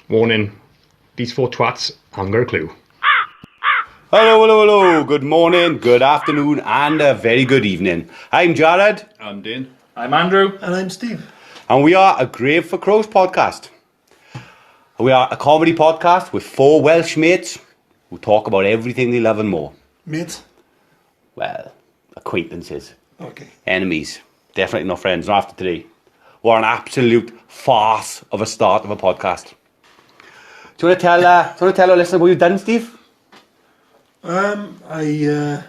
Warning, these four twats haven't got a clue. Hello. Good morning, good afternoon, and a very good evening. I'm Jared. I'm Dane. I'm Andrew. And I'm Steve. And we are a Grave for Crows podcast. We are a comedy podcast with four Welsh mates who talk about everything they love and more. Mates? Well, acquaintances. Okay. Enemies. Definitely not friends, not after today. We're an absolute farce of a start of a podcast. Do you want to tell our listeners what you've done, Steve? I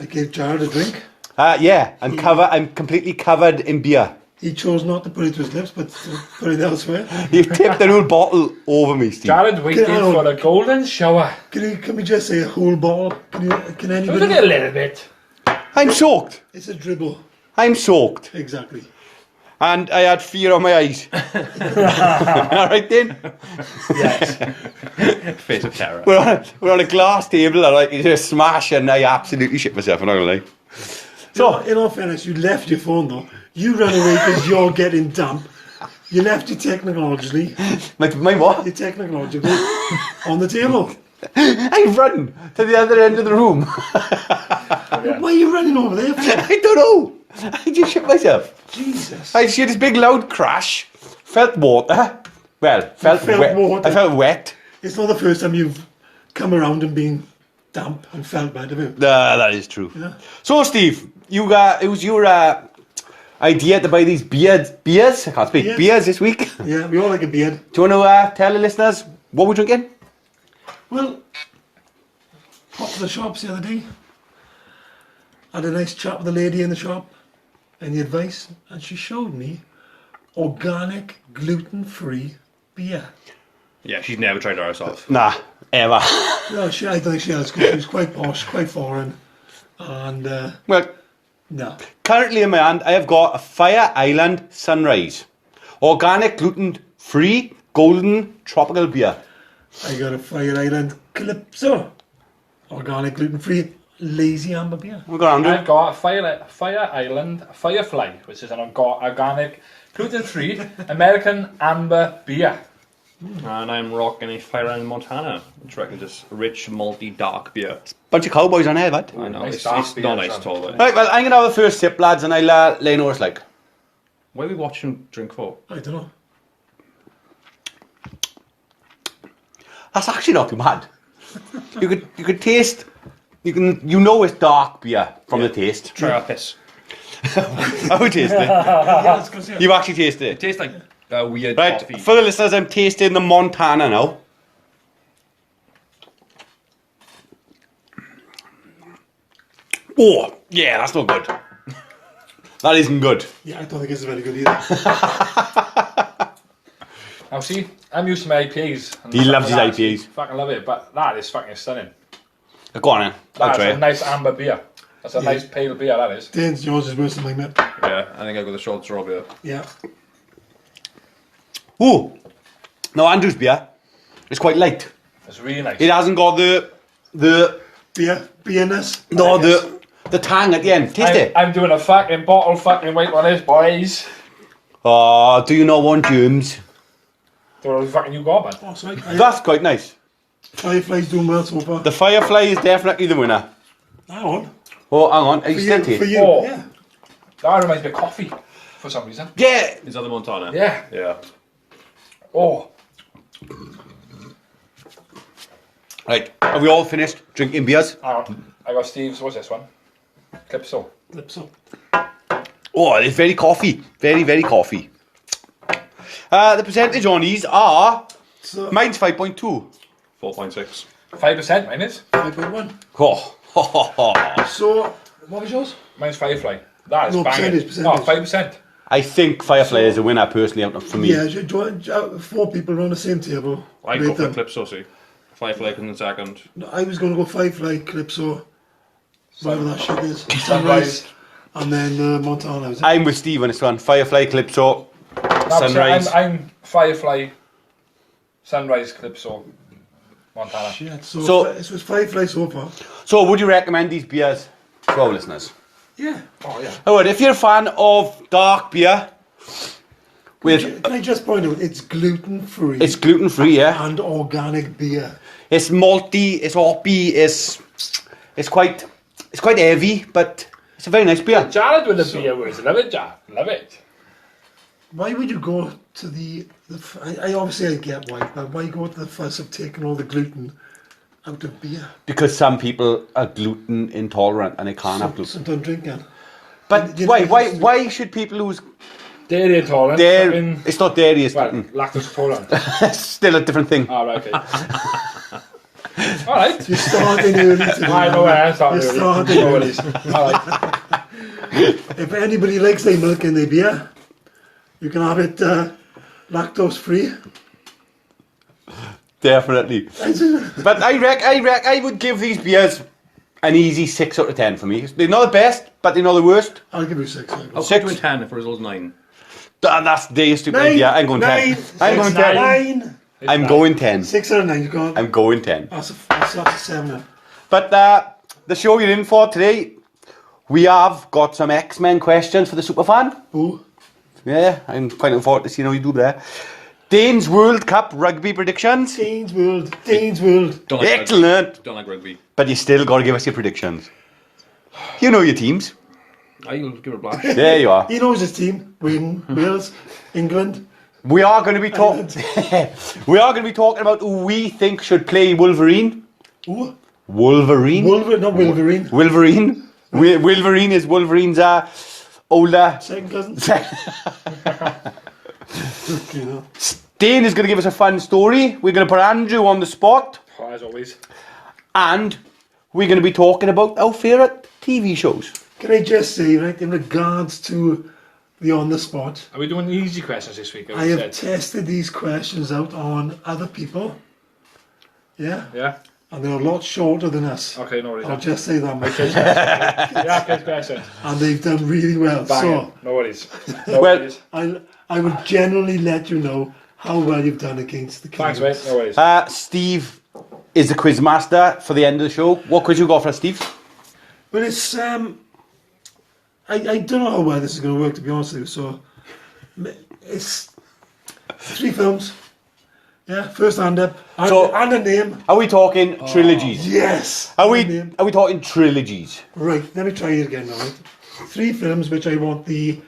gave Jared a drink. Yeah, I'm completely covered in beer. He chose not to put it to his lips, but to put it elsewhere. You tipped the whole bottle over me, Steve. Jared waiting for a golden shower. Can we just say a whole bottle? Can anybody? Look at a little bit. I'm soaked. It's a dribble. I'm soaked. Exactly. And I had fear on my eyes. Alright, Dane? Yes. Face of terror. We're on a glass table, and you just smash, and I absolutely shit myself, I'm not gonna lie. So, in all fairness, you left your phone though. You ran away because you're getting damp. You left your technologically. My what? Your technologically on the table. I run to the other end of the room. Why are you running over there for? I don't know. I just shit myself. Jesus. I heard this big loud crash. Felt water. Well, felt wet. water. I felt wet. It's not the first time you've come around and been damp and felt bad, have you? That is true. Yeah. So, Steve, it was your idea to buy these beers. I can't speak. Beers. Beers this week. Yeah, we all like a beard. Do you want to tell the listeners what we're drinking? Well, popped to the shops the other day. Had a nice chat with the lady in the shop and the advice, and she showed me organic, gluten-free beer. Yeah, she's never tried it herself. Nah, ever. No, I don't think she has. 'Cause she was quite posh, quite foreign, and Well, no. currently in my hand, I have got a Fire Island Sunrise. Organic, gluten-free, golden, tropical beer. I got a Fire Island Calypso, organic, gluten-free, lazy amber beer. We've got Andrew. I've got a Fire Island Firefly, which is an organic, gluten-free American amber beer. And I'm rocking a Fire Island Montana, which I reckon just rich, malty, dark beer. Bunch of cowboys on here, bud. I know, Nice it's dark beer, not nice son. at all. Though. Right, well, I'm going to have the first sip, lads, and I'll let you know what it's like. What are we watching drink for? I don't know. That's actually not too bad. You could taste, you know it's dark beer from the taste. Try our piss. I would taste it. Yeah, let's go see it. You've actually tasted It it. tastes like weird Right, coffee. for the listeners, I'm tasting the Montana now. Oh, yeah, that's not good. That isn't good. Yeah, I don't think it's very good either. Now see, I'm used to my IPAs. and He loves his that, IPAs. Fucking love it, but that is fucking stunning. Go on then. I'll That's try a it. nice amber beer. That's a nice pale beer, that is. Dane's, yours is worse than mine, mate. Yeah, I think I got the short straw beer. Yeah. Ooh. No, Andrew's beer is quite light. It's really nice. It hasn't got the Beerness. no the tang at the end. Taste it. I'm doing a fucking bottle fucking weight on this, boys. Oh, do you not want germs? So what fucking you got, man? Oh, sorry. That's quite nice. Firefly's doing well so far. The Firefly is definitely the winner. Hang on. Oh, hang on. Are you For still you, tasting? for you. Oh. Yeah. That reminds me of coffee, for some reason. Yeah. Is that the Montana? Yeah. Yeah. Oh, Right. Are we all finished drinking beers? hang on. I got Steve's, what's this one? Calypso. Calypso. Oh, it's very coffee. Very, very coffee. The percentage on these are... So, Mine's 5.2. 4.6. 5%, mine is. 5.1. Oh. So, what was yours? Mine's Firefly. That is No, banging. percentage. Oh, 5%. I think Firefly is a winner personally for me. Yeah, four people around the same table. I rate go for them. Calypso, see. Firefly comes in second. No, I was going to go Firefly, Calypso, whatever that shit is. Sunrise. Sunrise. And then Montana. Was it? I'm with Steve on this one. Firefly, Calypso, No, Sunrise. I'm Firefly, Sunrise, Calypso, Montana. Shit, So- so it was Firefly so far. So would you recommend these beers to our listeners? Yeah. Oh, yeah. Alright, if you're a fan of dark beer, with Can I just point out, it's gluten-free. it's gluten free, yeah. And organic beer. It's malty, it's hoppy, it's quite heavy, but it's a very nice beer. Jared with the beer words. Love it, Jared. Love it. Why would you go to I obviously I get why, but why go to the fuss of taking all the gluten out of beer? Because some people are gluten intolerant and they can't have gluten. So don't drink it. But why should people who's Dairy intolerant. dairy? It's not dairy, it's Well, gluten. lactose intolerant. It's still a different thing. All right, okay. All right. You're starting early today. I know where I'm starting. You're Really. starting No early. worries. All right. If anybody likes their milk in their beer, you can have it lactose free. Definitely. But I would give these beers an easy 6 out of 10 for me. They're not the best, but they're not the worst. I'll give you 6. I'll Six. go to a 10 if it was 9. That's day stupid. Yeah, I'm going 10. I'm going 10. 9. I'm going 10. 6 out of 9. You got. I'm going 10. That's a 7. But the show you're in for today, we have got some X-Men questions for the superfan. Ooh. Yeah, I'm quite looking forward to seeing how you do there. Dane's World Cup rugby predictions. Dane's World. Dane's World. Don't like Excellent. Rugby. Don't like rugby. But you still got to give us your predictions. You know your teams. I'll give it a blast. There you are. He knows his team. Wales, England. We are going to be talking. We are going to be talking about who we think should play Wolverine. Ooh. Wolverine. Not Wolverine. Wolverine. Wolverine is Wolverine's older. Second cousin. You know. Dane is going to give us a fun story. We're going to put Andrew on the spot. Oh, as always. And we're going to be talking about our favourite TV shows. Can I just say, right, in regards to the on the spot, Are we doing easy questions this week? I have tested these questions out on other people. Yeah? Yeah. And they're a lot shorter than us. Okay, no worries. I'll just say that much. Yeah, good question. And they've done really well. Bang it. No worries. No Well, worries. So I will generally let you know how well you've done against the Thanks, Kings. mate. No worries. Steve is the quiz master for the end of the show. What quiz you got for us, Steve? But it's I don't know how well this is going to work, to be honest with you. So it's 3 films. Yeah, first hand up and a name. Are we talking trilogies? Yes. Are and a name. we talking trilogies? Right, let me try it again now. Right? 3 films which I want the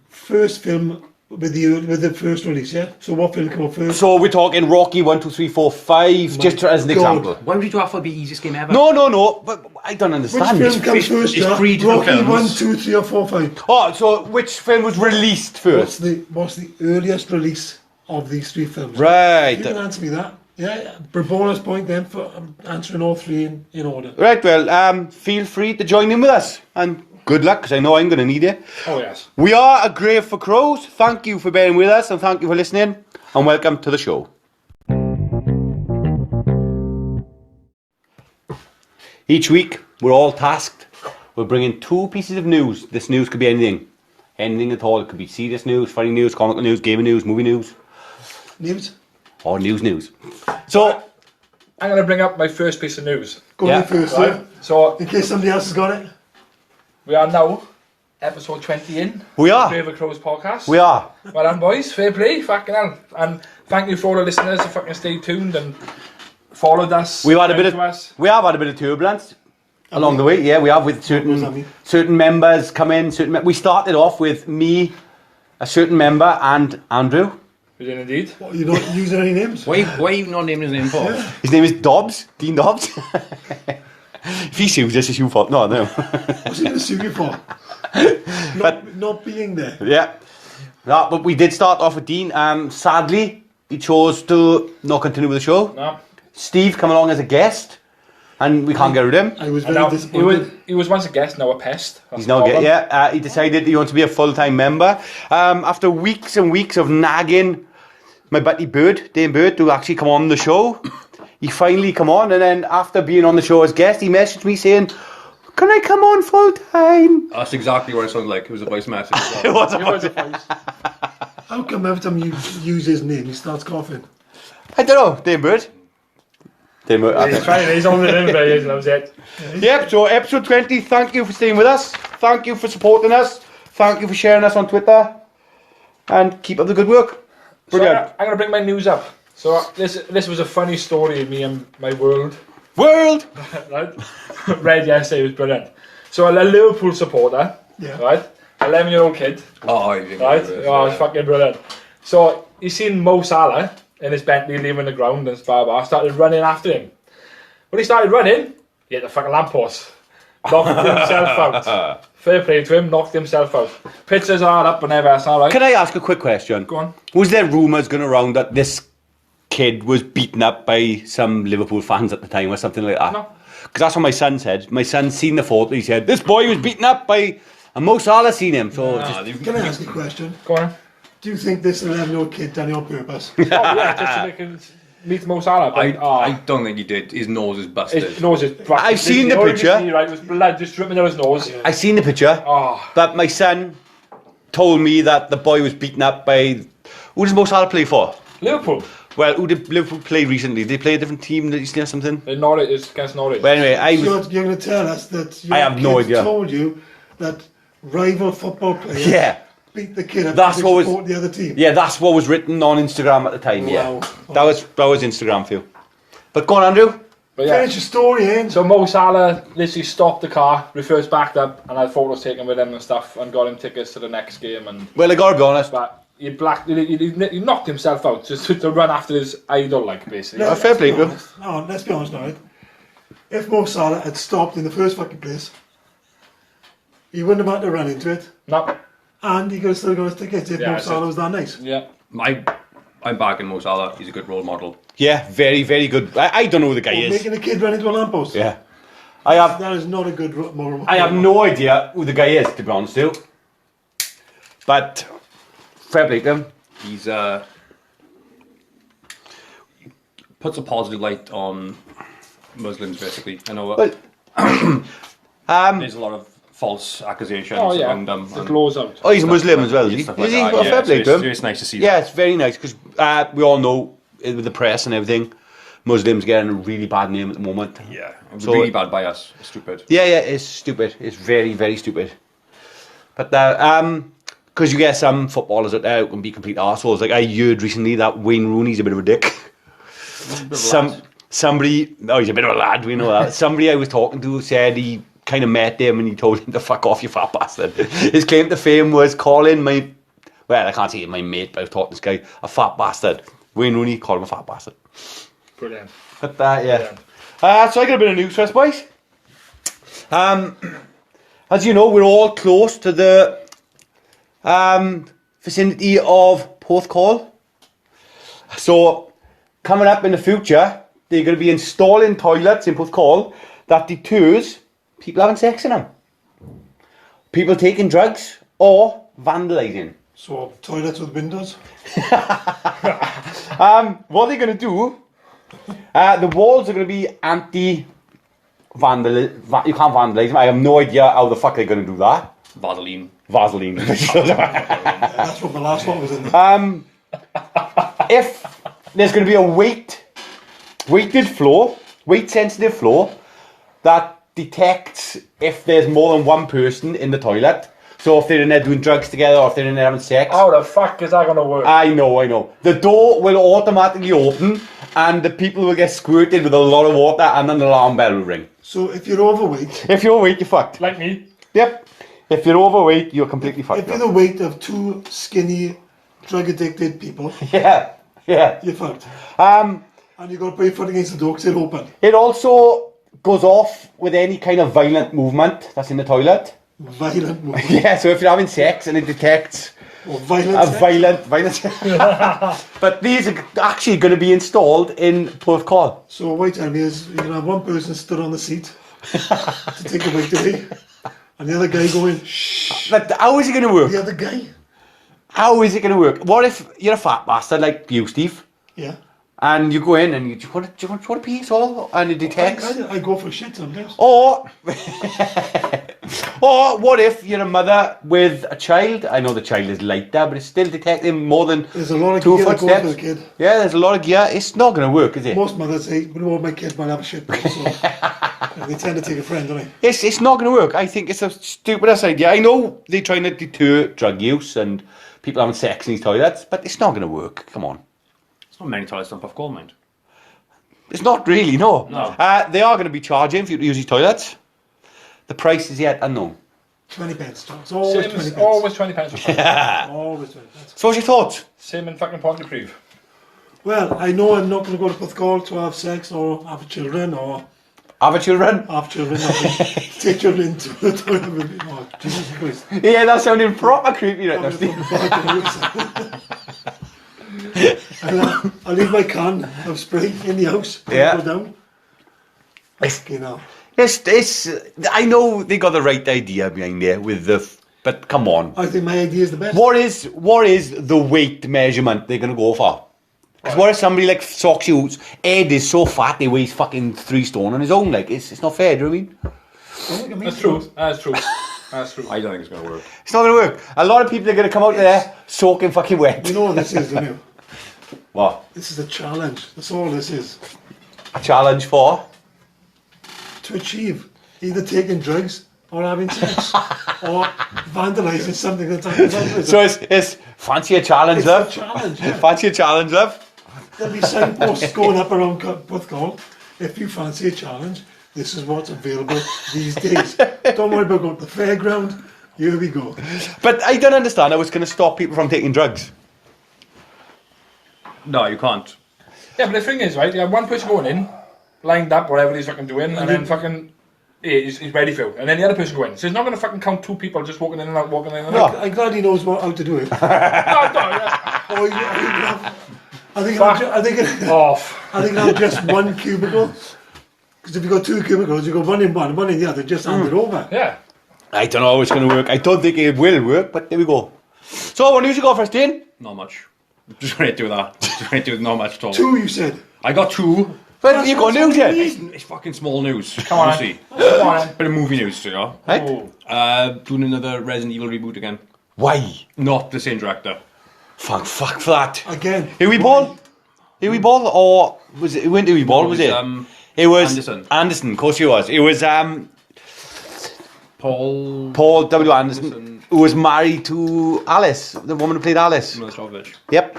first film with the first release. Yeah. So what film come up first? So we're talking Rocky 1, 2, 3, 4, 5, just as an God. example. Why would you do that for the easiest game ever? No, but I don't Which understand. film comes first? it's Yeah? 3 different Rocky films. 1, 2, 3, or 4, 5. Oh, so which film was released first? What's the earliest release of these 3 films? Right. You can answer me that. Yeah, bonus point then for answering all 3 in order. Right, well, feel free to join in with us. And good luck, because I know I'm going to need it. Oh, yes. We are A Grave for Crows. Thank you for bearing with us, and thank you for listening. And welcome to the show. Each week, we're all tasked. We're bringing 2 pieces of news. This news could be anything. Anything at all. It could be serious news, funny news, comical news, gaming news, movie news. News? Or news. So, I'm going to bring up my first piece of news. Go Yeah. on first, Right? yeah. So, In case somebody else has got it. we are now episode 20 in. we are. Brave Crows podcast. We are. Well done, boys. Fair play. Fucking hell. And thank you for all the listeners who fucking stayed tuned and followed us. We have had a bit of turbulence along the way. Yeah, we have with What does that mean? certain members come in. We started off with me, a certain member, and Andrew. We did indeed. What, you're not using any names? Why are you not naming his name for? His name is Dobbs, Dean Dobbs. If he sues us, it's your fault. No. What's he going to sue you for? Not being there. Yeah. No, but we did start off with Dean. Sadly, he chose to not continue with the show. No. Steve come along as a guest, and we can't get rid of him. I was And very now, disappointed. he was once a guest, now a pest. That's He's the not problem. get. He decided he wants to be a full-time member. After weeks and weeks of nagging my buddy Dane Bird, to actually come on the show, he finally come on, and then after being on the show as guest, he messaged me saying, "Can I come on full-time?" That's exactly what it sounded like. It was a voice message. as It well. was He was a voice. How come every time you use his name, he starts coughing? I don't know, Dane Bird. He's trying, he's on the limit, but he loves it. Yep, so episode 20, thank you for staying with us. Thank you for supporting us. Thank you for sharing us on Twitter. And keep up the good work. So Brilliant. I'm going to bring my news up. So this was a funny story in me and my world. World! Right? Read yesterday, it was brilliant. So a Liverpool supporter, Yeah. right? 11-year-old kid, Oh, you didn't right? do it, Oh, yeah. it's fucking brilliant. So he's seen Mo Salah in his Bentley leaving the ground and started running after him. When he started running, he hit the fucking lamppost. Knocked himself out. Fair play to him, knocked himself out. Pictures are up whenever, it's alright. Can I ask a quick question? Go on. Was there rumours going around that this kid was beaten up by some Liverpool fans at the time or something like that? No. Because that's what my son said. My son seen the photo. He said, this boy was beaten up by... And Mo Salah seen him. So just, Can I ask you a question? Go on. Do you think this 11-year-old kid done it on purpose? Oh, yeah, just to make him meet Mo Salah. But, I don't think he did. His nose is busted. his nose is busted. I've seen the All you picture. see, right, was blood just dripping out his nose. I seen the picture. Oh, But my son told me that the boy was beaten up by... Who does Mo Salah play for? Liverpool. Well, who did Liverpool play recently? Did they play a different team or something? Norwich is against Norwich. But anyway, I So was... you're going to tell us that your I have no kid idea. told you that rival football players Yeah. beat the kid up That's to what was- support the other team? Yeah, that's what was written on Instagram at the time, yeah. Wow. That was Instagram for you. But go on, Andrew. But yeah. Finish your story, eh? So Mo Salah literally stopped the car, reversed backed up, and had photos taken with him and stuff, and got him tickets to the next game. And Well, I gotta be honest. but he knocked himself out just to run after his idol, like basically. Yeah. fair play to him. No, let's be honest now, right? If Mo Salah had stopped in the first fucking place, he wouldn't have had to run into it, No. and he could have still got his tickets if Yeah, Mo it's Salah was that nice. Yeah. I'm backing Mo Salah. He's a good role model. Yeah, very, very good. I don't know who the guy Or is. making a kid run into a lamppost. Yeah. I have That is not a good moral. I have no idea who the guy is, to be honest with you. But, fair play to him. He's puts a positive light on Muslims, basically. I know Well, there's a lot of false accusations Oh yeah. around him. Just blows out. Oh, he's a Muslim as well, is he? Stuff Is he? that, Well, yeah. fair play So to him. it's nice to see Yeah, that. it's very nice, because we all know, with the press and everything, Muslims getting a really bad name at the moment. Yeah, it was So- really bad by us. Stupid. Yeah, it's stupid. It's very, very stupid. But because you get some footballers out there who can be complete arseholes. Like I heard recently that Wayne Rooney's a bit of a dick. Somebody, oh, he's a bit of a lad. We know that. Somebody I was talking to said he kind of met him and he told him to fuck off, you fat bastard. His claim to fame was calling my, well, I can't say my mate, but I was talking to this guy a fat bastard. Wayne Rooney called him a fat bastard. Brilliant. But yeah. Brilliant. So I got a bit of news for us, boys. As you know, we're all close to the vicinity of Porthcawl. So coming up in the future, they're going to be installing toilets in Porthcawl that deters people having sex in them, people taking drugs or vandalising. So toilets with windows. What they're going to do, the walls are going to be anti-vandalism. You can't vandalise them. I have no idea how the fuck they're going to do that. Vaseline. Vaseline. That's what the last one was in there. If there's going to be a weight-sensitive floor that detects if there's more than one person in the toilet. So if they're in there doing drugs together or if they're in there having sex. How the fuck is that going to work? I know. The door will automatically open and the people will get squirted with a lot of water and then the alarm bell will ring. So if you're overweight, If you're overweight, you're fucked. Like me. Yep. If you're overweight, you're completely fucked. if you're the weight of two skinny, drug-addicted people, Yeah. you're fucked. Um, And you've got to put your foot against the door because it'll open. it also goes off with any kind of violent movement that's in the toilet. Violent movement. Yeah, so if you're having sex and it detects Or violent a sex. violent but these are actually going to be installed in Porthcawl. So what you're telling me is you can have one person stood on the seat to take the weight away, and the other guy going, shh. But how is it going to work? The other guy? How is it going to work? What if you're a fat bastard like you, Steve, Yeah. and you go in and do you want a piece all, and it detects? I go for shit sometimes. Or what if you're a mother with a child? I know the child is lighter, but it's still detecting more than There's a lot of 2 gear that goes footsteps. for the kid. Yeah, there's a lot of gear. It's not going to work, is it? Most mothers say, well, my kid might have a shit. So, they tend to take a friend, don't they? It's not going to work. I think it's a stupid idea. I know they're trying to deter drug use and people having sex in these toilets, but it's not going to work. Come on. It's not many toilets don't have gold mine. It's not really, no. No. They are going to be charging for you to use these toilets. The price is yet unknown. 20 pence, Tom. It's always 20 pence. Always 20 pence. Always 20 pence. So what's your thoughts? Same in fucking Pontypridd. Well, I know I'm not going to go to Puthgall to have sex or have children or Have a children? have children. Take children to the toilet with me. Oh, Jesus Christ. Yeah, that sounded proper creepy right now, Steve. I'll leave my can of spray in the house. Yeah. Go down. You know. It's, I know they got the right idea behind there with the, but come on. I think my idea is the best. What is the weight measurement they're going to go for? Because what if somebody like Soxy whose head is so fat he weighs fucking 3 stone on his own? Like, it's not fair, do you know what I mean? That's true. That's true. That's true. I don't think it's going to work. It's not going to work. A lot of people are going to come out there soaking fucking wet. You know what this is, don't you? What? This is a challenge. That's all this is. A challenge for? To achieve either taking drugs or having sex or vandalising something that's happened. So it's fancy a challenge, It's love? a challenge, yeah. Fancy a challenge, love? There'll be signposts going up around Puthgall. If you fancy a challenge, this is what's available these days. Don't worry about going to the fairground. Here we go. But I don't understand how it's going to stop people from taking drugs. No, you can't. Yeah, but the thing is, right, you have one person going in, lined up, whatever he's fucking doing, and then fucking, he's ready for it. And then the other person going in. So he's not going to fucking count 2 people just walking in and out, walking in and out. I'm glad he knows how to do it. No, yeah. I think Off. I think I'll just one cubicle. Because if you got 2 cubicles, you go one in one in the other, just hand it over. Yeah. I don't know how it's going to work. I don't think it will work, but there we go. So what news you got for us, Dane? Not much. Just going to do that. Just going to do not much at all. 2, you said. I got 2. Well, you got news yet? It's fucking small news. Come on. Honestly. Come on. Bit of movie news, you know. Right? Doing another Resident Evil reboot again. Why? Not the same director. Fuck for that. Again. Huey Ball? Huey Ball? Or was it, it wasn't Huey Ball, was it? It was Anderson. Anderson, of course he was. It was Paul Paul W. Anderson, who was married to Alice, the woman who played Alice. Milosavljevic. Yep.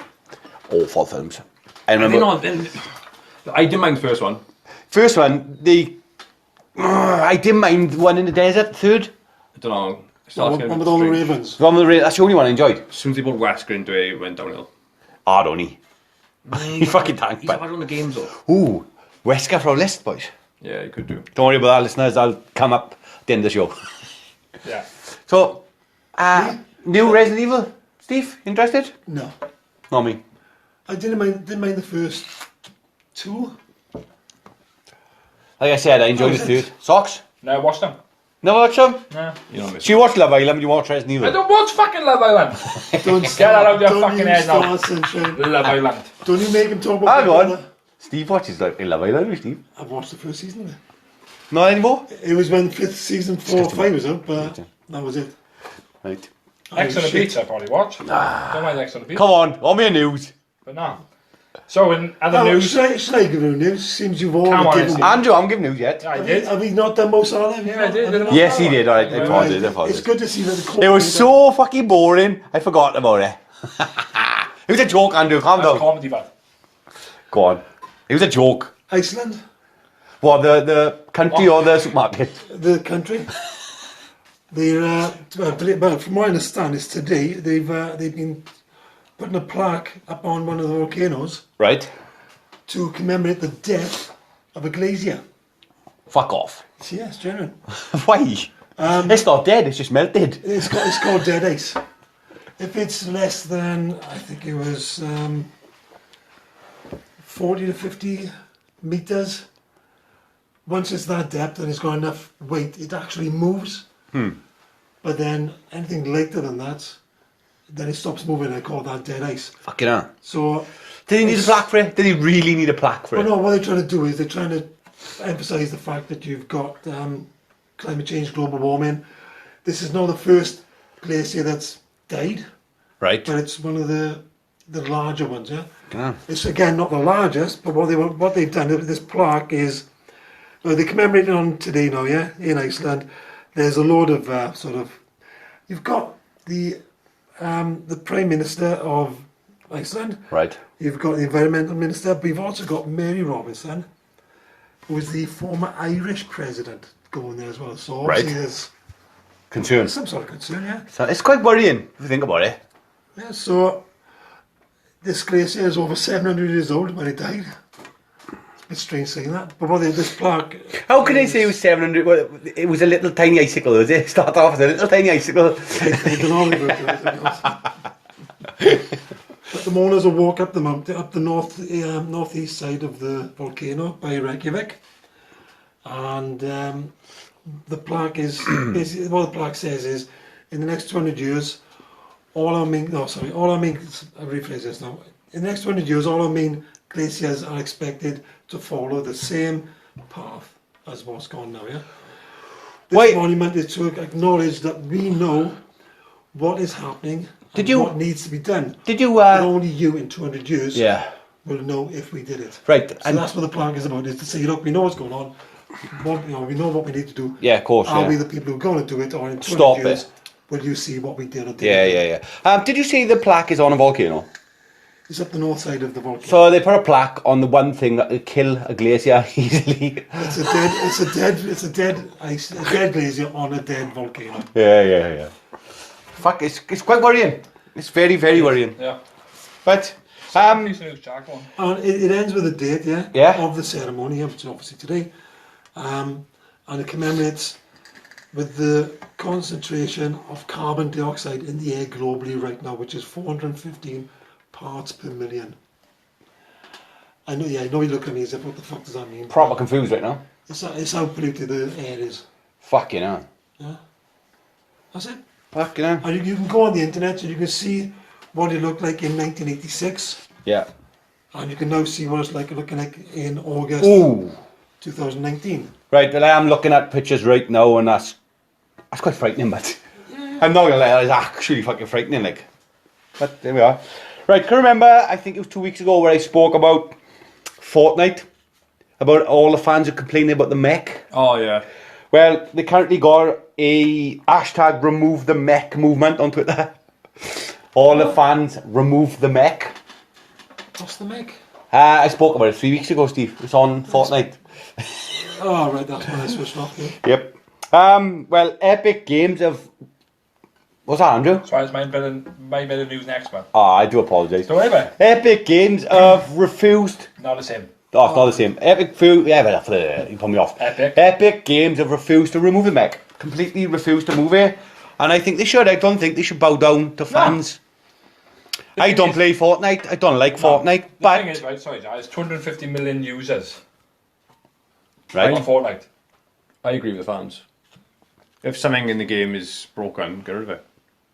Awful films. I I remember. didn't mind the first one. First one, I didn't mind one in the desert. Third, I don't know. It One starts getting a bit with all the strange. ravens. one with the that's the only one I enjoyed. As soon as they put Wesker into it, it went downhill. Ah, don't he? He fucking tanked, He's but bad on the games though. ooh, Wesker for our list, boys. Yeah, you could do. Don't worry about that, listeners. I'll come up at the end of the show. Yeah. So, new Resident Evil, Steve, interested? No. Not me. I didn't mind the first 2. Like I said, I enjoyed the third. Socks? No, watch them. Never watched them? No. You know, miss. So you watch Love Island, but you watch Resident Evil? I don't watch fucking Love Island. Don't Get that out of your don't fucking you head now. start, sunshine. Love Island. Don't you make him talk about Hang Big on. Brother. Steve watches Love Island, Steve. I've watched the first season of it. Not anymore? It was when the 5th season 4 or 5 was up, but that was it. Right. X on the shit. Beach I probably watch. Don't mind X on the Beach. Come on me news. But no. So in other Oh, news... should I give you news? Seems you've all Come on, given it's- me. Andrew, I'm giving news yet. I did. Have we not done Mo Salah? Yeah, I did. Yes, he did. Alright, I Right. apologize. It's good to see that the It was so fucking boring, I forgot about it. It was a joke, Andrew. Calm That's down. comedy, but Go on. It was a joke. Iceland, What, the country or the supermarket? the country. They're well, from what I understand, is today they've been putting a plaque up on one of the volcanoes Right. to commemorate the death of a glacier. Fuck off. Yes, genuine. Why? It's not dead, it's just melted. It's called dead ice. If it's less than, I think it was 40 to 50 meters, once it's that depth and it's got enough weight, it actually moves. But then anything later than that, then it stops moving. I call that dead ice. Fucking hell. So, Did he need a plaque for it? Did he really need a plaque for well, it? no, what they're trying to do is they're trying to emphasise the fact that you've got climate change, global warming. This is not the first glacier that's died, Right. but it's one of the larger ones. Yeah, Yeah. it's again not the largest, but what they've done with this plaque is, well, they commemorate it on today now. Yeah, in Iceland, there's a load of you've got the the Prime Minister of Iceland. Right. You've got the Environmental Minister, but you've also got Mary Robinson, who was the former Irish president, going there as well. So obviously there's Concern. some sort of concern, yeah. So it's quite worrying if you think about it. Yeah, so this glacier is over 700 years old when it died. It's a bit strange saying that. But this plaque... How can they say it was 700? Well, it was a little tiny icicle, was it? Start off as a little tiny icicle. I don't know about it, to be honest. But the mourners will walk up the mountain, up the northeast side of the volcano by Reykjavik. And the plaque is, basically what the plaque says is, in the next 200 years, I'll rephrase this now. In the next 200 years, all our main glaciers are expected to follow the same path as what's gone now, yeah? This monument is to acknowledge that we know what is happening what needs to be done. Did you... But only you in 200 years will know if we did it. Right. So and that's what the plaque is about, is to say, look, we know what's going on. We know what we need to do. Yeah, of course. Are we the people who are going to do it, or in 200 years, will you see what we did or didn't? Yeah. Did you see the plaque is on a volcano? It's up the north side of the volcano. So they put a plaque on the one thing that could kill a glacier easily. It's a dead glacier on a dead volcano. Yeah. Fuck, it's quite worrying. It's very, very worrying. Yeah. But And it ends with a date, of the ceremony, which is obviously today. And it commemorates with the concentration of carbon dioxide in the air globally right now, which is 415 parts per million. I know you look at me as if, what the fuck does that mean? Proper confused right now. It's how polluted the air is. Fuck, you know. Yeah. That's it. Fuck, you know. And you can go on the internet and you can see what it looked like in 1986. Yeah. And you can now see what it's looking like in August 2019. Right, well I am looking at pictures right now and that's quite frightening, but I'm not gonna lie, it's actually fucking frightening, like. But there we are. Right, can you remember, I think it was 2 weeks ago where I spoke about Fortnite? About all the fans are complaining about the mech? Oh, yeah. Well, they currently got a hashtag remove the mech movement on Twitter. All the fans remove the mech. What's the mech? I spoke about it 3 weeks ago, Steve. It's on Fortnite. Oh, right, that's when I switched off, yeah. Yep. Well, Epic Games have... What's that, Andrew? Sorry, it's my bit of news next, man. Oh, I do apologise. Don't worry about it. Epic Games have refused... Not the same. Oh, it's not the same. You put me off. Epic Games have refused to remove the mech. Completely refused to move it. And I think they should. I don't think they should bow down to fans. No. I don't play Fortnite. I don't like Fortnite. The thing is, right, sorry, there's 250 million users. Right. On Fortnite. I agree with the fans. If something in the game is broken, get rid of it.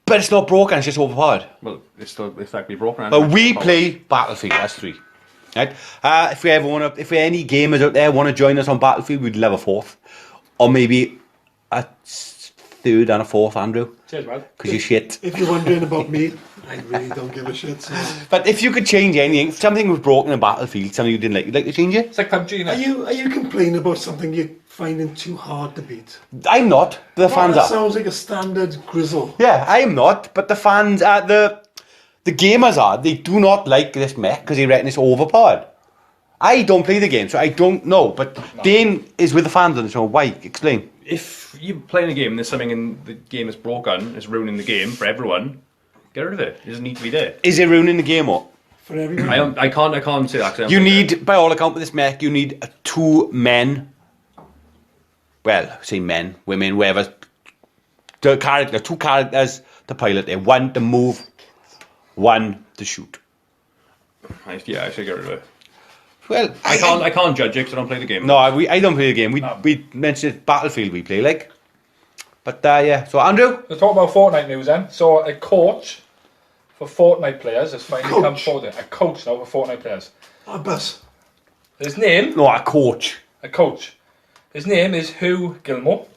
But it's not broken, it's just overpowered. Well, it's still effectively broken. But we play Battlefield, that's 3. Right? If any gamers out there want to join us on Battlefield, we'd love a 4th. Or maybe a 3rd and a 4th, Andrew. Cheers, man. Because you're shit. If you're wondering about me, I really don't give a shit. So. But if you could change anything, if something was broken in Battlefield, something you didn't like, you'd like to change it? It's like PUBG, now. Are you complaining about something you're finding too hard to beat? I'm not. The fans that are. Sounds like a standard grizzle. Yeah, I am not. But the fans are, the gamers are. They do not like this mech because they reckon it's overpowered. I don't play the game, so I don't know. But no. Dane is with the fans on the show. Why? Explain. If you're playing a game and there's something in the game that's broken, it's ruining the game for everyone, get rid of it. It doesn't need to be there. Is it ruining the game or? For everyone? I can't say that. You need, by all accounts with this mech, you need 2 men. Well, say men, women, whatever. 2 characters to pilot it. 1 to move, 1 to shoot. I should get rid of it. Well, I can't judge it because I don't play the game. No, I don't play the game. We mentioned Battlefield we play like. But yeah, so Andrew? Let's talk about Fortnite news then. So a coach for Fortnite players has finally come forward. A coach now for Fortnite players. A bus. His name? No, a coach. A coach. His name is Hugh Gilmore,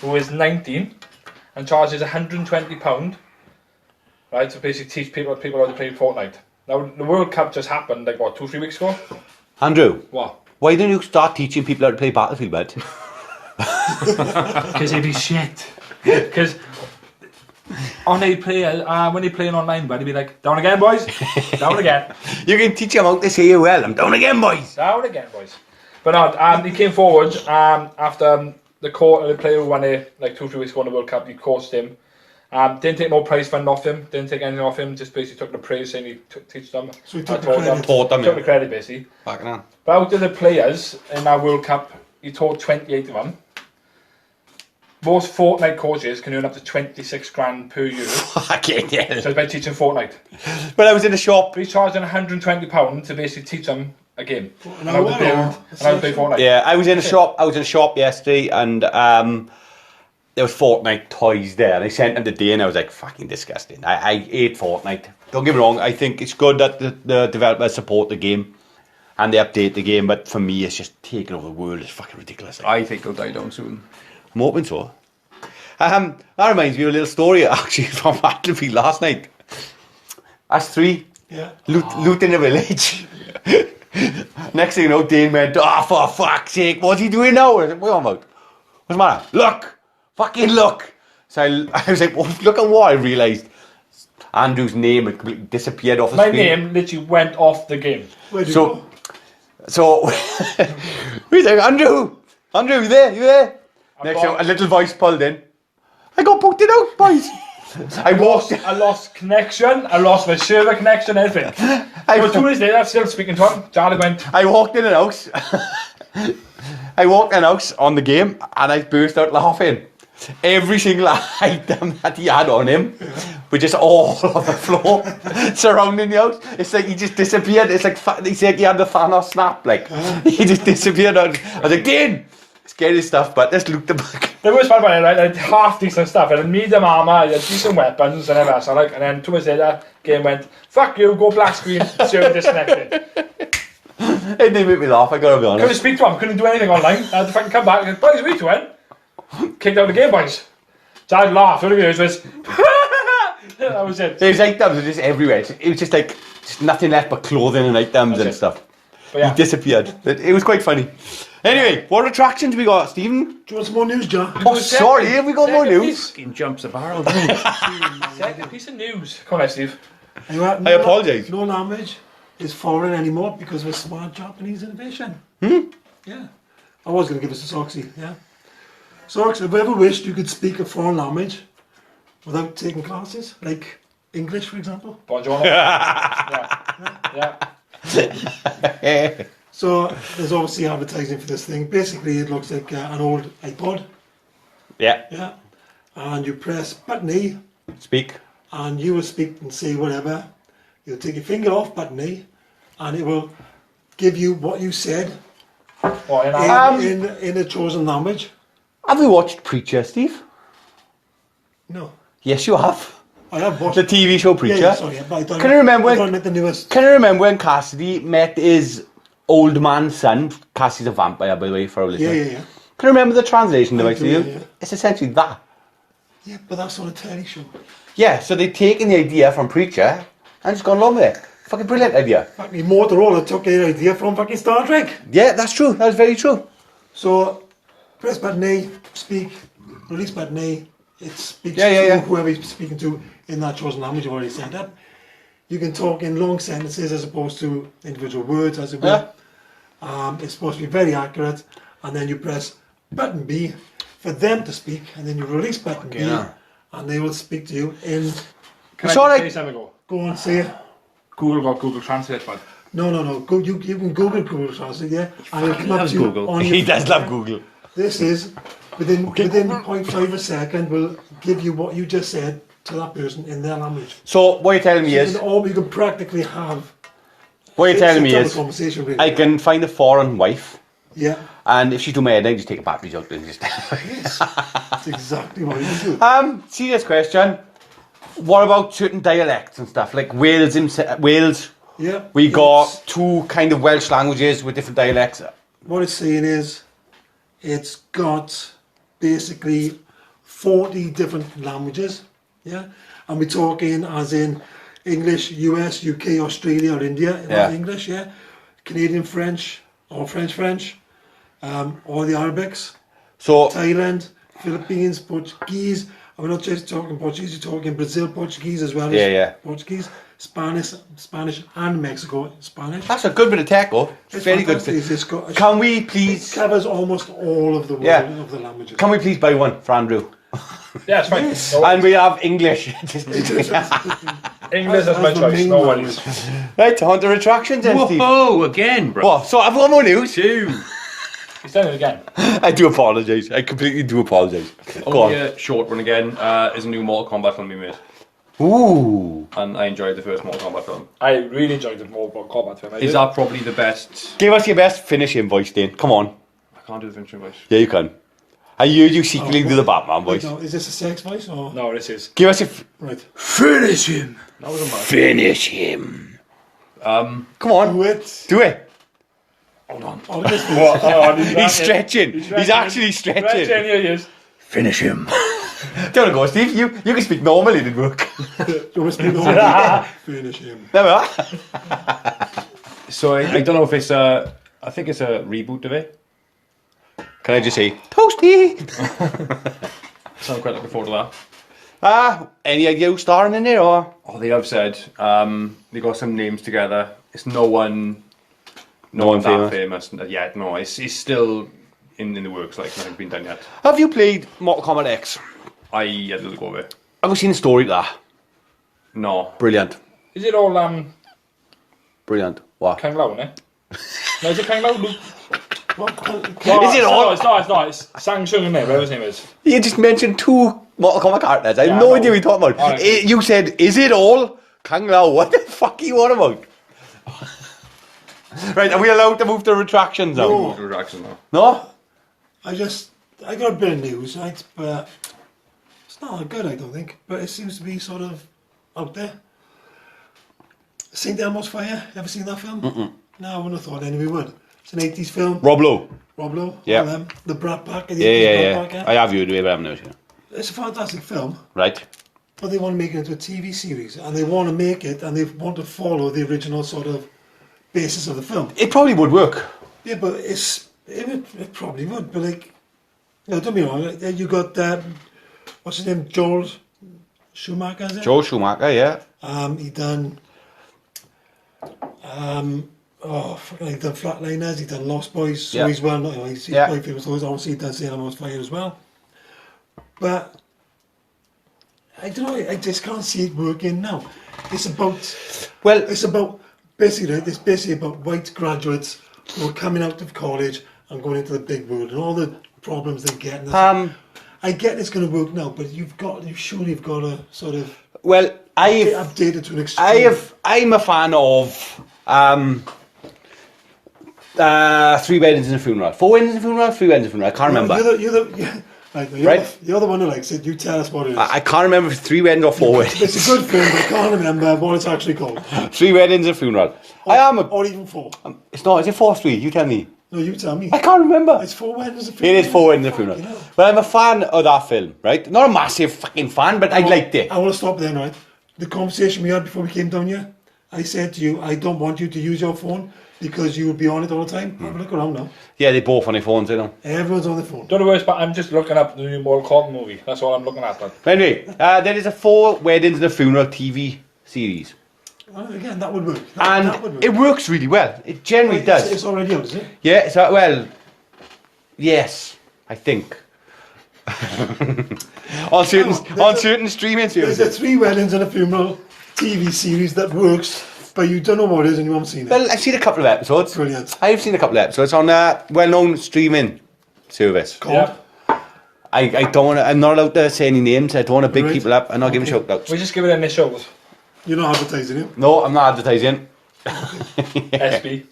who is 19 and charges £120, right, to basically teach people how to play Fortnite. Now, the World Cup just happened, 2-3 weeks ago? Andrew? What? Why don't you start teaching people how to play Battlefield, bud? Because he'd be shit. Because when they playing online, but he'd be like, down again, boys. Down again. You can teach him how to say well. I'm down again, boys. Down again, boys. But no, he came forward after the player who won it like 2-3 weeks ago in the World Cup. He coached him. Didn't take no prize fund off him. Didn't take anything off him. Just basically took the praise, saying he teach them. So he took the credit. Taught them, Took the credit basically. Fucking hell. But out of the players in that World Cup, he taught 28 of them. Most fortnight coaches can earn up to 26 grand per year. Fucking hell. So it's by teaching fortnight. When I was in the shop. But he's charging £120 to basically teach them a game. An And how to hour build, or and how to play fortnight. Yeah, I was in a shop yesterday, and there was Fortnite toys there, and I sent them to Dane. I was like, fucking disgusting. I hate Fortnite. Don't get me wrong, I think it's good that the developers support the game and they update the game, but for me it's just taking over the world. It's fucking ridiculous. I think it'll die down soon. I'm hoping so. That reminds me of a little story actually from Battlefield last night. Us three looting the village. Next thing you know, Dane went, oh, for fuck's sake, what's he doing now? I was like, what are you on about? What's the matter? Look! Fucking look! So I was like, well, look at what I realised. Andrew's name had completely disappeared off the My screen. name literally went off the game. Where'd you go? So, he's like, Andrew, you there? Next thing, a little voice pulled in. I got booked out, boys. I lost connection. I lost my server connection. Everything. But 2 days later, I'm still speaking to him. Charlie went. I walked in an house. I walked in an house on the game, and I burst out laughing. Every single item that he had on him were just all on the floor, surrounding the house. It's like he just disappeared. It's like he said he had the Thanos snap. Like he just disappeared. I was like, Dane, scary stuff, but let's look the back. The worst part about it, right? I had half decent stuff. I had medium armour, I had decent weapons, and everything. So like, and then 2 days later, game went. Fuck you, go black screen. Server disconnected. It didn't make me laugh. I gotta be honest. Couldn't speak to him. Couldn't do anything online. I had to fucking come back. And, boys, we went. Kicked out the game, boys. So I laughed. All it was. That was it. His items were just everywhere. It was just like nothing left but clothing and items and stuff. But yeah. He disappeared. It was quite funny. Anyway, what attractions we got, Stephen? Do you want some more news, John? Oh, sorry, have we got more news? Fucking jumps the barrel. Second piece of news. Come on, Steve. Anyway, I apologise. No language is foreign anymore because of a smart Japanese innovation. Yeah. I was going to give us a Soxy, yeah. Sox, have you ever wished you could speak a foreign language without taking classes? Like English, for example? Buongiorno. Yeah. So, there's obviously advertising for this thing. Basically, it looks like an old iPod. Yeah. Yeah. And you press button A, Speak. and you will speak and say whatever. You'll take your finger off button A, and it will give you what you said in a chosen language. Have you watched Preacher, Steve? No. Yes, you have. I have watched The TV show Preacher. Yeah, sorry, but I don't Can you remember I when- don't admit the newest. Can you remember when Cassidy met his old man son? Cassidy's a vampire, by the way, for our listeners. Yeah. Can you remember the translation device? do, yeah. It's essentially that. Yeah, but that's on a telly show. Yeah, so they've taken the idea from Preacher and just gone along with it. Fucking brilliant idea. Fucking Motorola took their idea from fucking Star Trek. Yeah, that's true. That's very true. So, press button A, speak, release button A, it speaks Yeah. to whoever you're speaking to in that chosen language you've already set up. You can talk in long sentences as opposed to individual words, as it were. It's supposed to be very accurate, and then you press button B for them to speak, and then you release button B, and they will speak to you in. Can It's I all just right. say something? Go. Go on, say it. Google got Google Translate, bud. No. Go. You can Google Translate, yeah, and it'll come up to you Google. on your He does love Google. This is within 0.5 a second will give you what you just said to that person in their language. So what you're telling me is, You can practically have. what you're telling me it's a is, conversation, really. I can find a foreign wife, Yeah, and if she's doing my head, I just take a battery out and just. that's exactly what you can do. Serious question. What about certain dialects and stuff like Wales? Wales. Yeah, We it's- got two kind of Welsh languages with different dialects. What it's saying is, it's got basically 40 different languages. Yeah, and we're talking as in English, US, UK, Australia, or India. Yeah. English, yeah. Canadian French or French. All the Arabics. So Thailand, Philippines, Portuguese, we're not just talking Portuguese, you're talking Brazil Portuguese as well Yeah, as yeah. Portuguese, Spanish and Mexico Spanish. That's a good bit of tackle. It's Very good. fantastic. It's got, Can we it please? covers almost all of the world Yeah. of the languages. Can we please buy one for Andrew? Yeah, it's fine. Yes. No, And we have English. English is my That's the choice, main no one. worries. Right, on to retractions then, Steve. Whoa, again, bro. What? So I've got more news. Two. He's done it again. I do apologise. I completely do apologise. Go Only on. a short one again. Is a new Mortal Kombat film we made. Ooh. And I enjoyed the first Mortal Kombat film. I really enjoyed the Mortal Kombat film. Is that probably the best? Give us your best finishing voice, Dane. Come on. I can't do the finishing voice. Yeah, you can. I heard you secretly do the Batman voice. No, is this a sex voice or No, this is. Give us your... right? Finish him. That wasn't bad. Finish him. Come on. Do it. Do it. Hold on. Oh, this one. Oh, He's stretching. He's actually stretching. Here he is. Finish him. Do you want to go, Steve? You can speak normally, it didn't work. You want to speak over? Finish him. Never. So I don't know if it's a... I think it's a reboot of it. Can I just say, Toasty? So I'm quite looking forward to that. Any idea who's starring in it, or? Oh, they have said they got some names together. It's no one that famous yet. No, it's still in the works. Like nothing's been done yet. Have you played Mortal Kombat X? I had a little go of it. Have you seen the story to that? No, Brilliant. Is it all Brilliant. What? Kang Lao, eh? No, is it Kang Lao? Luke? What? No, Is it all? It's not. It's Sang Chung in there, whatever his name is. You just mentioned two Mortal Kombat characters. I have Yeah, no I idea know. what you're talking about. Alright. You said, is it all? Kang Lao, what the fuck are you on about? Right, are we allowed to move to retractions now? No. reaction now. No? I got a bit of news, right? But it's not that good, I don't think. But it seems to be sort of out there. St. Elmo's Fire. Ever seen that film? No, I wouldn't have thought anybody would. It's an 80s film. Rob Lowe. Rob Lowe. Yeah. The Brat Pack. The Yeah, 80s yeah, Brat yeah. Pack, I have you, but I haven't noticed it. It's a fantastic film. Right. But they want to make it into a TV series. And they want to make it, and they want to follow the original sort of basis of the film. It probably would work. Yeah, but it probably would. But like, no, don't be wrong. You got what's his name? Joel Schumacher, is it? Joel Schumacher, yeah. He done he done Flatliners, he done Lost Boys, so Yeah. he's well known. He's Yeah. quite famous. So he's obviously done Sailor Moon's Fire as well. But I don't know. I just can't see it working now. It's about basically right, it's basically about white graduates who are coming out of college and going into the big world and all the problems they get. And I get it's going to work now, but you've got to sort of Well, update it to an extreme. I'm a fan of Three Weddings and a Funeral. 4 Weddings and a Funeral? 3 Weddings and a Funeral. I can't remember. You're the one who likes it. You tell us what it is. I can't remember if it's 3 Weddings or 4 Weddings. It's a good film, but I can't remember what it's actually called. 3 Weddings and a Funeral. Or even 4. It's not, is it 4 or 3? You tell me. No, you tell me. I can't remember. It's 4 weddings. It is 4 Weddings and a Funeral. Fucking hell. But I'm a fan of that film, right? Not a massive fucking fan, but I liked it. I want to stop there, right? The conversation we had before we came down here, I said to you, I don't want you to use your phone because you will be on it all the time. Have a look around now. Yeah, they both on their phones, you know. Everyone's on their phone. Don't know where it's, but I'm just looking up the new Mortal Kombat movie. That's all I'm looking at. But Anyway, there is a 4 Weddings and a Funeral TV series. Well, again, that would work. And that would work. it works really well. It generally does. It's already out, is it? Yeah, so, well, yes, I think. on certain streaming There's services. a 3 weddings and a funeral TV series that works, but you don't know what it is and you haven't seen it. Well, I've seen a couple of episodes. Brilliant. I've seen a couple of episodes on a well-known streaming service. Called? I don't want to, I'm not allowed to say any names. I don't want to big Right. people up. I'm not giving shout outs. we just give it initials. You're not advertising it. No, I'm not advertising. SB.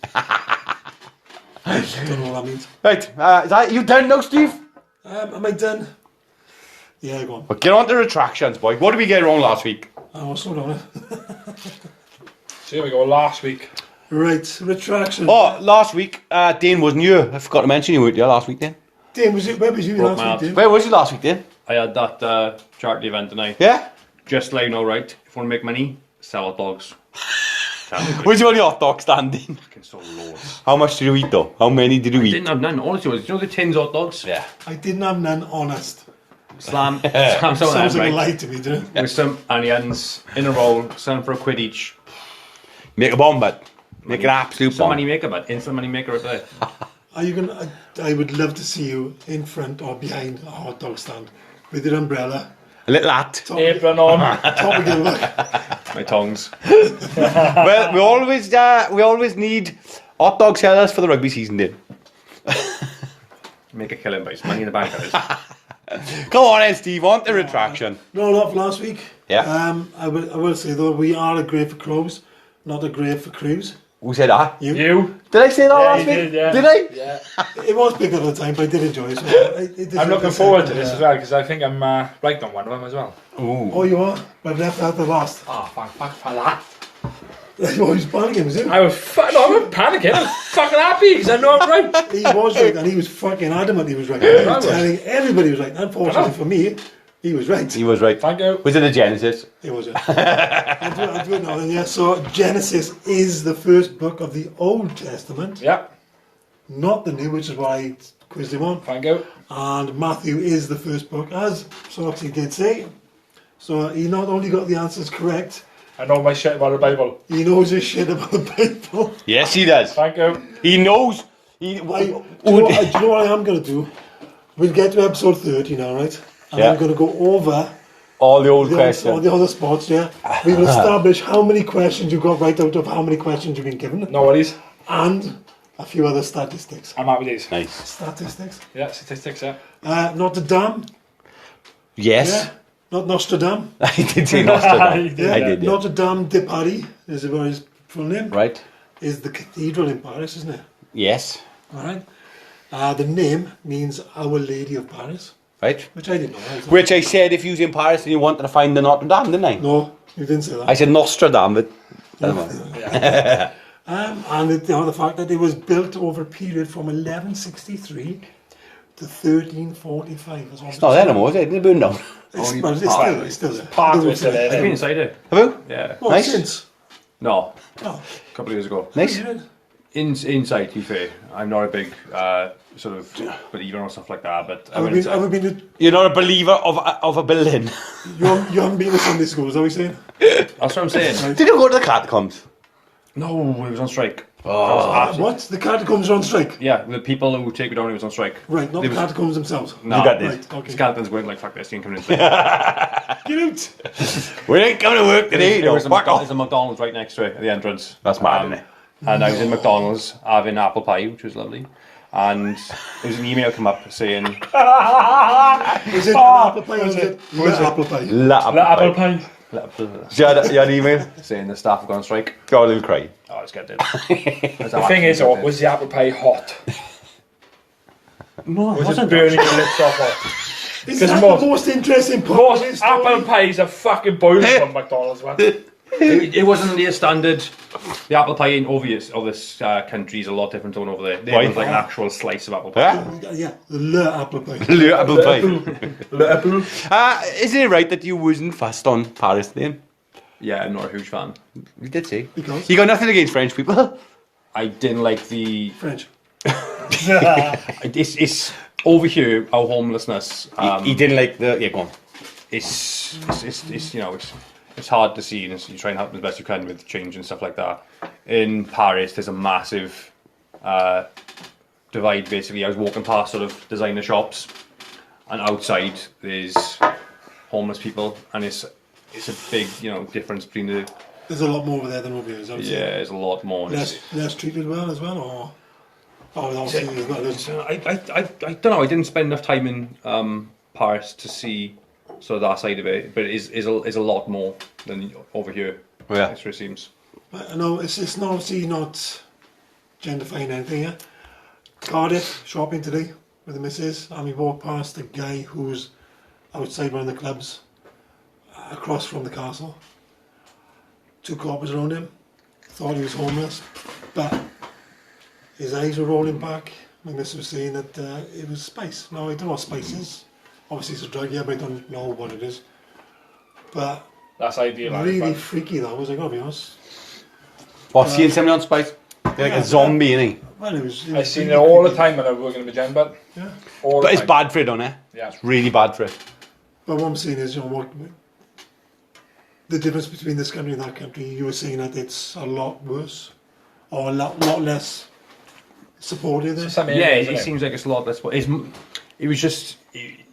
Don't know what that means. Right, is that you done now, Steve? Am I done? Yeah, go on. Well, get on to retractions, boy. What did we get wrong last week? Oh, slow down. So here we go. Last week. Right, retraction. Oh, last week, Dane wasn't here. I forgot to mention you weren't here last week, Dane. Dane, where was you Broke my last heart. week, Dane? Where was you last week, Dane? I had that charity event tonight. Yeah? Just like you know, right? If you want to make money, sell hot dogs. Where's your only hot dog standing? Fucking so loads. How much did you eat, though? How many did you eat? Didn't have none. Honestly, you know the tins hot dogs? Yeah. I didn't have none, honest. Slam some of Sounds them, like a right? lie to me, doesn't it? With some onions in a roll, selling for £1 each. Make a bomb, but make an absolute Some bomb. money maker, but instant money maker right there. Are you gonna? I would love to see you in front or behind a hot dog stand with your umbrella, A little hat. Apron on. top of your look. My tongs. Well, we always need hot dog sellers for the rugby season, Dane. Make a killing, boys. Money in the bank, that is. Come on then, Steve, on to retraction. No, not for last week. Yeah. I will say though, we are a grade for crows, not a grade for crews. Who said that? You. Did I say that Yeah, last you week? did, yeah. Did I? Yeah. It was big at the time, but I did enjoy it. So it I'm looking forward to this as well because I think I'm right on one of them as well. Ooh. Oh, you are? But I've left out the last. Oh, fuck for that. Oh, he's panicking, was he? I was I'm panicking. I'm fucking happy because I know I'm right. He was right, and he was fucking adamant he was right. He I was was. telling everybody he was right. Unfortunately for me, he was right. He was right. Thank you. Was it a Genesis? It was right. I'll do it now. And yeah, so Genesis is the first book of the Old Testament, Yeah. not the New, which is why I quizzed him on. Thank you. And Matthew is the first book, as Soxy did say. So he not only got the answers correct, I know my shit about the Bible. he knows his shit about the Bible. Yes, he does. Thank you. He knows. Do you know what I am going to do? We'll get to episode 30 now, right? And Yeah. I'm going to go over All the old all questions. the other spots, yeah? We will establish how many questions you got right out of how many questions you've been given. No worries. And a few other statistics. I'm happy with these. Nice. Statistics. Yeah, statistics, yeah. Notre Dame. Yes. Yeah. Not Nostradam. I did say Nostradamus. You did, I yeah. did, yeah. Notre Dame de Paris is about his full name. Right. Is the cathedral in Paris, isn't it? Yes. All right. The name means Our Lady of Paris, Right. which I didn't know. I thought- Which I said if you was in Paris and you wanted to find the Notre Dame, didn't I? No, you didn't say that. I said Nostradamus, but never mind. And the fact that it was built over a period from 1163 to 1345. It's not there no more, is it? It burned down. It's still there. Part of it's still there. I've been inside it. Have you? Yeah. Oh, Nice. since. No. Oh, A couple of years ago. Nice. you did. Inside, to be fair, I'm not a big sort of believer or stuff like that, but I Have went we inside. been to, You're not a believer of a building. you haven't been to Sunday school, is that what you're saying? That's what I'm saying. Did you go to the catacombs? No, it was on strike. What? The catacombs are on strike? Yeah, the people who take it down, it was on strike. Right, not It the was- catacombs themselves. No, You got this. Right, okay. Skeletons weren't like, fuck this, you ain't coming inside. Get out! We ain't coming to work today, There was no. Fuck there's off. a McDonald's right next to it at the entrance. That's mad, isn't it? And I was in McDonald's having apple pie, which was lovely. And there was an email come up saying, Was it apple pie or was it apple pie? Apple pie. You had an email? saying the staff have gone on strike. God, they'll cry. Oh, let's get it. The thing is, was the apple pie hot? No, Was it burning your lips off? Hot? Is 'Cause that most- the most interesting part of Most this story? apple pies are fucking boiling from McDonald's, man. it wasn't the standard. The apple pie in this country is a lot different to one over there. There Why? was like an actual slice of apple pie. Huh? Yeah, the apple pie. Little apple pie. Le apple. Is it right that you wasn't fast on Paris then? Yeah, I'm not a huge fan. You did say. Because? You got nothing against French people? I didn't like the. French. It's over here. Our homelessness. He didn't like the... Yeah, go on. It's you know it's hard to see, and you try and help as best you can with change and stuff like that. In Paris, there's a massive divide. Basically, I was walking past sort of designer shops, and outside there's homeless people, and it's a big difference between the There's a lot more over there than over here. Is that what you're saying? there's a lot more. And Less treated well as well, or obviously there's not. There's, I don't know. I didn't spend enough time in Paris to see sort of that side of it, but it is a lot more than over here. Yeah. That's what it seems. I know it's not obviously not genderfying anything. Yeah. Cardiff shopping today with the missus, and we walked past a guy who's outside one of the clubs, across from the castle. Two coppers around him. Thought he was homeless, but his eyes were rolling back. My missus was saying that it was spice. Now I don't know what spice is. Obviously it's a drug, yeah, but I don't know what it is. But That's ideal. really freaky though, was I gotta be honest. What, seeing somebody on spice? They're like a zombie, innit? Well, it was. I seen it all the time when I was working in the gym, but Yeah. all But the it's time. bad for it, don't it? Yeah. It's really bad for it. But what I'm saying is, you know, what the difference between this country and that country. You were saying that it's a lot worse, or a lot less supportive. There. Yeah, it seems like it's a lot less.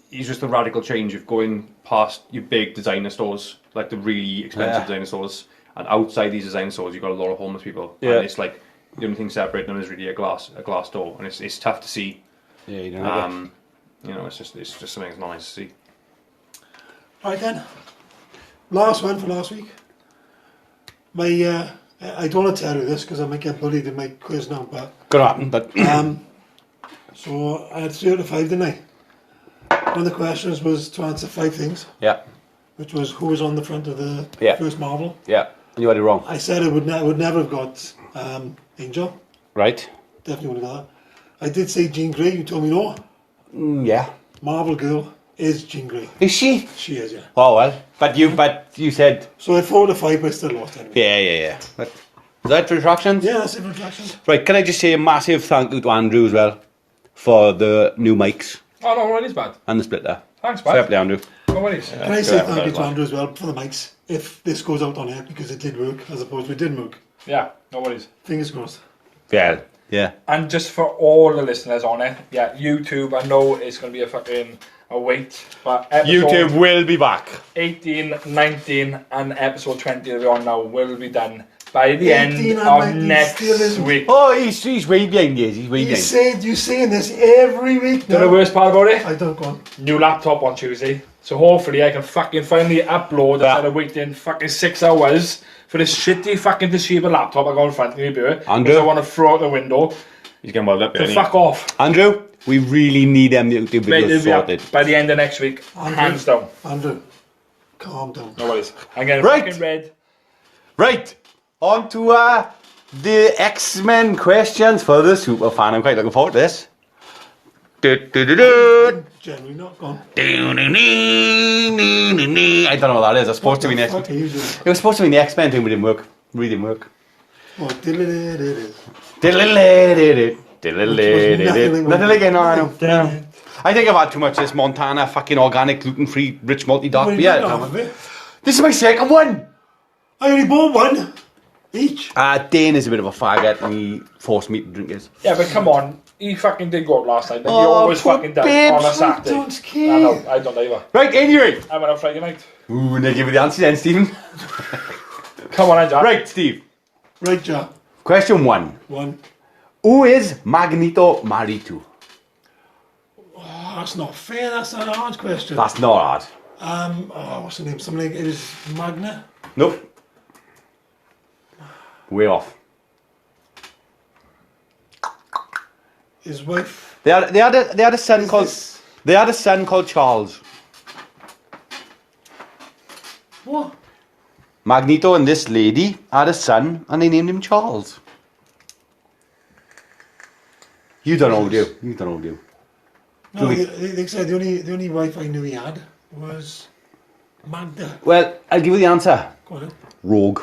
He's just a radical change of going past your big designer stores, like the really expensive designer stores, and outside these designer stores, you've got a lot of homeless people. Yeah. And it's like the only thing separating them is really a glass door, and it's tough to see. Yeah, you don't You know, it's just something that's nice to see. Right then, last one for last week. My I don't want to tell you this because I might get bullied in my quiz now, but Could happen, but so I had 3 out of 5, didn't I? One of the questions was to answer 5 things, yeah, which was who was on the front of the Yeah. first Marvel. yeah, and you had it wrong, I said I would never have got Angel. right? Definitely would have got that. I did say Jean Grey. You told me no. Yeah. Marvel Girl is Jean Grey. Is she? She is, yeah. Oh well, but you said So I had 4 out of 5, but I still lost anyway. yeah. But, is that retractions? Yeah, that's it for Retractions. Right, can I just say a massive thank you to Andrew as well for the new mics Oh, no worries, bad. and the splitter. Thanks, Fair bad. play, Andrew. No worries. Can I say Yeah, thank you to well. Andrew as well for the mics? If this goes out on air, because it did work, as opposed to it didn't work. Yeah, no worries. Fingers crossed. Yeah. Yeah. And just for all the listeners on it, yeah, YouTube, I know it's going to be a wait, but episode YouTube will be back. 18, 19 and episode 20 that we're on now will be done by the 18 end and of 19 next still in- week. Oh, he's way behind you. He's way behind. You saying this every week You know now. the worst part about it? I don't go on. New laptop on Tuesday. So hopefully I can fucking finally upload Yeah. instead of waiting fucking 6 hours for this shitty fucking Toshiba laptop I got in front of me, bro. Andrew? Because I want to throw out the window. He's getting well up So there. fuck off. Andrew, we really need them YouTube Mate, videos it'll be up sorted. by the end of next week. Hands down. Andrew, calm down. No worries. I'm getting Right. fucking red. Right, on to the X-Men questions for the super fan. I'm quite looking forward to this. Generally not gone. I don't know what that is. It's supposed to be next. Fuck are you doing? It was supposed to be the X-Men thing, but it didn't work. Really didn't work. Oh, diddle-diddle-diddle. Nothing like it, no, I know. Yeah. I think I've had too much of this Montana fucking organic gluten-free rich multi-dark Well, you beer. don't have it. This is my second one. I only bought one each. Dane is a bit of a faggot and he forced me to drink his. Yeah, but come on. He fucking did go out last night. But he Oh, always poor fucking does babes, on a I Saturday. don't care. I know, I don't either. Right, anyway. I went out Friday night. Ooh, and they give you the answer then, Stephen. Come on, Jack. Right, Steve. Right, Jack. Question 1. One. Who is Magneto married to? Oh, that's not fair. That's an hard question. That's not hard. What's her name? Something like, it was Magna. Nope. Way off. His wife. They had a son Is called this- they had a son called Charles. What? Magneto and this lady had a son and they named him Charles. You don't know, do you? You don't know, do you? No, they said the only wife I knew he had was Magda. Well, I'll give you the answer. Go on then. Rogue.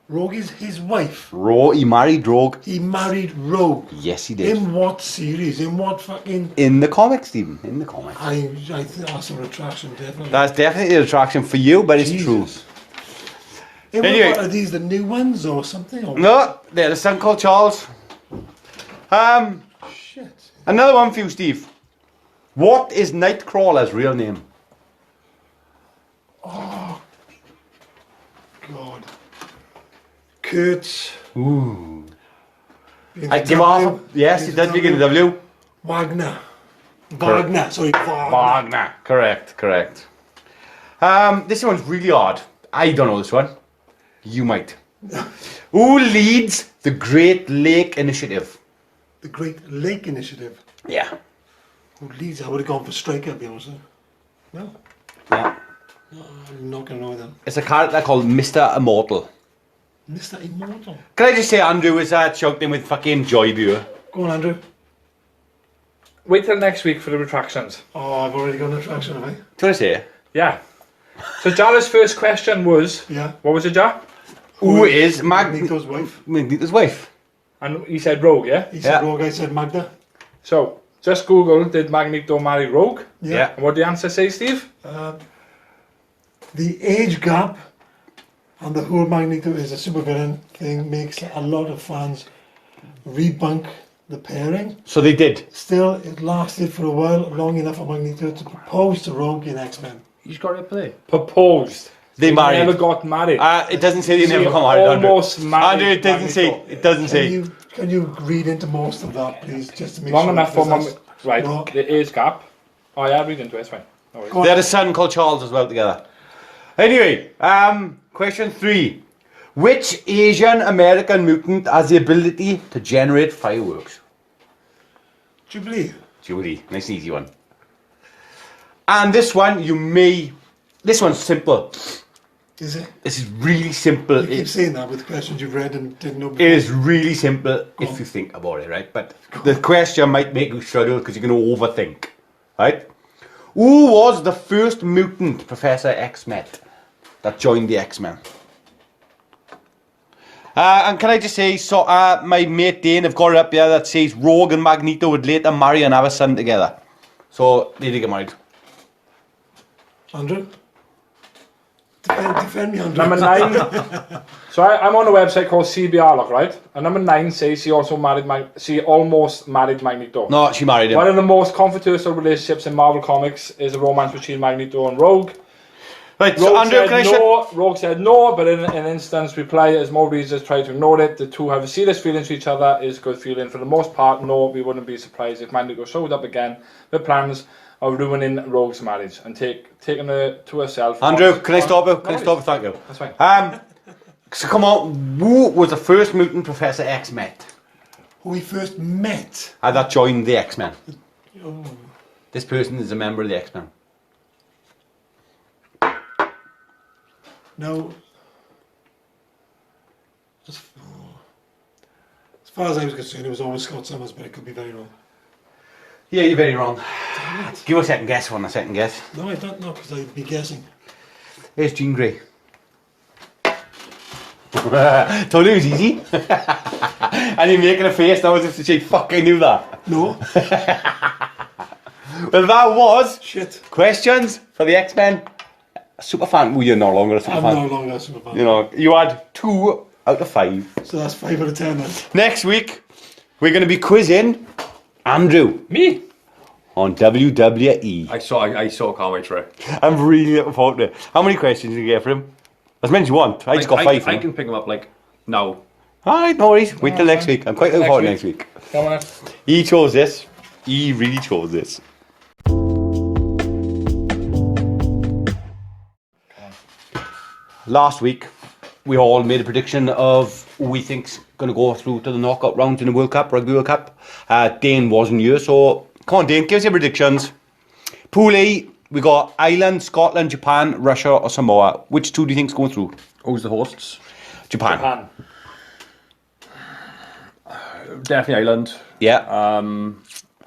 Rogue is his wife. He married Rogue. He married Rogue. Yes, he did. In what series? In what fucking... In the comics, Stephen. In the comics. I think that's a retraction, definitely. That's definitely an attraction for you, but it's true. Jesus. Hey, Anyway. what, are these the new ones or something? Or No, they had a son called Charles. Shit. Another one for you, Steve. What is Nightcrawler's real name? God. Kurt. Ooh. Begins I with give W. off. Yes, it does begin with W. Wagner. Wagner. Sorry, Wagner. Wagner. Correct. This one's really hard. I don't know this one. You might. Who leads the Great Lake Initiative? The Great Lake Initiative. Yeah. Who leads? I would have gone for Striker, to be honest. No, Yeah. I'm not going to know them. It's a character called Mr. Immortal. Mr. Immortal. Can I just say Andrew is chucked in with fucking joy viewer? Go on, Andrew. Wait till next week for the retractions. Oh, I've already got an attraction, have I? What I say? Yeah. So Jara's first question was, Yeah. what was it, Jar? Who is Magneto's wife. Magneto's wife? And he said Rogue, yeah? He said Yeah. Rogue, I said Magda. So just Google, did Magneto marry Rogue? Yeah. And what did the answer say, Steve? The age gap and the whole Magneto is a supervillain thing makes a lot of fans rebunk the pairing. So they did. Still, it lasted for a while, long enough for Magneto to propose to Rogue in X-Men. He's got it play. Proposed. They married. Never got married. It doesn't say they She never got married. almost married Andrew, it doesn't say. Magneto. It doesn't say. Can you read into most of that, please, just to make Long sure? enough for because mum. that's- Right, No. the age gap. Oh yeah, read into it, it's fine. No worries. Go on. They had a son called Charles as well together. Anyway, question 3. Which Asian American mutant has the ability to generate fireworks? Jubilee. Julie, nice and easy one. And this one, this one's simple. Is it? This is really simple. You keep saying that with questions you've read and didn't know before. It is really simple if you think about it, right? But the question might make you struggle because you're going to overthink, right? Who was the first mutant Professor X met that joined the X-Men? And can I just say, so my mate Dane have got it up there that says Rogue and Magneto would later marry and have a son together. So they did get married. Andrew? Defend me, Andrew. Number 9. So I'm on a website called CBR, look, right? And number 9 says she almost married Magneto. No, she married him. One of the most controversial relationships in Marvel Comics is a romance between Magneto and Rogue. Right, so Andrew, can I shut... Rogue said no, but in an instance reply, as more reasons try to ignore it, the two have a serious feelings for each other, is good feeling. For the most part, no, we wouldn't be surprised if Magneto showed up again with plans of ruining Rogue's marriage and taking her to herself. Andrew, can I stop you? Can I No stop you? Thank you. That's fine. So come on, who was the first mutant Professor X met? Who we first met. That joined the X-Men. Oh. This person is a member of the X-Men. Now, as far as I was concerned, it was always Scott Summers, but I could be very wrong. Yeah, you're very wrong. Give a second guess on a second guess. No, I don't know, because I'd be guessing. Here's Jean Grey. Told you it was easy. And you're making a face now as if to say, fuck, I knew that. No. Well, that was Shit. questions for the X-Men. A super fan. Well, you're no longer a super I'm fan. no longer a super fan. You know, you had 2 out of 5. So that's 5 out of 10 then. Next week, we're going to be quizzing Andrew Me? on WWE. I saw can't wait for it. I'm really looking forward to it. How many questions did you get for him? As many as you want. I just got 5 for I him. can pick them up like now. Alright, no worries. Wait till next week. I'm quite looking forward to next week. Come on. He chose this. He really chose this. Last week, we all made a prediction of who we think's going to go through to the knockout rounds in the World Cup, Rugby World Cup. Dane wasn't here, so come on, Dane, give us your predictions. Pool A, we got Ireland, Scotland, Japan, Russia, or Samoa. Which 2 do you think's going through? Who's the hosts? Japan. Japan. Definitely Ireland. Yeah.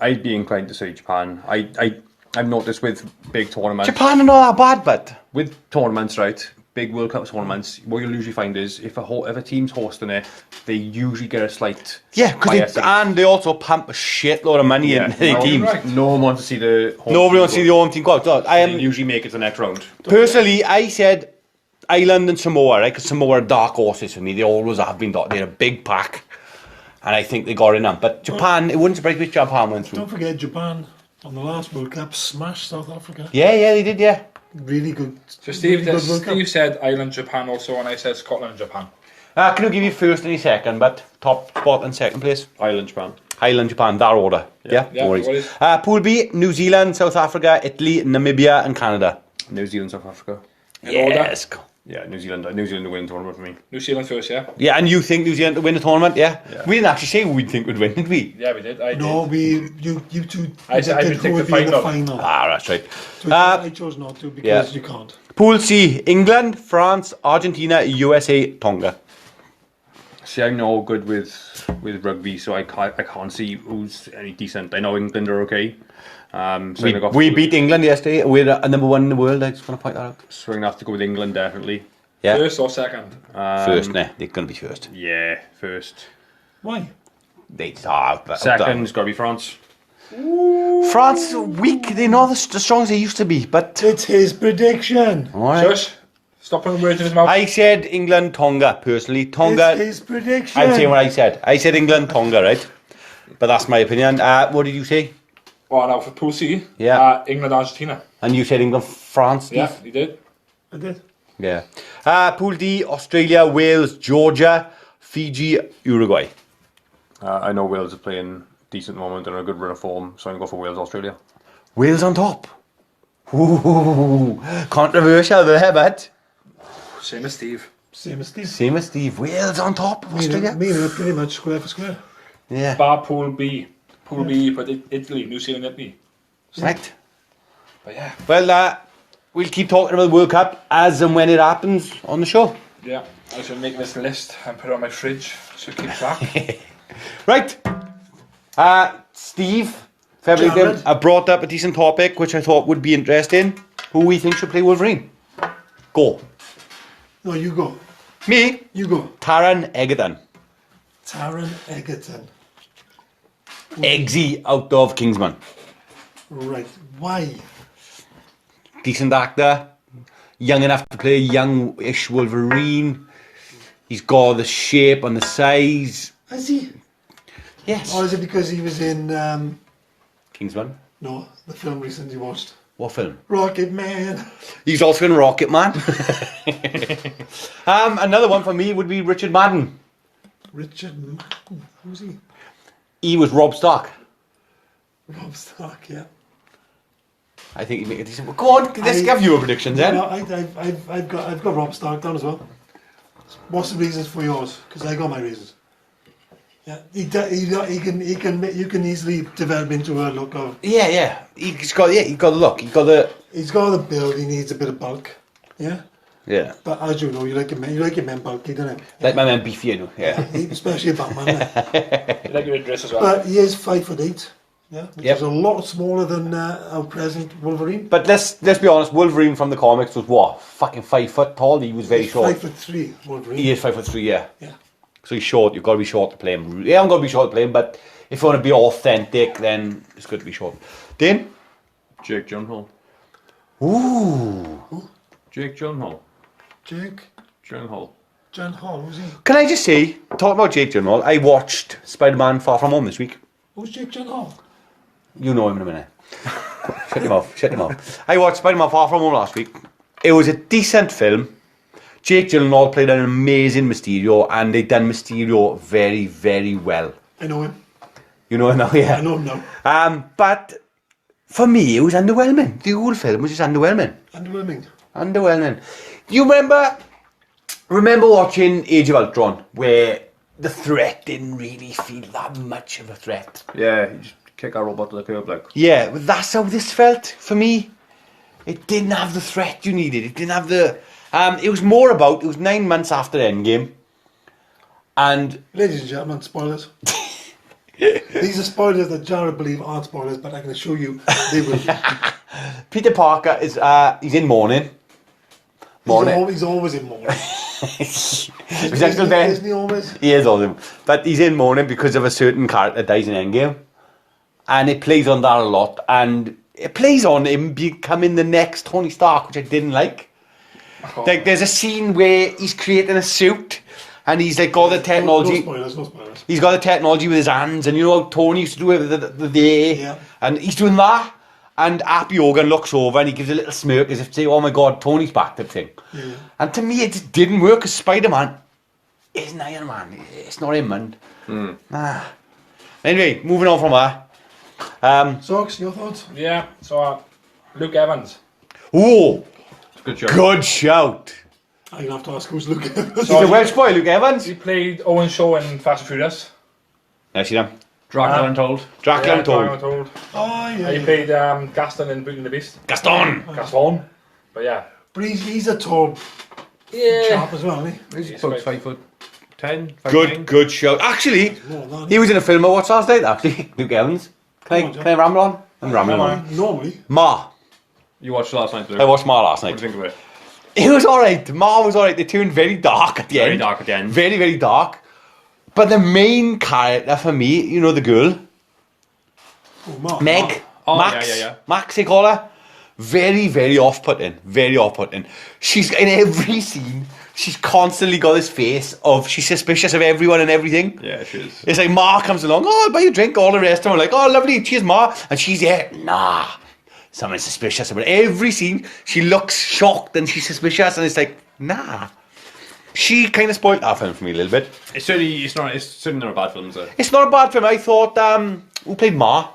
I'd be inclined to say Japan. I've noticed with big tournaments. Japan are not that bad, but With tournaments, right? Big World Cup tournaments. What you'll usually find is if a team's hosting it, they usually get a slight. yeah, bias. and they also pump a shitload of money in their teams. No one wants to see the. home Nobody team wants to see go. the home team go out. So They usually make it to the next round. personally, I said Ireland and Samoa, right? Because Samoa are dark horses for me. They always have been dark. They're a big pack. And I think they got in them. But Japan, it wouldn't surprise me if Japan went through. Don't forget Japan on the last World Cup smashed South Africa. Yeah, they did, yeah. Really good. So Steve, really good World Cup. Steve said Ireland, Japan also, and I said Scotland, Japan. Can I give you first and second, but top spot and second place? Ireland, Japan. Ireland, Japan, that order. Yeah, Yeah, no worries. no worries. Pool B, New Zealand, South Africa, Italy, Namibia, and Canada. New Zealand, South Africa. Yes. Yeah, New Zealand. New Zealand to win the tournament for me. New Zealand first, yeah? Yeah, and you think New Zealand to win the tournament, yeah? Yeah. We didn't actually say who we think would win, did we? Yeah, we did. I No, did. you two I said I predicted would who take would the be in the final. final. Ah, that's right. So I chose not to because you can't. Pool C, England, France, Argentina, USA, Tonga. See, I'm no good with rugby, so I can't see who's any decent. I know England are okay. So I'm gonna go We beat England yesterday. We're number 1 in the world. I just want to point that out. So I'm gonna have to go with England definitely. Yeah. First or second? First, nah. They're going to be first. Yeah, first. Why? They are. Second's got to be France. France is weak. They're not as strong as they used to be, but... It's his prediction. All right. Shush. Stop putting words in his mouth. I said England, Tonga, personally. Tonga... It's his prediction. I'm saying what I said. I said England, Tonga, right? But that's my opinion. What did you say? Oh, now for Pool C. Yeah. England, Argentina. And you said England, France, Steve? Yeah, you did. I did. Yeah. Pool D, Australia, Wales, Georgia, Fiji, Uruguay. I know Wales are playing decent at the moment and a good run of form, so I'm going to go for Wales, Australia. Wales on top. Ooh, controversial there, but... Same as Steve. Same as Steve. Same as Steve. Wales on top, Me Australia. and him are pretty much square for square. Yeah. Bar Pool B. Pool B, but Italy, New Zealand, Italy. Right. But yeah. Well, we'll keep talking about the World Cup as and when it happens on the show. Yeah. I should make this list and put it on my fridge so keep track. Right. Steve, Jared. I brought up a decent topic which I thought would be interesting. Who we think should play Wolverine? Go. No, you go. Me? You go. Taron Egerton. Taron Egerton. Eggsy out of Kingsman. Right. Why? Decent actor. Young enough to play a young-ish Wolverine. He's got the shape and the size. Is he? Yes. Or is it because he was in, Kingsman. no, the film recently watched? What film? Rocket Man. He's also in Rocket Man. Another one for me would be Richard Madden. Richard Madden. Who's he? He was Rob Stark. Rob Stark, yeah. I think he'd make a decent. Go on, let's give you a prediction then. No, I've got Rob Stark down as well. What's the reasons for yours? Because I got my reasons. Yeah, you can easily develop into a look of. Yeah. He's got the look. He's got the. He's got the build. He needs a bit of bulk. Yeah. Yeah. But as you know, you like your men bulky, don't you? Like my man beefy, you know. Yeah. Especially a Batman. Like. You like your dress as well. But he is 5'8". Yeah, which Yep. is a lot smaller than our present Wolverine. But let's be honest. Wolverine from the comics was what? Fucking 5 foot tall. He was very He's short. 5'3", Wolverine. He is 5'3", yeah. Yeah. So he's short. You've got to be short to play him. Yeah, I'm going to be short to play him. But if you want to be authentic, then it's good to be short. Dane? Jake Gyllenhaal. Ooh. Jake Gyllenhaal. Jake. Gyllenhaal. John Hall, who's he? Can I just say, talking about Jake Gyllenhaal, I watched Spider-Man Far From Home this week. Who's Jake John Hall? You know him in a minute. Shut him off. I watched Spider-Man Far From Home last week. It was a decent film. Jake Gyllenhaal played an amazing Mysterio, and they done Mysterio very, very well. I know him. You know him now, yeah? I know him now. But for me, it was underwhelming. The whole film was just underwhelming. Underwhelming. You remember watching Age of Ultron, where the threat didn't really feel that much of a threat? Yeah, you just kick our robot to the curb, like. Yeah, but that's how this felt for me. It didn't have the threat you needed. It didn't have the... it was more about... It was 9 months after Endgame. And... Ladies and gentlemen, spoilers. These are spoilers that Jared believe aren't spoilers, but I can assure you they will be. Peter Parker is... he's in mourning. He's always in mourning. Is that still there? Isn't he always? He is always. But he's in mourning because of a certain character dies in Endgame. And it plays on that a lot. And it plays on him becoming the next Tony Stark, which I didn't like. Oh. Like, there's a scene where he's creating a suit and he's like got the technology. No spoilers. He's got the technology with his hands, and you know how Tony used to do it with the Yeah. and he's doing that. And Happy Hogan looks over and he gives a little smirk as if to say, "Oh my God, Tony's back," type thing. Yeah. And to me, it just didn't work because Spider-Man isn't Iron Man. It's not him, man. Nah. Anyway, moving on from that. Socks, your thoughts? Yeah, so Luke Evans. Ooh, Good show. good shout. I'm gonna have to ask who's Luke Evans. He's a Welsh boy, Luke Evans. He played Owen Shaw in Fast and Furious. I see them. Dracula Untold. Dracula Yeah, Untold. Untold. Oh, yeah. He played Gaston in Beauty and the Beast. Gaston. Gaston. But yeah. But he's a tall chap as well, isn't he? He's about 5'10", 5'9". Good shout. Actually, More than he was in a film I watched last night, actually. Luke Evans. Can I ramble on? I'm rambling on. Normally. Ma. You watched last night, Luke. I watched Ma last What night. do you think of it? It was alright. Ma was alright. They turned very dark at the Very end. dark at the end. Very, very dark. But the main character for me, you know the girl? Mark. Meg. Oh, Max. yeah. Max, they call her. Very, very off-putting. Very off-putting. She's in every scene. She's constantly got this face of she's suspicious of everyone and everything. Yeah, she is. It's like Ma comes along, oh, I'll buy you a drink, all the rest of them are like, oh, lovely, cheers, Ma. And she's there, nah, someone's suspicious about every scene. She looks shocked and she's suspicious, and it's like, nah. She kind of spoiled that film for me a little bit. It's certainly not a bad film, is it? It's not a bad film. I thought, who played Ma?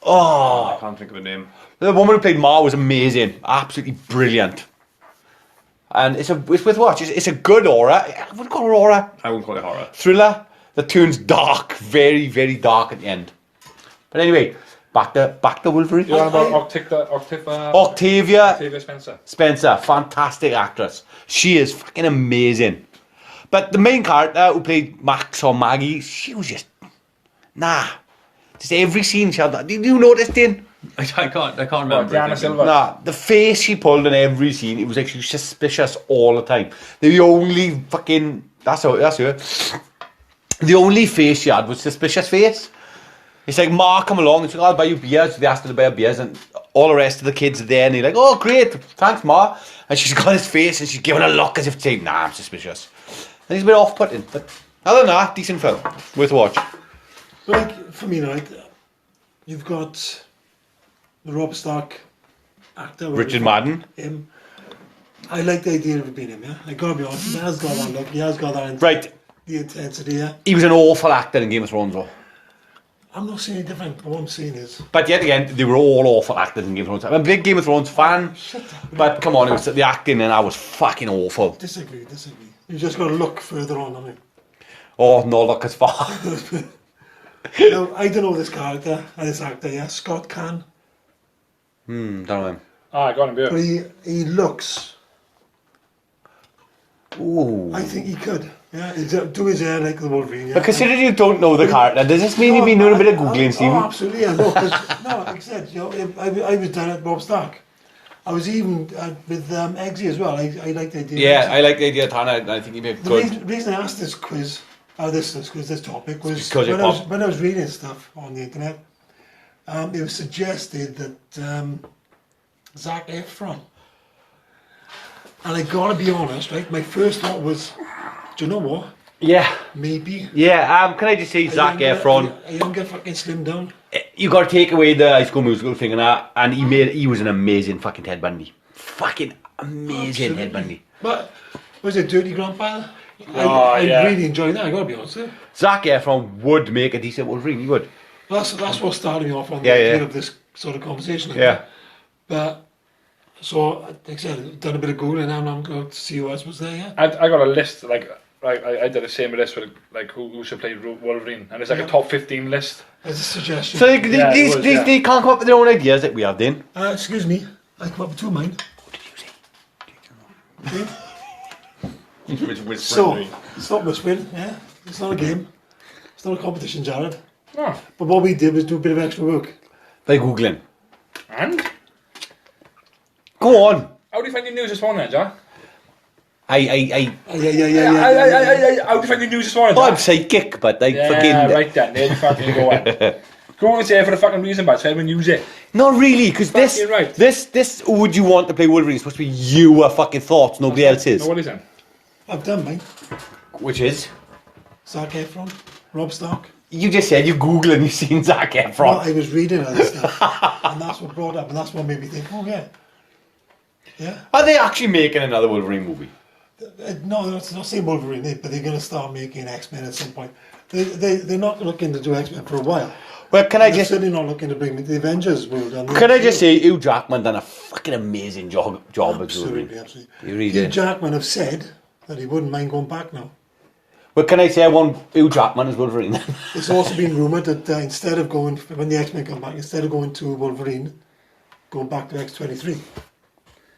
Oh, I can't think of a name. the woman who played Ma was amazing, absolutely brilliant. And it's with what? It's a good horror. I wouldn't call it horror. I wouldn't call it horror. Thriller that turns dark, very, very dark at the end. But anyway, back to Wolverine. You want about Octavia Octavia Spencer? Spencer, fantastic actress. She is fucking amazing. But the main character who played Max or Maggie, she was just just every scene she had that. Did you notice, Dane? I can't remember. Diana Silva. Nah, the face she pulled in every scene, it was like she was suspicious all the time. The only fucking that's her. The only face she had was suspicious face. It's like Ma come along and she's like, I'll buy you beers. So they asked her to buy her beers, and all the rest of the kids are there, and they're like, oh great, thanks Ma. And she's got his face and she's giving a look as if to say, nah, I'm suspicious. And he's a bit off-putting, but other than that, decent film, worth a watch. Like, for me, right, you've got the Rob Stark actor. Richard Madden. Him. I like the idea of it being him, yeah? I gotta be honest, he has got that look, he has got that Right. the intensity, yeah? He was an awful actor in Game of Thrones though. I'm not saying different, but what I'm saying is... But yet again, they were all awful actors in Game of Thrones. I'm a big Game of Thrones fan, but come on, it was the acting and I was fucking awful. Disagree. You just gotta look further on, I mean. Oh, no, look as far. Now, I don't know this character and this actor, yeah? Scott Caan. Don't know him. I got him But here. he looks... Ooh. I think he could. Yeah, do his hair like the Wolverine. Yeah? But considering you don't know the character, does this mean you've been doing a bit of Googling, Stephen? Oh, absolutely, yeah. No, like I said, you know, I was down at Rob Stark. I was even with Eggsy as well. I like the idea. Yeah, I like the idea of Tana. I think he'd be The good. reason I asked this quiz, this topic, was Because you're pop. when I was reading stuff on the internet, it was suggested that Zac Efron. And I gotta be honest, right? My first thought was, do you know what? Yeah. Maybe. Yeah, can I just say Zac Efron? A younger fucking slim down. You got to take away the High School Musical thing and that, and he was an amazing fucking Ted Bundy. Fucking amazing Ted Bundy. But was it Dirty Grandfather? Oh, yeah. I really enjoyed that. I gotta be honest. Yeah. Zac Efron would make a decent Wolverine. He would. That's what started me off on Yeah, the yeah. idea of this sort of conversation. Yeah. But so, like I said, I've done a bit of Googling and I'm going to see who else was there. Yeah. I got a list, like I did the same list with like who should play Wolverine, and it's like a top 15 list. As a suggestion. So Yeah, it was, yeah. they can't come up with their own ideas like we have, then. Excuse me, I come up with two of mine. What did you say? Okay. With So, stop whispering. Yeah, it's not a game. It's not a competition, Jared. Oh, But what we did was do a bit of extra work. By Googling. and Go on. how do you find your news this morning, then, John? Yeah. How do you find your news this morning, Oh, John? I'm psychic, but I Yeah, fucking... right then, there you fucking go on. Go and say for the fucking reason, but tell me use it. Not really, because this, Fucking right. this, who would you want to play Wolverine? It's supposed to be your fucking thoughts, nobody else's. No, what is it? I've done mine. Which is? Zac Efron, Rob Stark. You just said you Google and you've seen Zac No, Efron. I was reading other stuff, and that's what brought up, and that's what made me think, oh yeah. Yeah? Are they actually making another Wolverine movie? No, it's not saying Wolverine, but they're going to start making X-Men at some point. They're not looking to do X-Men for a while. Well, can I They're just... certainly not looking to bring the Avengers world. And Can I just say, Hugh Jackman done a fucking amazing job as Wolverine. Absolutely, absolutely. He really Hugh did. Jackman have said that he wouldn't mind going back now. Well, can I say I want Hugh Jackman as Wolverine then? It's also been rumoured that instead of going, when the X-Men come back, instead of going to Wolverine, going back to X-23.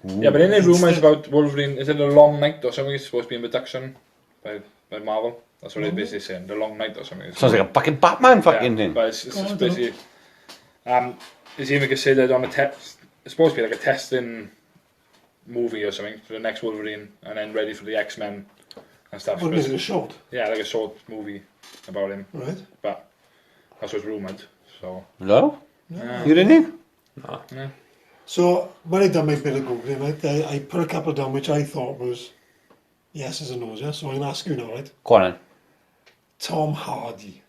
Yeah, but in the rumours about Wolverine, is it a long night or something? It's supposed to be in production by Marvel. That's what they're basically saying. The long night or something. Sounds like a fucking Batman fucking thing. But it's basically. It's even considered on a test. It's supposed to be like a testing movie or something for the next Wolverine, and then ready for the X-Men and stuff. What is it, a short? Yeah, like a short movie about him. Right. But that's what's rumoured. So No? You didn't? So when I done my bit of googling, right, I put a couple down which I thought was yeses and no's. Yeah. So I'm gonna ask you now, right? Go on then. Tom Hardy.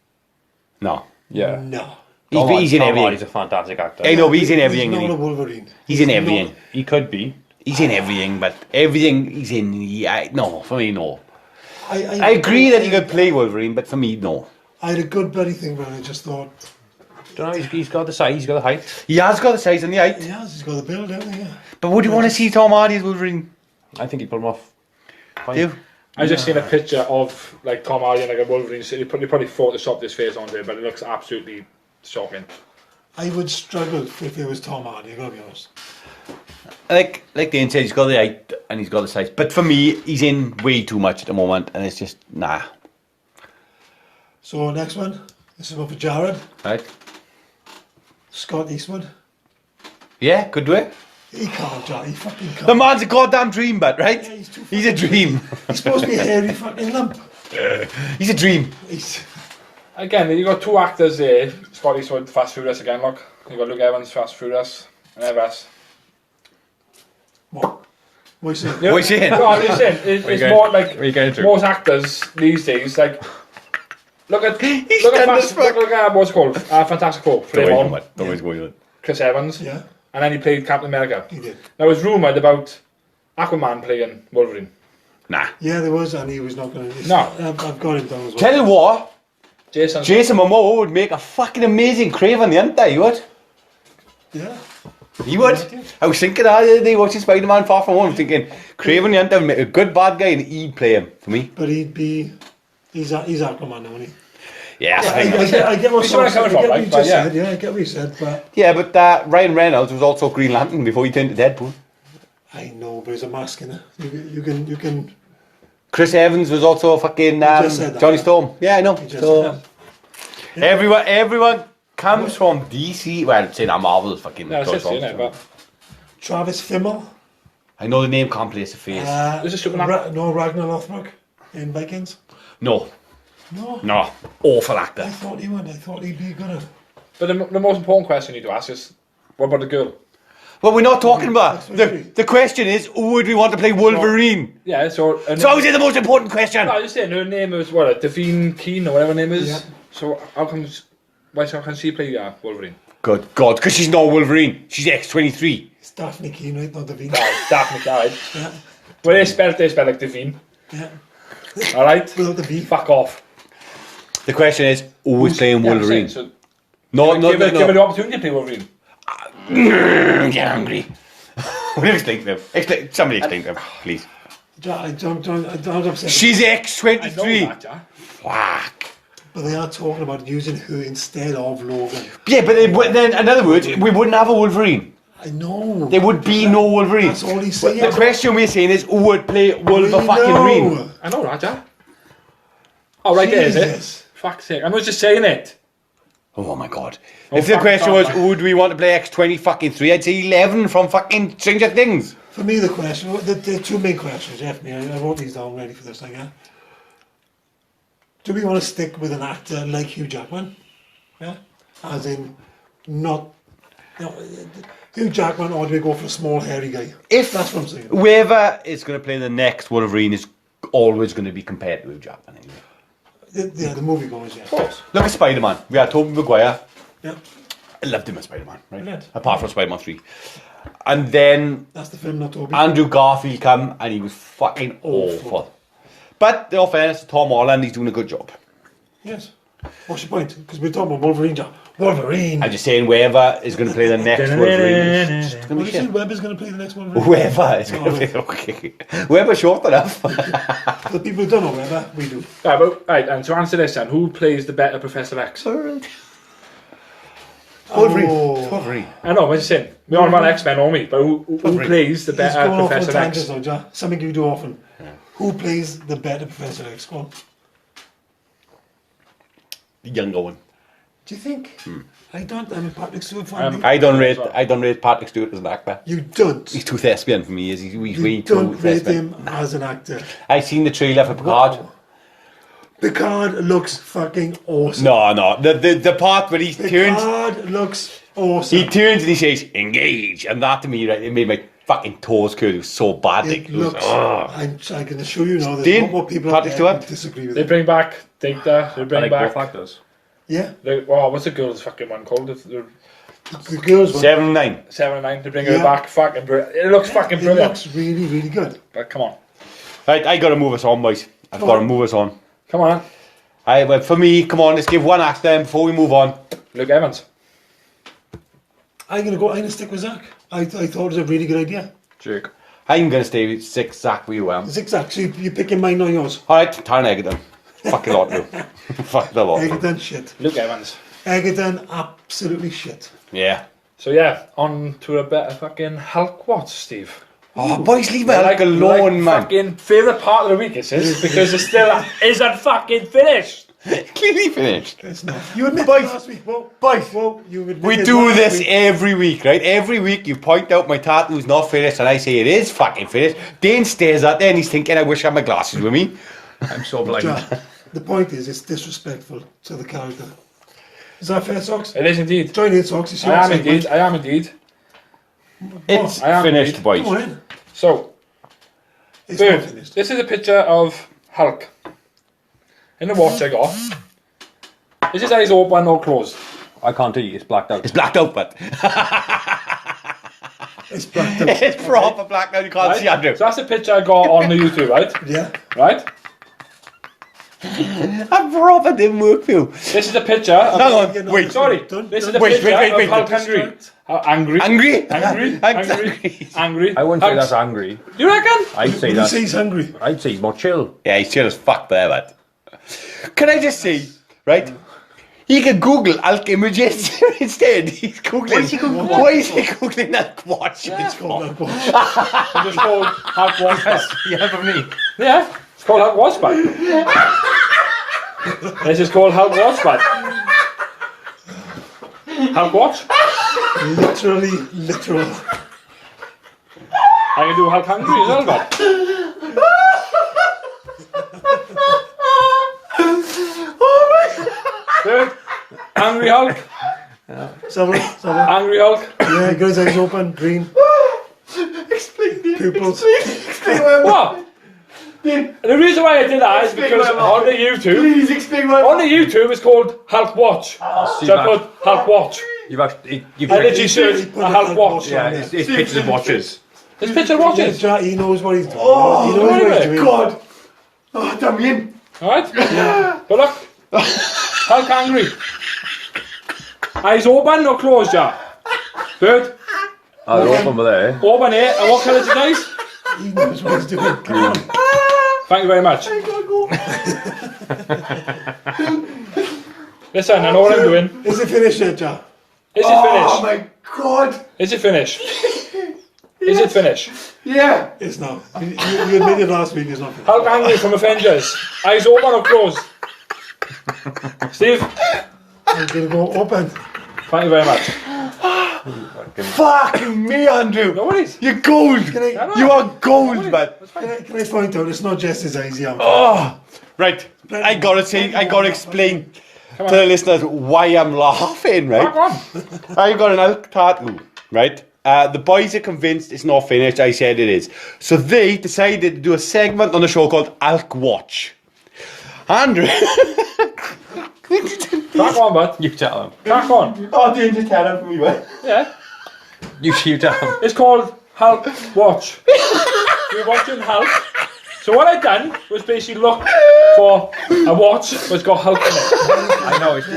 No. Yeah. No. He's in Tom everything. Hardy's a fantastic actor. I know, but he's in everything. He's isn't not a he? Wolverine. He's in not- everything. He could be. He's in everything, but everything he's in, no, for me, no. I I agree that he could play Wolverine, but for me, no. I had a good bloody thing, but I just thought, Don't know. He's got the size. He's got the height. He has got the size and the height. yeah, he's got the build, everything. Yeah. But would you want to see Tom Hardy as Wolverine? I think he'd put him off. Fine. Do you? I just seen a picture of like Tom Hardy and like a Wolverine. So they probably photoshopped his face onto it, but it looks absolutely shocking. I would struggle if it was Tom Hardy, I gotta be honest. Like Dane said, he's got the height and he's got the size. But for me, he's in way too much at the moment, and it's just, nah. So next one, this is one for Jared. Right? Scott Eastwood. Yeah, could do it. He can't, Jared, he fucking can't. The man's a goddamn dream, but right? Yeah, he's too He's a dream. He's supposed to be a hairy fucking lump. He's a dream. He's... Again, you got two actors there. Scott Eastwood, Fast Furious again. Look, you got Luke Evans, Fast Furious, and Evans. What? What are you saying? What are you saying? No, I'm just saying, it's going- more like where you going to? most actors these days. Like, look at done Fast, this fuck. look at what's it called Fantastic Four. Played on Chris Evans, Yeah, and then he played Captain America. he did. Now it's rumoured about Aquaman playing Wolverine. Nah. Yeah, there was, and he was not going to... No. I've got him down as well. Tell you what, Jason Momoa would make a fucking amazing Craven the Hunter, he would. Yeah. He would. I was thinking that the other day watching Spider-Man Far From Home, thinking Craven the Hunter would make a good bad guy and he'd play him, for me. But he'd be... He's Aquaman now, isn't he? Yeah, I get what You see where I'm coming from, you right? just But yeah. said. Yeah, I get what you said, but... yeah, but Ryan Reynolds was also Green Lantern before he turned to Deadpool. I know, but there's a mask in it. You can... Chris Evans was also fucking just said that, Johnny yeah. Storm. Yeah, I know. just So said everyone comes from DC. Well, I'd say that Marvel's fucking. No, it's Johnny just, you know, Storm. but Travis Fimmel. I know the name can't place a face. Is it Superman? No, Ragnar Lothbrok in Vikings. No, No. awful actor. I thought he would. I thought he'd be good at it. But the most important question you need to ask is, what about the girl? Well, we're not talking about That's what I the question is, who would we want to play Wolverine? Yeah, so... So how is it the most important question? No, I was just saying, her name is, what, Davine Keane or whatever her name is. Yeah. So how can she play Wolverine? Good God, because she's not Wolverine. She's X-23. It's Daphne Keane, right? Not Davine. Daphne died. Yeah. Well, they spell like Davine. Yeah. Alright? Without the V. Fuck off. The question is, who is playing Yeah, I'm Wolverine? saying, so No, give her the opportunity to play Wolverine. Get angry. Will you explain to them? Somebody explain to them, please. I don't upset. She's I know X-23. that, yeah. Fuck. But they are talking about using her instead of Logan. Yeah, but then, in other words, we wouldn't have a Wolverine. I know. There would be no Wolverine. That's all he's But saying. the question we're saying is, who would play Wolverine? I know that, yeah. Oh, right there, is it? Jesus. Fuck's sake. I was just saying it. Oh my God. Oh, If the fuck, question was, fuck. who do we want to play X-23, I'd say 11 from fucking Stranger Things. For me, the question, the two main questions, definitely. I wrote these down ready for this thing, yeah? Do we want to stick with an actor like Hugh Jackman? Yeah? As in, not... You know, Hugh Jackman, or do we go for a small, hairy guy? If That's what I'm saying. whoever is going to play the next Wolverine is always going to be compared to Hugh Jackman anyway. The movie goes, yeah. Look at Spider-Man. We had Tobey Maguire. Yeah, I loved him as Spider-Man, right? Brilliant. Apart from Spider-Man 3. And then that's the film, not Toby. Andrew Garfield come and he was fucking awful. But in all fairness, Tom Holland, he's doing a good job. Yes. What's your point? Because we're talking about Wolverine, Jack. Wolverine! I'm just saying whoever is going to play the next Wolverine is What going do to you be say? shit. Webber's going to play the next Wolverine? Whoever is going to play, okay. Whoever's short enough. For the people who don't know Webber, we do. Right, but, right, and to answer this then, who plays the better Professor X? Wolverine. Oh. Wolverine. I know, I'm just saying. We all about X-Men or me, but who plays the He's better going off on Professor tangents X? now, Jack. Something you do often. Who plays the better Professor X? Go on. The younger one. Do you think? I don't. I'm a Patrick Stewart fan. I don't rate Patrick Stewart as an actor. You don't. He's too thespian for me. He's way You too don't rate thespian. him as an actor. I seen the trailer for Picard. The card looks fucking awesome. No. The part where he The turns, card looks awesome. he turns and he says, engage. And that to me, right, it made my fucking toes curl. It was so bad. It It was, looks. I can assure you now. There's Dean, not more people out Patrick there who Stewart? disagree with They it. bring back Data. They I bring like back. both actors. Yeah, What's the girl's fucking one called? The the girls one. 7-9. 7 and 9. They bring Yeah. her back. Fucking brilliant. It looks fucking It brilliant. looks really, really good. But come on. Right, I gotta move us on, boys. I've Come gotta on. move us on. Come on. Well, for me, come on, let's give one act then before we move on. Luke Evans. I'm gonna stick with Zach. I thought it was a really good idea. Jake. I'm gonna stay with 6, Zach, with you, Zach, so you're picking mine, not yours. Alright, Taron Egerton. Fuck a lot, you. Fuck the lot. Egerton, shit. Luke Evans. Egerton, absolutely shit. Yeah. So yeah, on to a better fucking Hulk watch, Steve. Oh, boys, leave me alone, like man. Fucking favourite part of the week, this is because it still isn't fucking finished. Clearly finished. It's not. You admitted Boys. last week. Whoa, Boys. whoa, you admitted We do last this week. every week, right? Every week you point out my tattoo's not finished and I say it is fucking finished. Dane stares at there and he's thinking, I wish I had my glasses with me. I'm so blind. Jack, the point is, it's disrespectful to the character. Is that fair, Socks? It is indeed. Join in, Socks. You see I what am I'm indeed. saying? I am indeed. It's I am finished, indeed. boys. Come on in. So, It's not Bird, finished. this is a picture of Hulk. In the watch I got. Is his eyes open or closed? I can't tell you, it's blacked out. It's blacked out, but It's blacked out. it's proper blacked out. You can't see Andrew. So that's the picture I got on the YouTube, right? Yeah. Right? I proper didn't work for you. This is a picture of... Hang on, You're not- wait. Sorry, Don't- this is don't- a Wait, picture wait, of Hulk angry. angry. Angry? Angry. Angry. Angry. I wouldn't say Hulk's- that's angry. You reckon? I'd When say he that's. says he's hungry. I'd say he's more chill. Yeah, he's chill as fuck there, but. Can I just say, right? He can Google Hulk images instead. He's Googling. Why is he Googling Hulk watch? It's called that watch. It's just called Hulk Watchback. Yeah, for me. Yeah, it's called Hulk Watchback. This is called Hulk Watchback. Hulk Watch. Literally, literal. I can do Hulk Hungry as well, but. Good. Angry Hulk. Someone. Angry Hulk. Yeah, got his eyes open, green. Explain the Pupils. What? The reason why I did that is because on the YouTube, Please explain why. on the YouTube it's called Hulk Watch. So I put Hulk Watch. You've actually. You've I literally searched put a a Hulk Hulk Watch. watch yeah, on it's pictures of watches. This picture of Yeah, watches. Jack, he knows what he's doing. Oh, he knows what wait he's a doing. God. Oh, damn you. Alright? But look. Hulk Angry. Eyes open or closed, yeah? Bird. Oh, they're open over there. Open here. And what colour is his eyes? He knows what he's doing. Come on. Thank you very much. Listen, I know what I'm doing. Is it finished yet, Jack? Is it Oh finished? my God. Is it finished? Is it finished? Yeah. It's not. You admitted last week it's not finished. Hulk Angry from Avengers. Eyes open or closed? Steve, I'm going to go open. thank you very much. Fucking me, Andrew. No worries. You're gold. Can I, You are gold, man. can I point out, it's not just his eyes, yeah. Oh, right. I gotta explain to the listeners why I'm laughing, Back right? on. I got an Hulk tattoo, right? The boys are convinced it's not finished. I said it is. So they decided to do a segment on the show called Hulk Watch. Andrew. Back on, bud. You tell him. Back on. Oh, didn't you tell him for me, man? Yeah. You tell him. It's called Hulk Watch. We're watching Hulk. So what I done was basically look for a watch that's got Hulk in it. I know, it's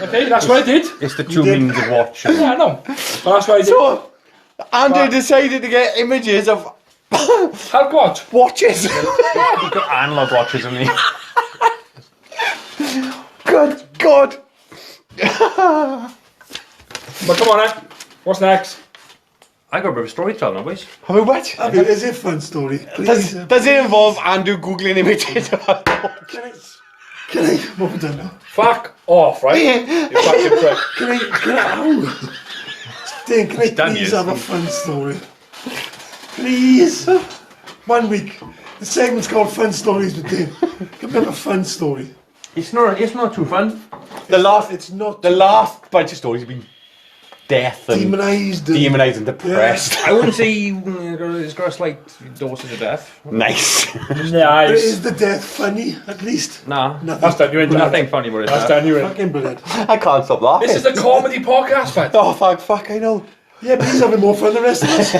Okay, that's what I did. it's the 2 means of watch. Yeah, I know. But that's what I did. So, Andrew decided to get images of Hulk Watch. watches. He's got analog watches in there. Good God. But come on, eh? What's next? I got a bit of storytelling, boys. How about what? I mean, is it a fun story? Please. Does it involve Andrew Googling images of Hulk watches? Can I? What have we done now? Fuck off, right? You fucking prick. Can I? Ow. Dane, can I done, please yes. have a fun story? Please. 1 week. The segment's called Fun Stories with Dane. Can we have a fun story? It's not too fun. The last bunch of stories have been death and Demonised. demonised and depressed. I wouldn't say it's got a slight dosage of death. Nice. But Nice. is the death funny, at least? Nah. That's done you in, Jack. Nothing funny about it. That's done you in. Fucking brilliant. I can't stop laughing. This is a comedy podcast, man. Oh, fuck, I know. Yeah, but he's having more fun than the rest of us.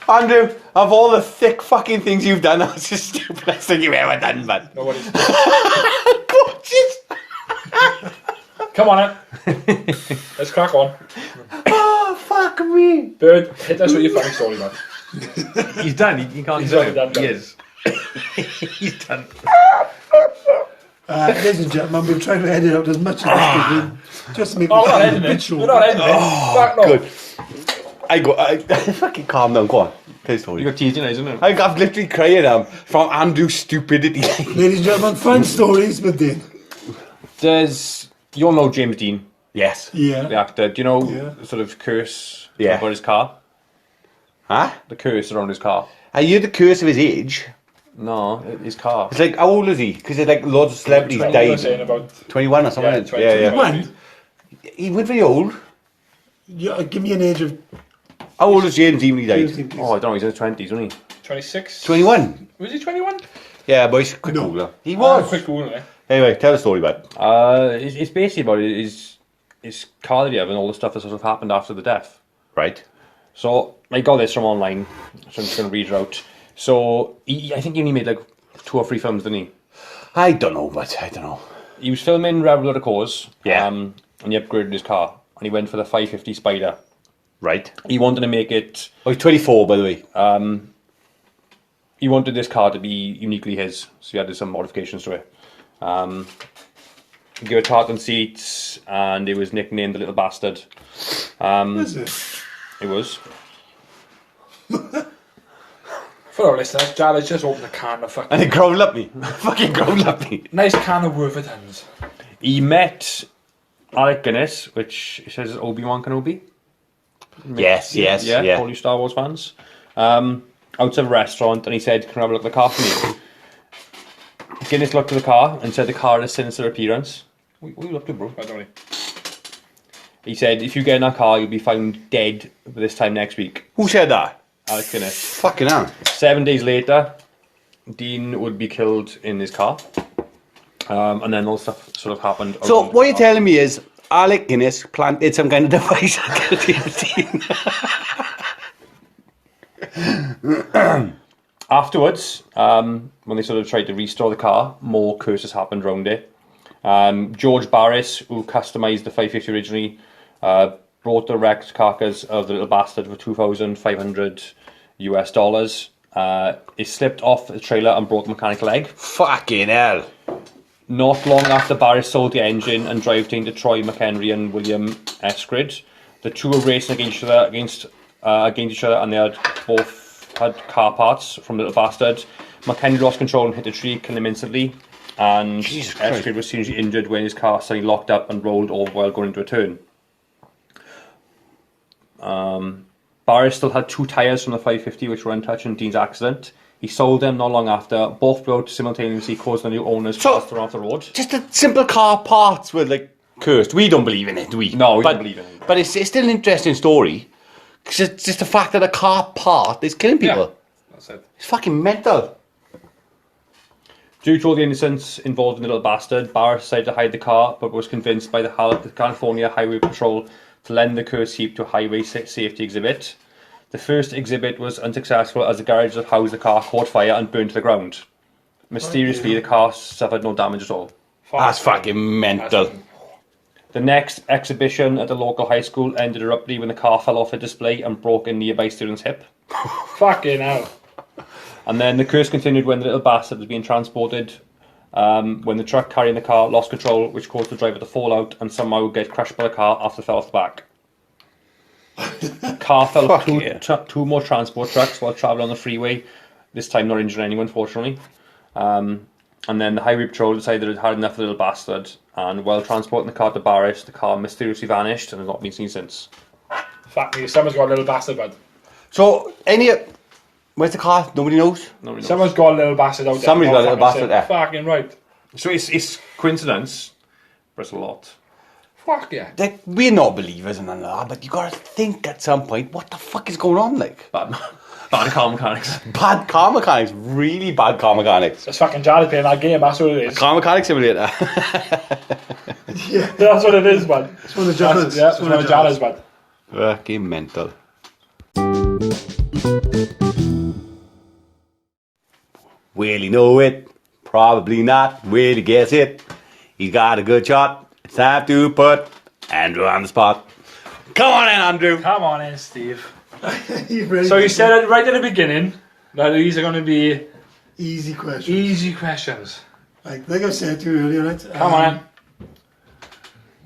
Andrew, of all the thick fucking things you've done, that's the stupidest thing you've ever done, man. Nobody's. Gorgeous. Come on, then. Let's crack on. Oh, fuck me. Bird, hit us with your funny story, man. He's done. He can't He's do already done. it. He is. He's done. Ladies and gentlemen, we've tried to edit out as much as we can. Just to make Oh, we're it not a ending bit it. short. We're not ending it. Fuck no. Good. I fucking calm down, go on. Tell your story. You got teased in, isn't it? I'm literally crying now from Andrew's stupidity. Ladies and gentlemen, fun stories with Dane. You all know James Dean, Yes. the Yeah. actor. Do you know Yeah. the sort of curse Yeah. about his car? Huh? The curse around his car. I hear the curse of his age. No, his car. It's like, how old is he? Because like loads of celebrities 20 you were saying died. about 21 or something. Yeah, Yeah, 20, yeah. 21. One, He went very old. yeah, give me an age of How old was James Dean when he died? 15, please. Oh, I don't know. He's in his 20s, wasn't he? 26. 21. Was he 21? Yeah, boys, quick No. Googler. He Oh, was. quick Google, eh? Anyway, tell the story, bud. It's basically about his car that he had and all the stuff that sort of happened after the death. Right. So I got this from online, so I'm just going to read it out. So I think he only made like 2 or 3 films, didn't he? I don't know, but I don't know. He was filming Rebel of the Cause, Yeah. and he upgraded his car, and he went for the 550 Spider. Right. He wanted to make it. Oh, he's 24, by the way. He wanted this car to be uniquely his, so he added some modifications to it. He gave it tartan seats, and it was nicknamed the Little Bastard. Is it? It was. For our listeners, Jad has just opened a can of fucking... And it growled up me. Fucking growled up me. Nice can of Wolverines. He met Alec Guinness, which it says is Obi-Wan Kenobi. Yes, yes, yeah. All you Star Wars fans. Out of a restaurant, and he said, "Can I have a look at the car for me?" Guinness looked at the car and said the car had a sinister appearance. What are you up to, bro? I don't know. He said, "If you get in that car, you'll be found dead this time next week." Who said that? Alec Guinness. Fucking hell. 7 days later, Dean would be killed in his car. And then all stuff sort of happened. So, around what the you're car. telling me is Alec Guinness planted some kind of device on Dean. Afterwards, when they sort of tried to restore the car, more curses happened around it. George Barris, who customised the 550 originally, brought the wrecked carcass of the Little Bastard for $2,500 US. It slipped off the trailer and broke a mechanical leg. Fucking hell. Not long after Barris sold the engine and drivetrain to Troy McHenry and William Eskrid, the two were racing against each other, and they had both had car parts from Little Bastard. McHenry lost control and hit a tree, killing him instantly, and Jesus Christ. Eskrid was seriously injured when his car suddenly locked up and rolled over while going into a turn. Barris still had 2 tyres from the 550 which were untouched in Dean's accident. He sold them not long after. Both blew out simultaneously, causing the new owners So- passed thrown off the road. Just the simple car parts were like cursed. We don't believe in it, do we? No, we but, don't believe in it. But it's still an interesting story. Because it's just the fact that a car part is killing people. That's it. It's fucking mental. Due to all the innocents involved in the Little Bastard, Barris decided to hide the car, but was convinced by the California Highway Patrol to lend the curse heap to a highway safety exhibit. The first exhibit was unsuccessful as the garage that housed the car caught fire and burned to the ground. Mysteriously, the car suffered no damage at all. That's fucking mental. The next exhibition at the local high school ended abruptly when the car fell off a display and broke a nearby student's hip. Fucking hell. And then the curse continued when the Little Bastard was being transported, when the truck carrying the car lost control, which caused the driver to fall out and somehow get crushed by the car after it fell off the back. The car fell off two more transport trucks while travelling on the freeway, this time not injuring anyone, fortunately. And then the highway patrol decided it had enough of the Little Bastard, and while transporting the car to Barris, the car mysteriously vanished and has not been seen since. Fuck me, someone's got a little bastard, bud. So, where's the car? Nobody knows? Nobody knows. Someone's got a little bastard out there. Somebody's got a little Fucking bastard say, there. Fucking right. So it's coincidence, but it's a lot. Fuck yeah. Like, we're not believers in that, but you gotta think at some point, what the fuck is going on? Like, Bad car mechanics. bad car mechanics, really bad car mechanics. It's fucking Jared playing that game, that's what it is. Car mechanic simulator. Yeah, That's what it is, man. it's one of Jana's. Yeah, it's one of Jared's, man. Fucking mental. Will he know it? Probably not. Will he guess it? He's got a good shot. It's time to put Andrew on the spot. Come on in, Andrew. Come on in, Steve. You've ready So to you said it right at the beginning that these are going to be easy questions. easy questions. Like I said to you earlier, right? Come on in.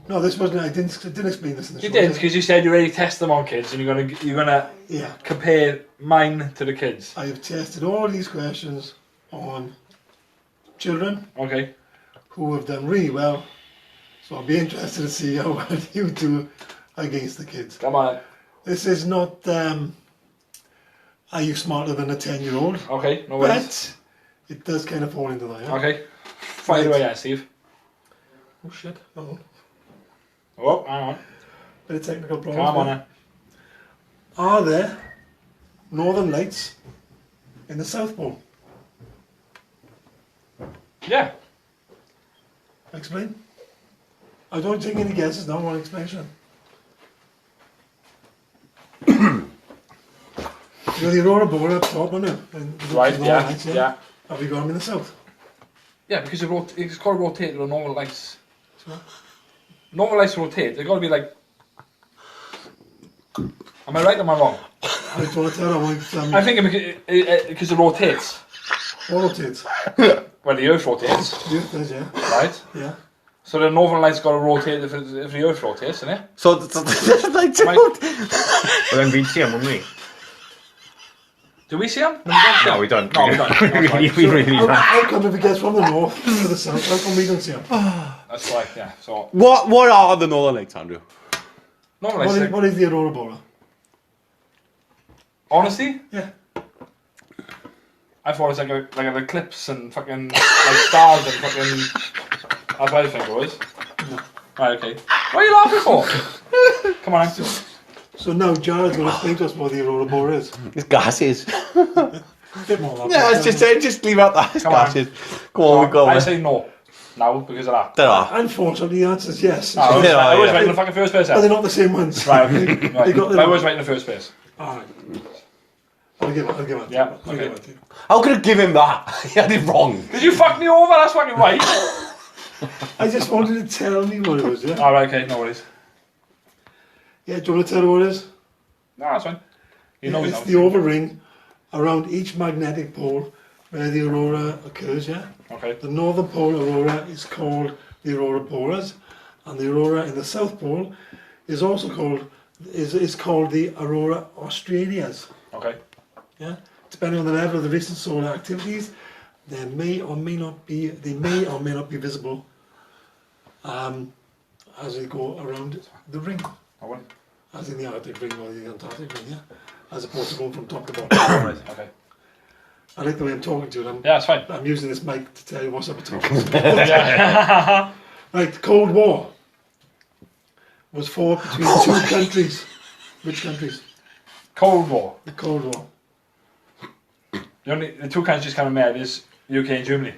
No, this wasn't. I didn't explain this in the show. You did, because you said you already test them on kids and you're gonna Yeah, compare mine to the kids. I have tested all these questions on children Okay. who have done really well. So I'll be interested to see how well you do against the kids. Come on. This is not. Are you smarter than a 10-year-old? Okay, no worries. But it does kind of fall into that. Yeah? Okay. Fire away, Steve. Oh shit! Oh, Oh, hang on. bit of technical problems. Come on there. in. Are there northern lights in the South Pole? Yeah. Explain. I don't take any guesses now. One explanation. You're the Aurora Boreal up top, aren't you? And the Right, northern yeah, lights, yeah. Have you got them in the south? Yeah, because it's got to rotate to the normal lights. Normal lights rotate. They've got to be like... Am I right or am I wrong? I don't want to tell. I want to tell me. I think because it rotates. What rotates? Well, the Earth rotates, Yeah, it does, yeah. right? Yeah. So the northern lights got to rotate if the Earth rotates, isn't it? So, like, Mike, But then we'd see him, wouldn't we? do we see them? No, we don't. No, we don't. we That's really, right. we really don't. How come if it gets from the north to the south? How come we don't see them? That's right, yeah. So, what are the northern lights, Andrew? northern lights, like, What is the Aurora Boreal? honestly, Yeah. I thought it was like an eclipse and fucking like stars and fucking. That's what I think it was. Right, okay. What are you laughing for? Come on, Andrew. So now Jared's going to explain to us what the Aurora Boreal is. It's gases. A bit more than Yeah, that. just leave out that. It's Come on. gases. Go on, we go. I say no. Now, because of that. There are. Unfortunately, the answer is yes. I was, Yeah, I was yeah. right in the fucking first place. But they're Yeah. not the same ones. Right, okay. Right. They got the- I was right in the first place. Alright. I'll give it. Yeah, I'll okay. give it to you. How could I give him that? He had it wrong. Did you fuck me over? That's fucking right. I just wanted to tell me what it was, yeah? Alright, okay, no worries. Yeah, do you want to tell her what it is? No, that's fine. You know It's now. the oval ring around each magnetic pole where the aurora occurs, yeah? Okay. The northern pole aurora is called the aurora boreas, and the aurora in the south pole is also called the aurora australias. Okay. Yeah, depending on the level of the recent solar activities, they may or may not be visible as they go around the ring, I won. as in the Arctic ring or the Antarctic ring, yeah, as opposed to going from top to bottom. Alright, okay. I like the way I'm talking to you. Yeah, that's fine. I'm using this mic to tell you what's up at top. Yeah. Right, the Cold War was fought between two countries. Which countries? Cold War. The Cold War. The two countries coming mad is UK and Germany.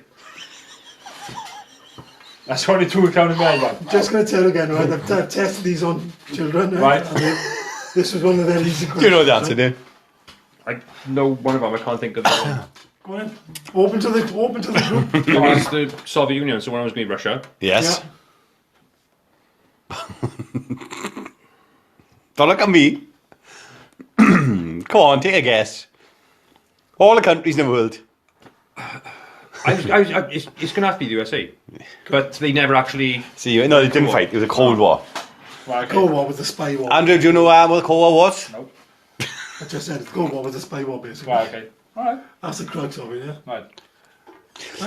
That's the only two coming mad, man. Just going to tell you again, right? I've tested these on children, Right. And this was one of their easy questions. You know the answer, right? do you? I know one of them. I can't think of the one. Go on. Open to the group. It was the Soviet Union, so one was me, Russia. Yes. Yeah. Don't look at me. Come on, take a guess. All the countries in the world. It's going to have to be the USA. But they never actually... See, no, they didn't fight. It was a Cold War. Right, okay. Cold War was the spy war. Andrew, do you know what the Cold War was? Nope. I just said the Cold War was the spy war, basically. Right, okay. Alright. That's the crux of it, yeah. Right.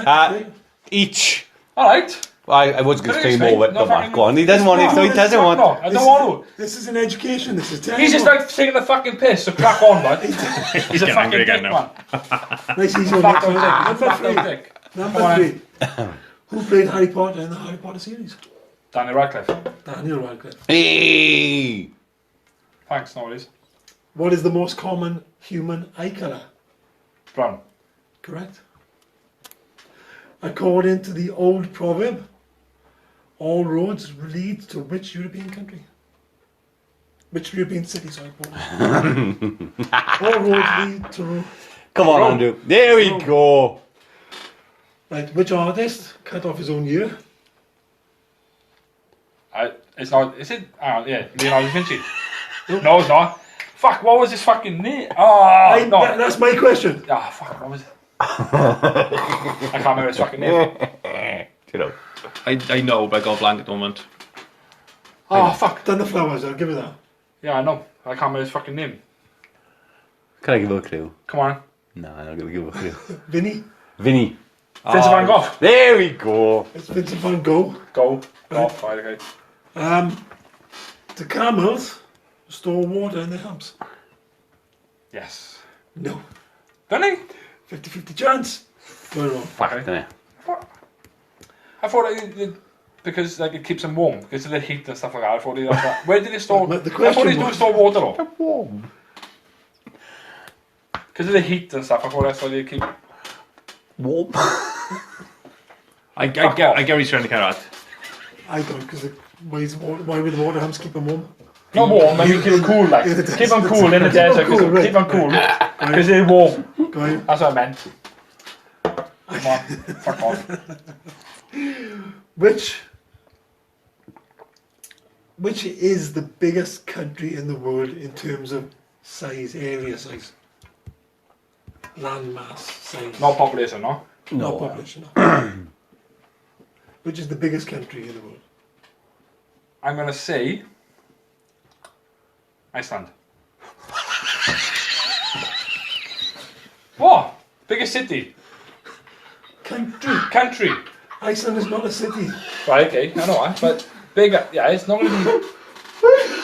Right, okay. Each. Alright. I was going to Can I explain more, but explain? go back. Go on. He doesn't want it. No, he doesn't No, want. I don't want to. This is an education. This is telling He's you just what- like taking the fucking piss, so crack on, bud. He's a getting fucking angry dick, again now. man. Nice easy one. Flat out dick. Number Flat out three. dick. Number Come on. three. Who played Harry Potter in the Harry Potter series? Daniel Radcliffe. Daniel Radcliffe. Hey! Thanks, no worries. What is the most common human eye colour? Brown. Correct. According to the old proverb, all roads lead to which European country? Which European city, sorry, Paul. All roads lead to... Come on, Rome. Andrew. There we go. Right, which artist cut off his own ear? It's not. Is it? Yeah, Leonardo da Vinci. No, it's not. Fuck, what was his fucking name? Oh, no. That's my question. Ah, fuck, what was it? I can't remember his fucking name. You know. I know, but I got blank at the moment. Oh, fuck. Done the flowers, I'll give you that. Yeah, I know. I can't remember his fucking name. Can I give a clue? Come on. No, I'm not going to give a clue. Vinny? Vinny. Vincent van Gogh. There we go. It's Vincent van Gogh. Go. Off. Right, okay. The camels store water in their humps. Yes. No. Don't they? 50-50 chance. Go wrong. Fuck, Okay. didn't I thought it because like it keeps them warm because of the heat and stuff like that. I thought that. Where did they store? But the I question thought they do was- store water though. Warm. Because of the heat and stuff. I thought that's why they keep. Warm. I get what he's trying to get at. I don't, because why would the water humps keep them warm? Not warm, I mean keep them cool, like keep them cool in the desert. cool, right. Keep them cool because they're warm. Go ahead. That's what I meant. Come on, fuck off. Which is the biggest country in the world in terms of size, area size? Land mass size. Not population, no. Not population. No. Which is the biggest country in the world? I'm gonna say Iceland. What? Biggest city? Country. Iceland is not a city. Right, okay, I know that, but bigger. Yeah, it's not gonna be.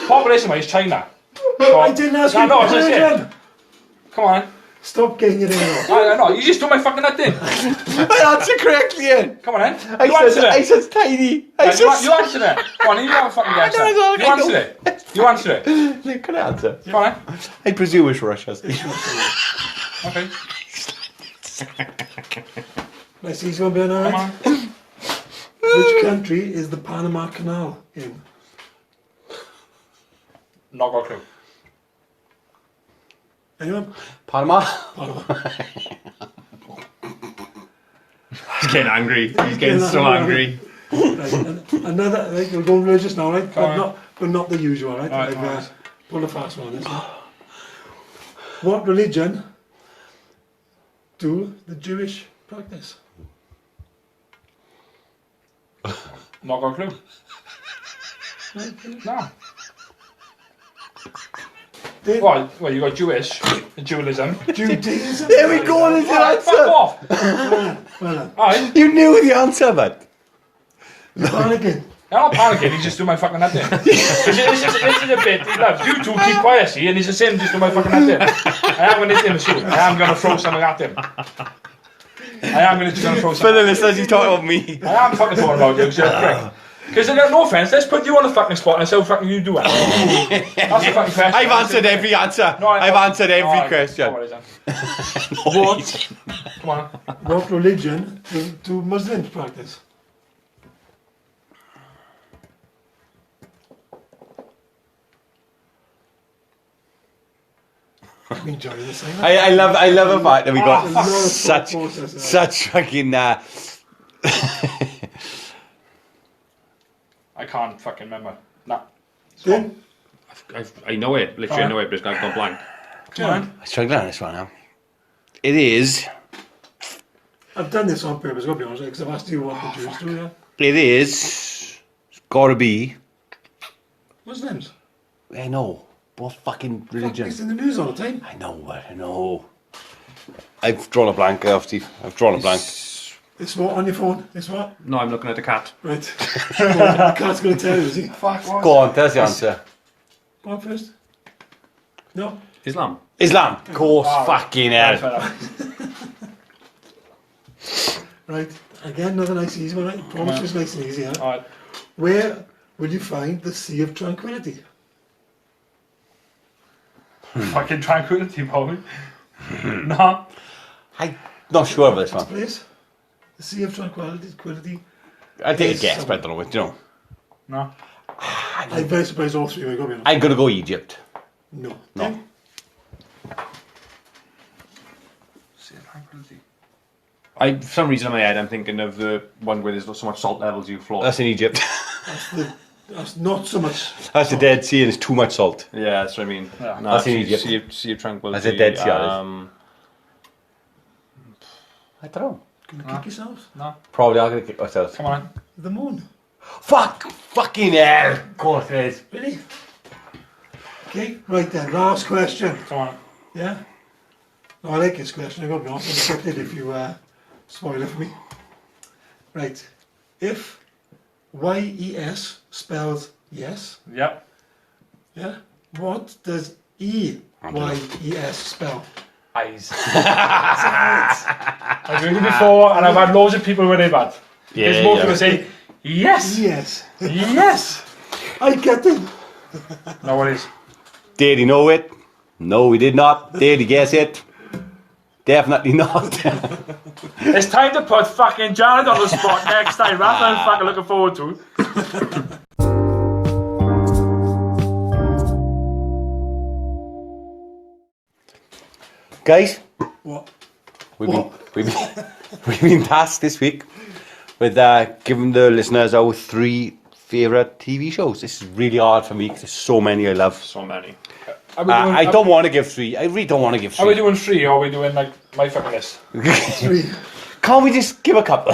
Population-wise, China. So, I didn't ask no, you no, a it's just it. question. Come on. Stop getting it in wrong. I know. You just do my fucking that thing. I answered correctly, Ian. Come on, then. You answer it. Iceland's tiny. Right, you answer it. Come on, you have a fucking guess. I know, You answer it. You answer it. Look, can I answer? Come on, then. I presume it's Russia's. Okay. Let's see someone being Come alright. on. Which country is the Panama Canal in? Not got a clue. Anyone? Panama? Panama. He's getting angry. He's getting so angry. Right, another, right, we're going religious now, right? Come on. But not the usual, right? Alright, I've alright. pulled a fast one on this one. What religion do the Jewish practice? Not got a clue. No. Dave, Well, you got Jewish, dualism. Judaism. There we go, there's your Fuck answer. off. Well done. Alright. You knew the answer, but Panicking. I'm not panicking, he's just doing my fucking that thing. This is a bit he loves. You two keep quiet, see, and he's the same, just doing my fucking that thing. I am going to hit him soon. I am going to throw something at him. I am going to throw for something. the listeners, he's talking about me. I am fucking talking about you, because you're a prick. Because no offence, let's put you on the fucking spot and see how fucking you do it. That's the fucking question. I've answered every answer. I've answered every question. No worries, then. Come on. What religion do Muslims practice? I'm enjoying this thing. I love the fact that we got fuck. such fucking I can't fucking remember. Nah. Dane? I know it. Literally, I know it, but it's gone blank. Come on. I'm struggling on this one now. It is. I've done this on purpose, I'll be honest, because I've asked you what the Jews do, yeah? It is. It's gotta be. Muslims. I know. What fucking Fuck, religion? it's in the news all the time. I know. I've drawn a blank, Steve. I've drawn a blank. It's what on your phone? It's what? No, I'm looking at the cat. Right. The cat's going to tell you, is he? Fuck, what? Go on, there's the answer. Go on first. No? Islam. Islam. Of course, fucking hell. Right. Again, another nice easy one. I promise it's nice and easy. Huh? Alright. Where would you find the Sea of Tranquility? Fucking Tranquility, probably. No. I'm not sure about this one. Place? The Sea of Tranquility. I take a guess, but I don't know. You know, No. I'm very surprised all three of you got me on. I'm gonna go Egypt. No. No. Sea of Tranquility. For some reason in my head, I'm thinking of the one where there's not so much salt levels you float. That's in Egypt. That's not so much. That's the Dead Sea, and it's too much salt. Yeah, that's what I mean. Yeah. No, That's in Egypt. Sea of Tranquility. That's a Dead Sea, that I don't know. Gonna kick yourselves? No. Probably I'm gonna kick myself. Come on. The moon. Fucking hell! Of course it is. Really? Okay, right then. Last question. Come on. Yeah? No, I like this question. I've got to be honest. I'm accepted if you spoil it for me. Right. If YES spells yes, Yep. yeah, what does EYES spell? Eyes. I've read it before and I've had loads of people with it bad. Yeah, Because most yeah. people say, yes, Yes. yes. I get it. No worries. Did he know it? No, he did not. Did he guess it? Definitely not. It's time to put fucking Jared on the spot next time. That's what I'm fucking looking forward to. Guys, What? we've been tasked this week with giving the listeners our 3 favourite TV shows. This is really hard for me because there's so many I love. So many. I don't want to give 3. I really don't want to give Are we 3. doing 3 or are we doing like my fucking list? 3. Can't we just give a couple?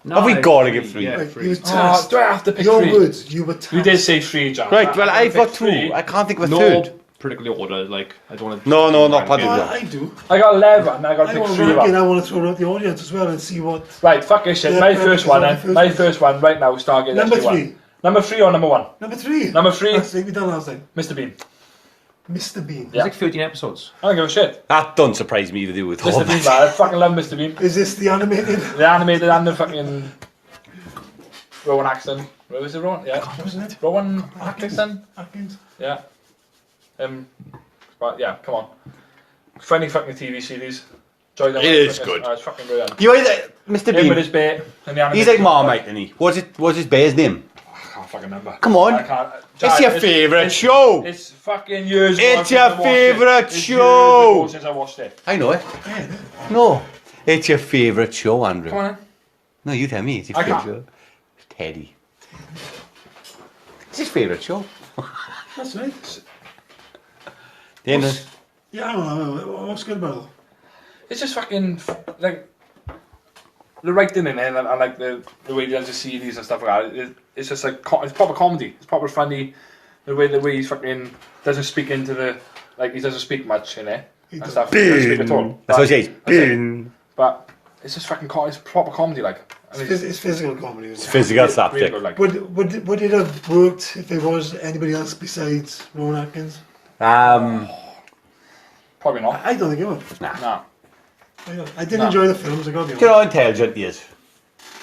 Have we got to give 3? Yeah, Right, 3. you were Oh, tasked. do I have to pick Your 3? words, you were tasked. You did say 3, Jared. Right, well, I've got pick 2. three. I can't think of a No third. particular order. Like I don't want to. No, not Well, particular. I do. I got 11 and I got I to pick want 3 to of rank it. them. I want to throw it out the audience as well and see what. Right, fuck this shit. Yeah, My perfect. first one It's then. on My first first one right now, Stargate Number SG-1. 3. Number 3 or number 1? Number 3. Number 3, That's like we done last time. Mr. Bean. Mr. Bean. Yeah. It's like 13 episodes. I don't give a shit. That don't surprise me to do with all Mr. Bean, that. man. I fucking love Mr. Bean. Is this the animated? The animated and the fucking Rowan Atkinson. What was it, Rowan? Yeah. Wasn't it? Rowan Atkinson? Atkins. Yeah. But yeah, come on. Funny fucking TV series. Enjoy them. It is good. It's fucking brilliant. You either, Mr. Him with Bean, his bait and the animated. he's like Marmite, isn't he? What's his bear's name? I can't fucking remember. Come on. I can't. It's your favourite show. It's fucking years ago. It's since I your watched favourite It's show. years ago since I watched it. I know it. No. It's your favourite show, Andrew. Come on. No, you tell me. It's your I favourite can't. show. Teddy. It's his favourite show. That's right. Dane, Yeah, I don't know. What's good about it? It's just fucking like the writing in it and like the way he does the series and stuff like that. It's just like it's proper comedy. It's proper funny. The way he's fucking doesn't speak into the he doesn't speak much in it and doesn't. stuff. He doesn't speak at all. That's what he says. That's it. Bin. But it's just fucking it's proper comedy like. And It's physical comedy. Isn't it? Physical really slapstick. good, like. Would it have worked if there was anybody else besides Rowan Atkins? Probably not. I don't think it would. Nah. I did No. enjoy the films. I got to be Do you know honest. how intelligent he is?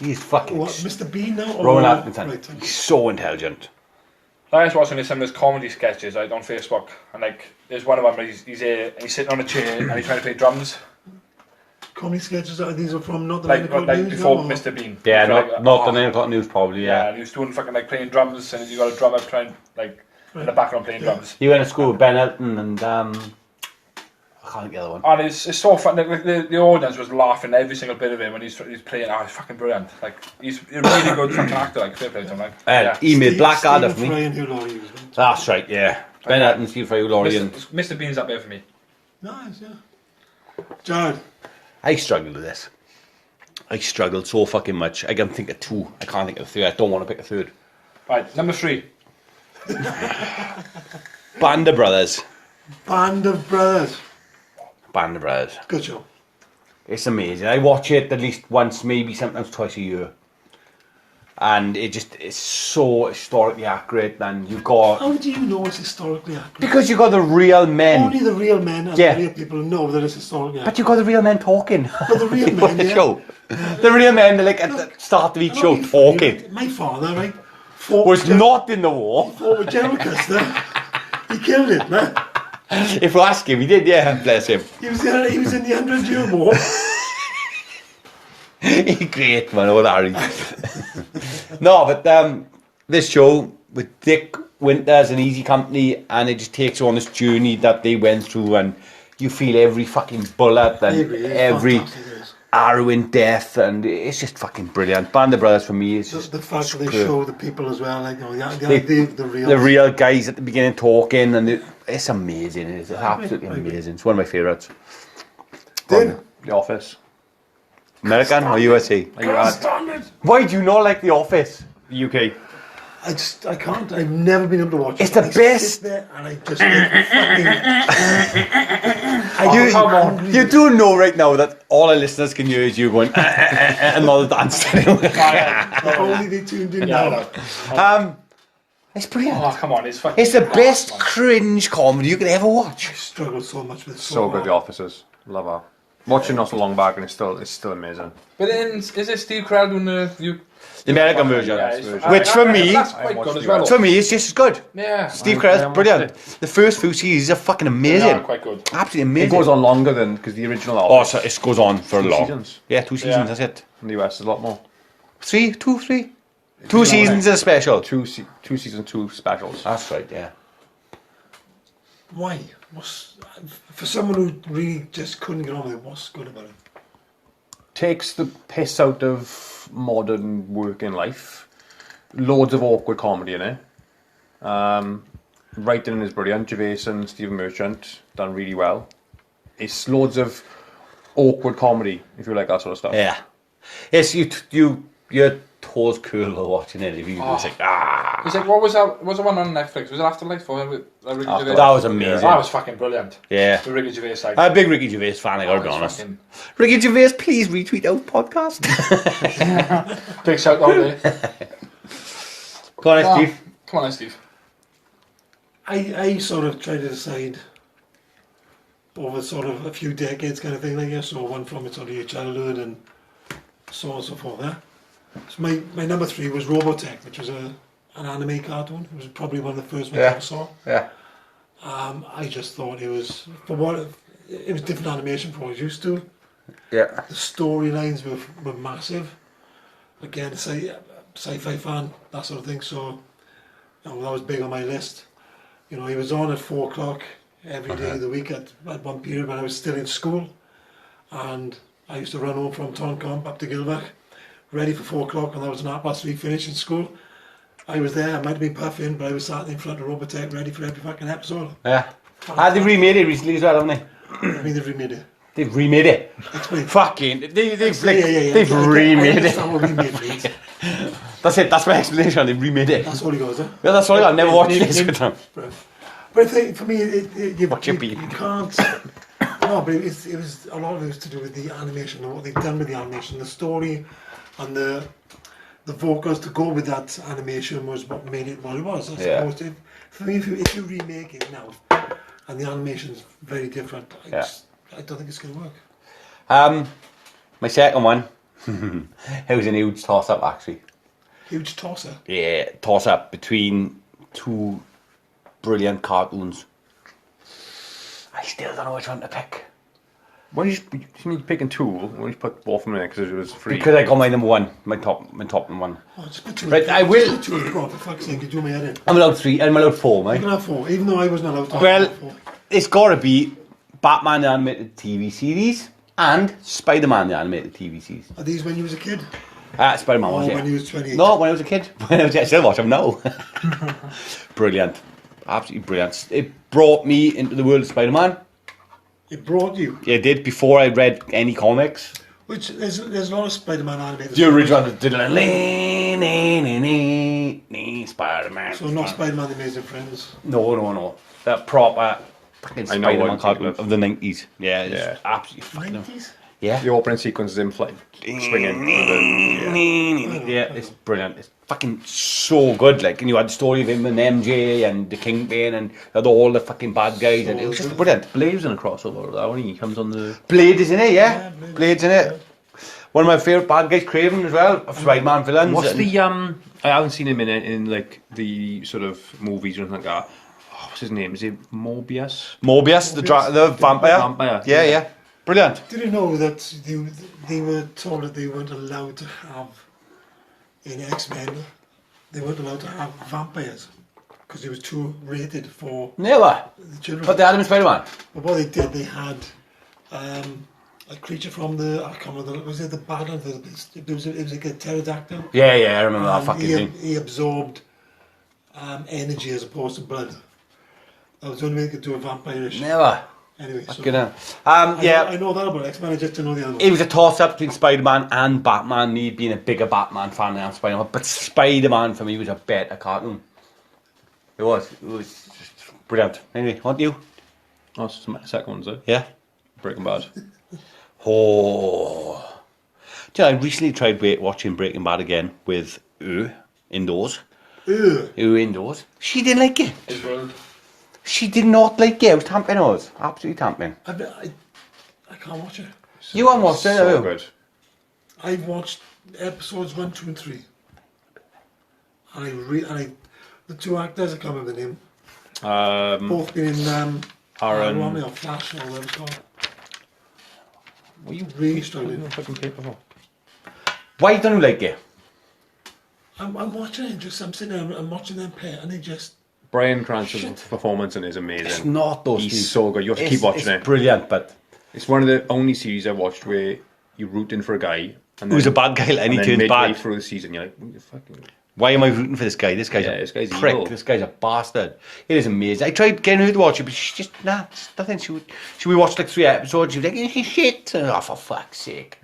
He's fucking... What, Mr. Bean now? Or Rowan Atkinson. Right. He's so intelligent. I was watching some of his comedy sketches on Facebook, and there's one of them where he's sitting on a chair and he's trying to play drums, Comedy sketches. These are from not the like News, before no? Mr. Bean. Yeah, So, not the oh, 9 o'clock news probably, Yeah, yeah. and he was doing fucking playing drums, and you got a drummer trying in the background playing drums. He went to school with Ben Elton and I can't think of the other one. And it's so fun. The audience was laughing every single bit of it when he's playing. Oh, he's fucking brilliant. Like he's a really good fucking actor. Like fair play to him. Like yeah. He made Blackadder for Stephen me. Fry and Hugh Laurie was one. That's right, yeah. Ben Elton, Steve Fry, Laurie and... Mr. Bean's up there for me. Nice, yeah. Jared. I struggled with this. I struggled so fucking much. I can think of 2. I can't think of 3. I don't want to pick a third. Right, number 3. Band of Brothers. Band of Brothers. Band of Brothers. Good show. It's amazing. I watch it at least once, maybe sometimes twice a year. and it's so historically accurate. And you got How do you know it's historically accurate? because you got the real men. Only the real men and Yeah. the real people know that it's historically But accurate. you got the real men talking. But the real Before men, the yeah. show. The real men, they're like at the start of each show You- talking. My father, right, fought Was with Gen- not in the war. fought with General Custer. He killed him, man. If you ask him, he did, yeah, bless him. He was in the 100-Year War. He's great, man, old Harry. No, but this show with Dick Winters and Easy Company, and it just takes you on this journey that they went through, and you feel every fucking bullet and every arrow in death, and it's just fucking brilliant. Band of Brothers for me is just The fact that they superb. show the people as well, like, you know, They- the real. The real guys at the beginning talking, and it's amazing. It's absolutely amazing. It's one of my favourites. Dane? The Office. American or USA? Are you at Standard. Why do you not like The Office? the UK? I can't. I've never been able to watch it. It's the I best. sit there and I just get fucking. You do know right now that all our listeners can hear is you going and all the dance. If only they tuned in now. It's brilliant. Oh, come on, it's fucking. It's the class, best man. cringe comedy you could ever watch. I struggle so much with it. So good, The Officers. Love her. Watching not so long back, and it's still amazing. But then, is it Steve Carell doing the The American version, Yeah, it's- which for me, that's quite good as well. for me, is just as good. Yeah, Steve I Carell's watched brilliant. The first few seasons are fucking yeah, amazing. quite good. Absolutely It amazing. goes on longer than because the original. Oh, Office so it goes on for Two long. seasons. Yeah, 2 seasons. Yeah. That's it. in the US is a lot more. 3, 2, 3. 2 seasons is a special. Two season 2 specials. That's right. Yeah. Why? For someone who really just couldn't get on with it, what's good about it? Takes the piss out of modern working life. Loads of awkward comedy in it. Writing is brilliant. Gervais and Stephen Merchant done really well. It's loads of awkward comedy if you like that sort of stuff. Yeah. Yes, your toes curl while watching it. If you just like It's like, what was that? Was the one on Netflix? Was it Afterlife or Ricky Gervais? that was amazing. That was fucking brilliant. Yeah. The Ricky Gervais side. I'm a big Ricky Gervais fan. I gotta be It's honest. fucking- Ricky Gervais, please retweet our podcast. Big shout out there. Go on, Ah, Steve. Come on, then, Steve. I sort of try to decide over sort of a few decades kind of thing, I guess. So one from sort of your childhood and so on and so forth. Yeah? So my number 3 was Robotech, which was an anime cartoon. It was probably one of the first ones I ever saw. Yeah. I just thought it was it was different animation from what I was used to. Yeah. The storylines were massive. Again, sci-fi fan, that sort of thing. So that was big on my list. You know, he was on at 4 o'clock every day of the week at one period when I was still in school, and I used to run home from Toncombe up to Gilbert, ready for 4 o'clock, and that was an 3:30 finish in school. I was there. I might have been puffing, but I was sat in front of Robotech, ready for every fucking episode. Yeah. They remade it recently as well, haven't they? I mean, they've remade it. They've remade it. Explain. Fucking. They've Yeah. they've I remade it. understand what remade means. That's it. That's my explanation. They've remade it. That's all he goes, huh? Yeah, that's all I got. I've never watched this. But I think for me, you Watch your can't. No, but it was a lot of it was to do with the animation and what they've done with the animation, the story, and the vocals to go with that animation was what made it what it was. I suppose. For me, if you remake it now, and the animation's very different, I don't think it's going to work. My second one. It was a huge toss-up, actually. Huge tosser. Yeah, toss-up between 2 brilliant cartoons. I still don't know which one to pick. Why did you picking 2? Why did you put both of them in there? Because it was free. Because I got my number 1, my top one. Oh, just put 2 Right, I will- Just put 2 in the for fuck's sake, you do my head in. I'm allowed 3, I'm allowed 4, You mate. can have 4, even though I wasn't allowed to Well, have 4. it's got to be Batman the animated TV series and Spider-Man the animated TV series. Are these when you was a kid? Spider-Man was, Oh, yeah. when you was 28. No, when I was a kid. When I was, I still watch them now. Brilliant. Absolutely brilliant. It brought me into the world of Spider-Man. It brought you. It did before I read any comics. Which there's a lot of Spider-Man animated. The original Spider-Man. So not Spider-Man the Amazing Friends. No. That proper fucking I know Spider-Man what cartoon you're of the 90s. Yeah, it's Yeah. absolutely fucking... 90s? Yeah. The opening sequence is him flying, swinging. Yeah, it's brilliant. It's fucking so good. Like, and you had the story of him and MJ and the Kingpin and all the fucking bad guys, and it was just brilliant. Blade's in a crossover of that when he comes on the. Blade is in it, yeah. Blade's in it. One of my favourite bad guys, Craven as well, of Spider-Man villains. What's the I haven't seen him in like the sort of movies or anything like that. Oh, what's his name? Is it Mobius? Mobius, the vampire. Vampire. Yeah. Brilliant. Did you know that they were told that they weren't allowed to have, in X-Men, they weren't allowed to have vampires because it was too rated for Never. the children. But they had him in Spider-Man. But what they did, they had a creature from the, I can't remember, was it the Banner? It was like a pterodactyl. Yeah, I remember that And fucking thing. he absorbed energy as opposed to blood. That was the only way they could do a vampire-ish. Never. Anyway, so Fucking hell. I know that about X-Men, I just don't know the other one. It was a toss-up between Spider-Man and Batman, me being a bigger Batman fan than Spider-Man. But Spider-Man, for me, was a better cartoon. It was just brilliant. Anyway, what you? Oh, it's the second one, is it? Yeah? Breaking Bad. Oh. Do you know, I recently tried watching Breaking Bad again with indoors. Indoors. She didn't like it. His world. She did not like it. It was tamping us. Absolutely tamping. I can't watch it. You haven't watched it, have So you? good. I've watched episodes 1, 2 and 3. And the two actors, I can't remember the name, both been in Aaron. Army or Flash or whatever it's called. What are you Really struggling. fucking paper for? Why don't you like it? I'm watching it, I'm sitting there, I'm watching them play, and they just, Brian Cranston's performance in it is amazing. It's not those He's two. so good. You have to keep watching it's it. Brilliant, but It's one of the only series I watched where you're rooting for a guy. And who's a bad guy and he then turns midway bad. through the season, you're like, "What the fucking." Why am I rooting for this guy? This guy's This guy's prick. evil. This guy's a bastard. It is amazing. I tried getting her to watch it, but she's just, nah, it's nothing. We watched like 3 episodes. She was like, "It's shit." Oh, for fuck's sake.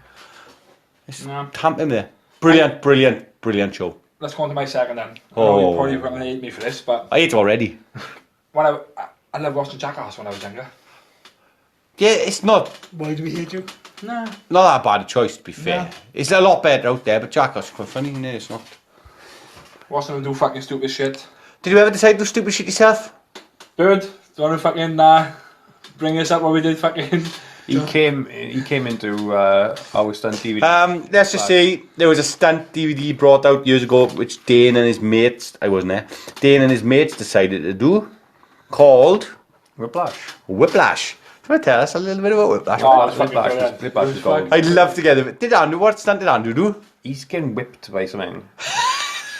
Nah. Tamp him there. Brilliant show. Let's go on to my second then. Oh. I know you're probably going to hate me for this, but I ate already. when I loved watching Jackass when I was younger. Yeah, it's not why do we hate you? Nah. that bad a choice, to be fair. No. It's a lot better out there, but Jackass is quite funny. No, it's not. Watching them do fucking stupid shit. Did you ever decide to do stupid shit yourself? Bird, do you want to fucking bring us up what we did fucking... He came into our stunt DVD. Let's just say there was a stunt DVD brought out years ago, which Dane and his mates, I wasn't there, Dane and his mates decided to do, called Whiplash. Whiplash. Do you want to tell us a little bit about Whiplash? Oh, it's fucking Whiplash brilliant. is- Whiplash It is was gold. fucking- I'd love to get it. What stunt did Andrew do? He's getting whipped by something.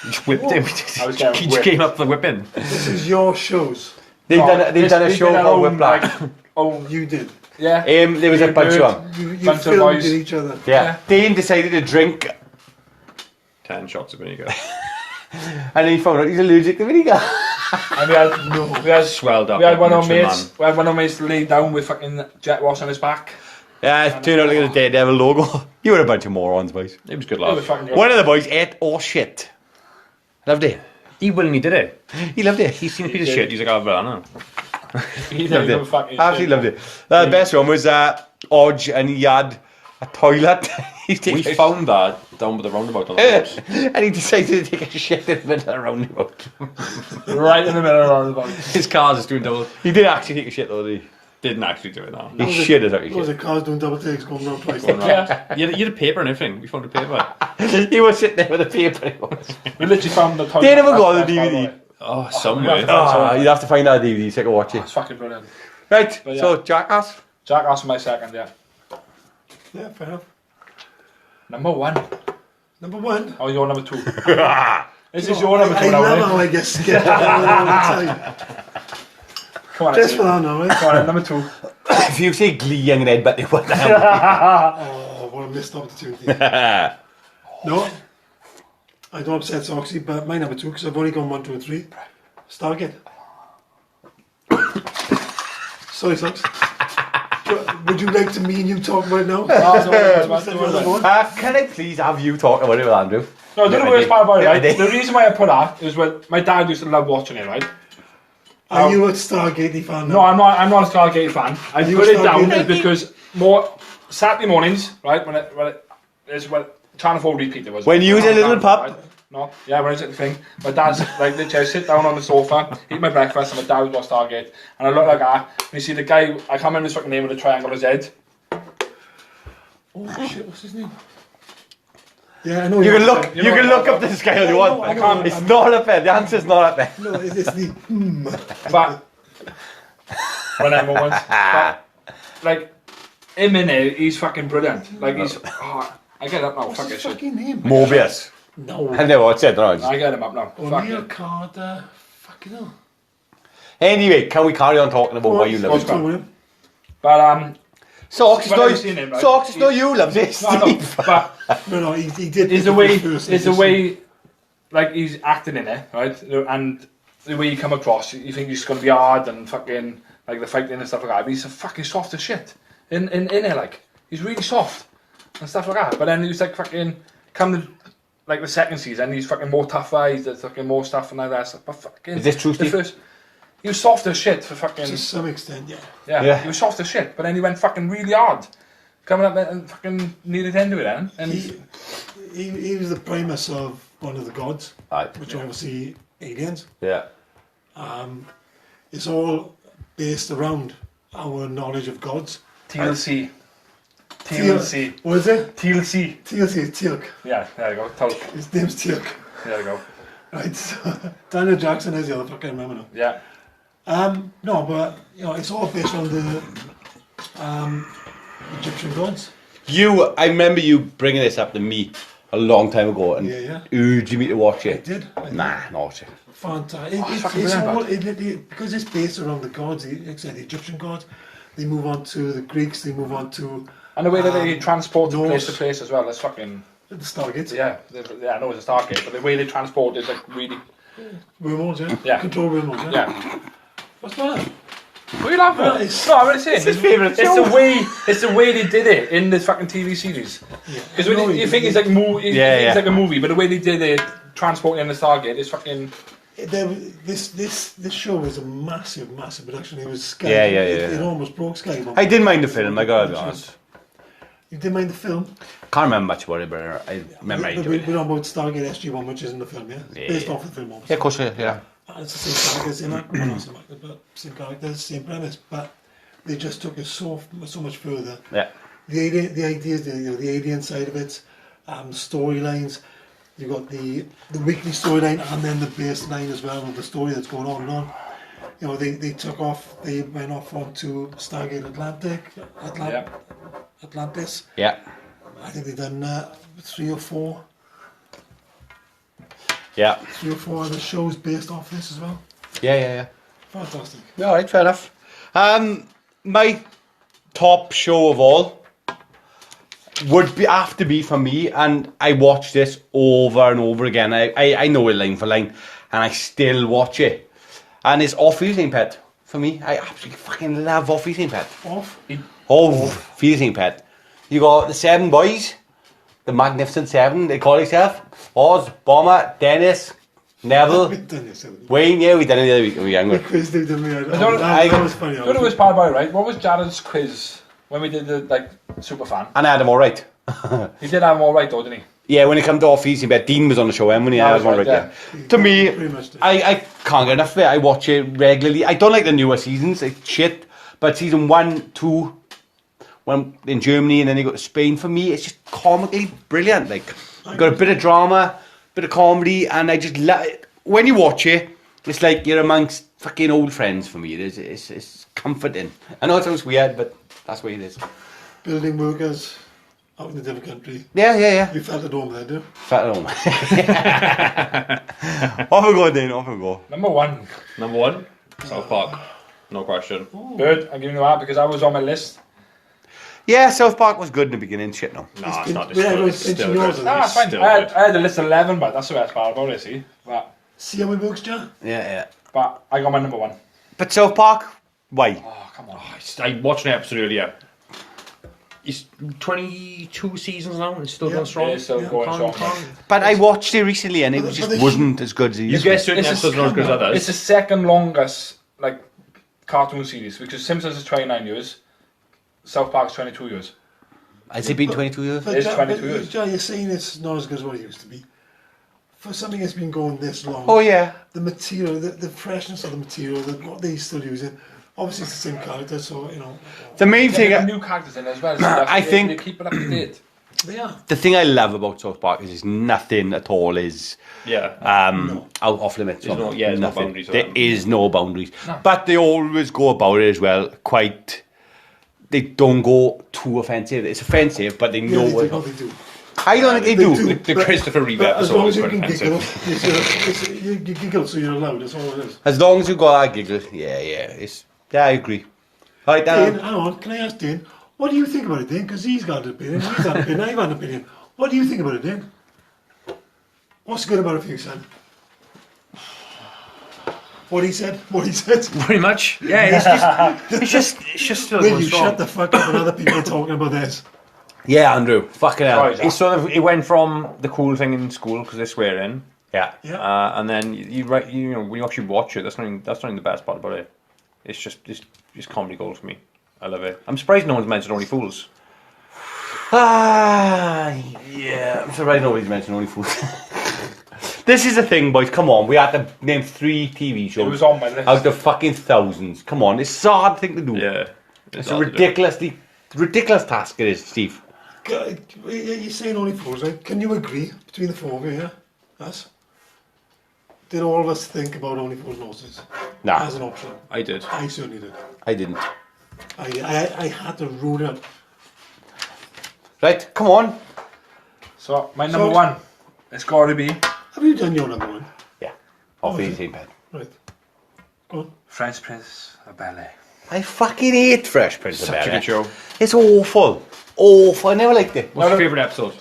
He just whipped him. I was getting He just whipped. came up for whipping. This is your shows. They've this- done a we show did our called own, Whiplash. like, own, You did. yeah. There was a bunch of them. You Bunch of filmed boys. with each other. Yeah. Dane decided to drink, 10 shots of vinegar. and then he found out he's allergic to vinegar. And we had Swelled up. We had one of our Michelin mates. We had one of our mates lay down with fucking jet wash on his back. Yeah, it turned out like a Daredevil logo. You were a bunch of morons, boys. Man. It was good It was laugh. fucking good. One of the boys ate all shit. Loved it. He willingly did it. He loved it. He's seen a piece of shit. He's like, oh, well, no. He Loved did it. fucking Absolutely shit. loved it. The best one was Odge, and he had a toilet. We found that down by the roundabout on the road. and he decided to take a shit in the middle of the roundabout. Right in the middle of the roundabout. His car's just doing double. He did actually take a shit though, did Didn't actually do it now. he? He shit it out. What was it, cars doing double takes, going round twice? Yeah. You had a paper and everything. We found a paper. He was sitting there with a paper. We literally found the toilet. They never got That's the by the DVD. way. Oh, somewhere. You'd have to find that DVD so I can watch It's it. fucking brilliant. Right, But yeah. so Jackass. Jackass for my second, yeah. Yeah, fair enough. Number 1. Number 1. Oh, you're number 2. This is your number 2 I now, love right? how I get skipped all the time. Come on, Just for that now, right? Come on, number 2. If you say Glee, I'm going to headbutt you one down. Oh, what a missed opportunity. No, I don't upset Soxy, but my number 2, because I've only gone 1, 2 and 3. Stargate. Sorry, Sox. Would you like to me and you talk about it now? Can I please have you talk about it with Andrew? No, the worst part about it, Yeah, I right? did. The reason why I put that is when my dad used to love watching it, right? Are you a Stargate fan now? No, I'm not a Stargate fan. I You put a it down Stargate? because more Saturday mornings, right? When Channel 4 repeat it was. When you was a little pup. Right? No, yeah, when I was at the thing, my dad's like literally I sit down on the sofa, eat my breakfast, and my dad would watch Stargate, and I look like that. And you see the guy, I can't remember his fucking name with the triangle on his head. Oh shit, what's his name? Yeah, I know. You can you're- look. You can look up the scale you want. I can't. It's not up there. The answer's not up there. No, it's the. But one of them moments. But like him in there, he's fucking brilliant. Like he's. Oh, I get up now. What's Fuck his this shit. fucking name? Mobius. No. I know what I said. No. I get him up now. Fuck O'Neill it. Carter. Fucking hell. Anyway, can we carry on talking about why you love What's it? going with him? But Socks, When I was seeing him, right, Socks, it's not you loves it. no, no, Steve. but No, he did. There's pick a up way. his first There's a edition. way. Like he's acting in it, right? And the way you come across, you think he's going to be hard and fucking like the fighting and stuff like that. But he's a fucking soft as shit in it. Like he's really soft and stuff like that. But then he's like fucking come to like the second season, he's fucking more tougher. He's fucking more stuff and like that. But fucking Is this true, the Steve? he was soft as shit for fucking To some extent, yeah. yeah. He was soft as shit. But then he went fucking really hard, coming up and fucking near the end of it. Then and He was the primus of one of the gods, Aye. which are obviously aliens. Yeah. It's all based around our knowledge of gods. TLC. What is it? TLC. TLC, Teal'c. Yeah, there you go. Tulk. His name's Teal'c. There you go. Right, so Daniel Jackson is the other fucking remember now. Yeah. No, but you know, it's all based on the Egyptian gods. I remember you bringing this up to me a long time ago and Yeah. urging me to watch I it. did. Nah, not it. Fantastic. Oh, It's fucking all, brilliant, because it's based around the gods, like I said, the Egyptian gods. They move on to the Greeks. They move on to And the way that they transport from place to Norse. place as well, that's fucking... the Stargates. Yeah, I know it's a Stargate, but the way they transport is like really... Wormholes, yeah. Yeah. Control wormholes, yeah. Yeah. What's that? What are you laughing Well, at? it's- No, I'm really saying... It's his favourite It's show. the way they did it in this fucking TV series. Yeah. Because when you think it's like Yeah. it's like a movie, but the way they did it, transporting in the Stargate, is fucking... This show was a massive production. It was Sky. Yeah. It almost broke Sky. I didn't mind the film, I gotta be honest. You didn't mind the film? Can't remember much about it, but I remember I But enjoyed it. we're on about Stargate SG-1, which is in the film, yeah? Yeah. Based off the film, Yeah, obviously. of course, yeah. And it's the same characters in that, well, not same actors, but same characters, same premise. But they just took it so much further. Yeah. The ideas, the alien side of it, storylines. You got the weekly storyline and then the baseline as well of the story that's going on and on. You know, they took off. They went off onto Stargate Atlantis. Yeah. I think they've done 3 or 4 Yeah. other shows based off this as well. Yeah. Fantastic. Alright, fair enough. My top show of all would have to be for me, and I watch this over and over again. I know it line for line, and I still watch it. And it's Off Feeling Pet for me. I absolutely fucking love Off Feeling Pet. Off. Oh, Feeling Pet. You got the 7 boys, the Magnificent 7, they call themselves. Oz, Bomber, Dennis, Neville, We've done this, haven't we? Wayne. Yeah, we done it the other week when we were younger. We quizzed them, didn't we? don't- That was funny. You know what was bad about it, right? What was Jared's quiz when we did the, like, super fan? And I had them all right. He did have them all right though, didn't he? Yeah, when it comes to Off Feeling Pet, Dean was on the show, and when he Yeah, had them all right, yeah. yeah. To me, Pretty much did. I can't get enough of it. I watch it regularly. I don't like the newer seasons, it's shit. But season 1, 2, when in Germany and then you go to Spain, for me, it's just comically brilliant. Like, you got a bit of drama, bit of comedy, and I just love it. When you watch it, it's like you're amongst fucking old friends for me. It's comforting. I know it sounds weird, but that's what it is. Building workers out in a different country. Yeah. You felt at home there, do? Fat at home. Off we go, Dane, off we go. Number 1. Number 1, South Park. No question. Bird, I'm giving you that because I was on my list. Yeah, South Park was good in the beginning, shit no. No, it's not. It's Yeah, still, everyone's it's still pinching good. yours, Ah, it's fine. Still I good. had a list of 11, but that's the best part about it, see? See how it works, Joe? Yeah. But I got my number 1. But South Park, why? Oh, come on. I watched an episode earlier. It's 22 seasons now and it's still Yeah. going strong. It is still going strong. But I watched it recently and it But just they wasn't as good as it You used to get be. certain It's a episodes not as good as others. It's the second longest, like, cartoon series because Simpsons is 29 years, South Park's 22 years. Has it been 22 years? It's Jack, 22 years. Jack, you're saying it's not as good as what it used to be. For something that's been going this long, Oh yeah. the material, the freshness of the material, what they still using. Obviously, it's the same character, so you know. The main thing, Getting new characters in as well. So I think- they keep it up to date. They are. the thing I love about South Park is nothing at all is Yeah. out off limits. There's no- yeah, there's no Nothing. boundaries There around. is no boundaries, No. but they always go about it as well. Quite, they don't go too offensive. It's offensive, but they Yeah, know they what. do. They do. I don't think they do. The But- Christopher Reeve But as episode long was as you quite can giggle, offensive. you giggle, so you're allowed. That's all it is. As long as you got that giggle, yeah, I agree. Right, Dane, Dan. hang on. Can I ask Dane? What do you think about it, Dane? Because he's got an opinion. He's got an opinion. I've got an opinion. What do you think about it, Dane? What's good about it for you, son? What he said. What he said. Pretty much. Yeah, it's just still Will going you strong. shut the fuck up when other people are talking about this? Yeah, Andrew. Fucking hell. Sorry, Jack. It went from the cool thing in school because they're swearing, Yeah. Yeah. and then you know when you actually watch it, that's not even the best part about it. It's just comedy gold for me. I love it. I'm surprised no one's mentioned Only Fools. Yeah. I'm surprised nobody's mentioned Only Fools. This is the thing, boys. Come on. We had to name 3 TV shows It was on my list. out of fucking thousands. Come on. It's a hard thing to do. Yeah, It's a ridiculous task it is, Steve. You're saying only fools, right? Can you agree between the 4 of you, yeah? Us? Did all of us think about only fools noses Nah, as an option? I did. I certainly did. I didn't. I had to rule it out. Right, come on. So my number one, it's got to be Have you done your number one? Yeah. Off Okay. the same bed. Right. Go on. French Prince of Bel-Air. I fucking hate Fresh Prince of Such a Bel-Air. good show. It's awful. Awful. I never liked it. What's your favourite episode?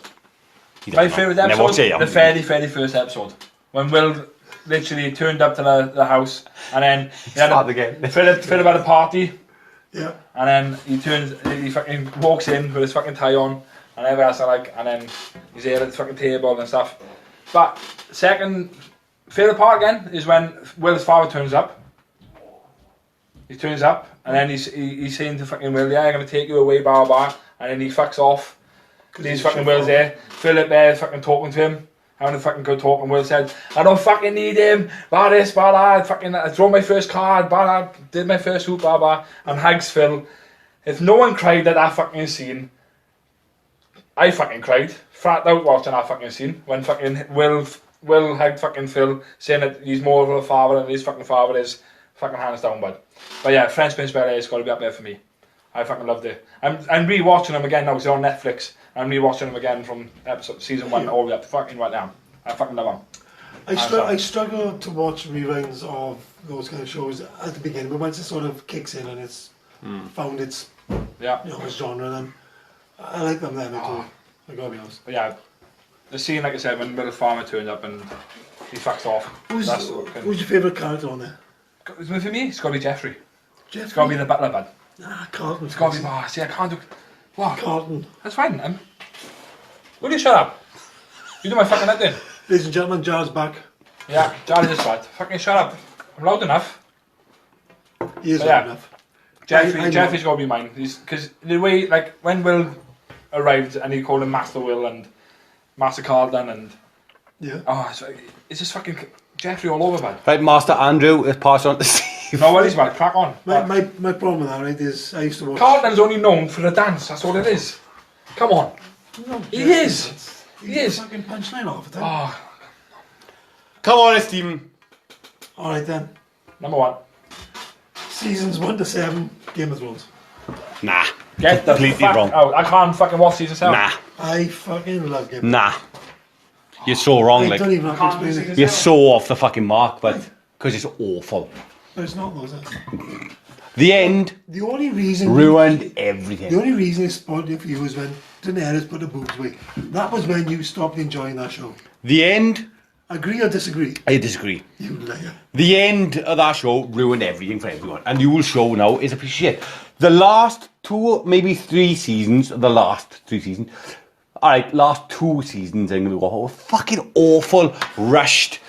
My favourite Never watched episode, it, the very first episode, when Will literally turned up to the house and then he had Start again. Philip had a party Yeah. and then he fucking walks in with his fucking tie on and everyone else are like, and then he's there at the fucking table and stuff. But second favourite part again is when Will's father turns up. He turns up and then he's saying to fucking Will, yeah, I'm gonna take you away, blah blah blah, and then he fucks off. These fucking Will's there. Philip there fucking talking to him. Having a fucking good talk, and Will said, I don't fucking need him, blah this, blah that, I drove my first card, blah blah, did my first hoop, blah blah, and hugs Phil. If no one cried at that fucking scene, I fucking cried. Flat out watching that fucking scene when fucking Will hugged fucking Phil, saying that he's more of a father than his fucking father is. Fucking hands down, bud. But yeah, French Prince of Bel-Air has got to be up there for me. I fucking loved it. I'm re-watching them again now because they're on Netflix. I'm re-watching them again from season 1 all the way up to fucking right now. I fucking love them. I struggle to watch reruns of those kind of shows at the beginning, but once it sort of kicks in and it's found its Yeah. its genre, then I like them then. I do. I gotta be honest. But yeah, the scene, like I said, when Will Farmer turned up and he fucks off. Who's your favourite character on there? For me, it's got to be Jeffrey. Jeff. It's got to be the butler, bud. Nah, Carlton. It's got to be. Oh, see, I can't do. What? Carlton. That's fine. Will you shut up? You do my fucking head then. Ladies and gentlemen, Jar's back. Yeah, Charlie just bad. Fucking shut up. I'm loud enough. He is But loud yeah. enough. Jeffrey's got to be mine. Because the way, like, when Will arrived and he called him Master Will and Master Carlton and Yeah. oh, it's just fucking Jeffrey all over, man. Right, Master Andrew is passed on to Steve. No worries, man. Crack on. My problem with that, right, is I used to watch. Carlton's only known for the dance. That's all it is. Come on. No, He Jeff, is. He is. Fucking punchline all the time. Oh, Come on, Stephen. All right then. number 1. Seasons 1 to 7, Game of Thrones. Nah. Get the Completely fuck wrong. out. I can't fucking watch season 7. Nah. I fucking love Game of Nah. You're so wrong, I like. don't even have to Can't do explain it. season You're so off the fucking mark, but. Because it's awful. But it's not those. The end The only reason ruined The everything. only reason it spoiled it for you was when Daenerys put the boobs away. That was when you stopped enjoying that show. The end, Agree or disagree? I disagree. You liar. The end of that show ruined everything for everyone. And the whole show now is a piece of shit. The last 2, maybe 3 seasons, last 2 seasons, I'm going to go, fucking awful, rushed,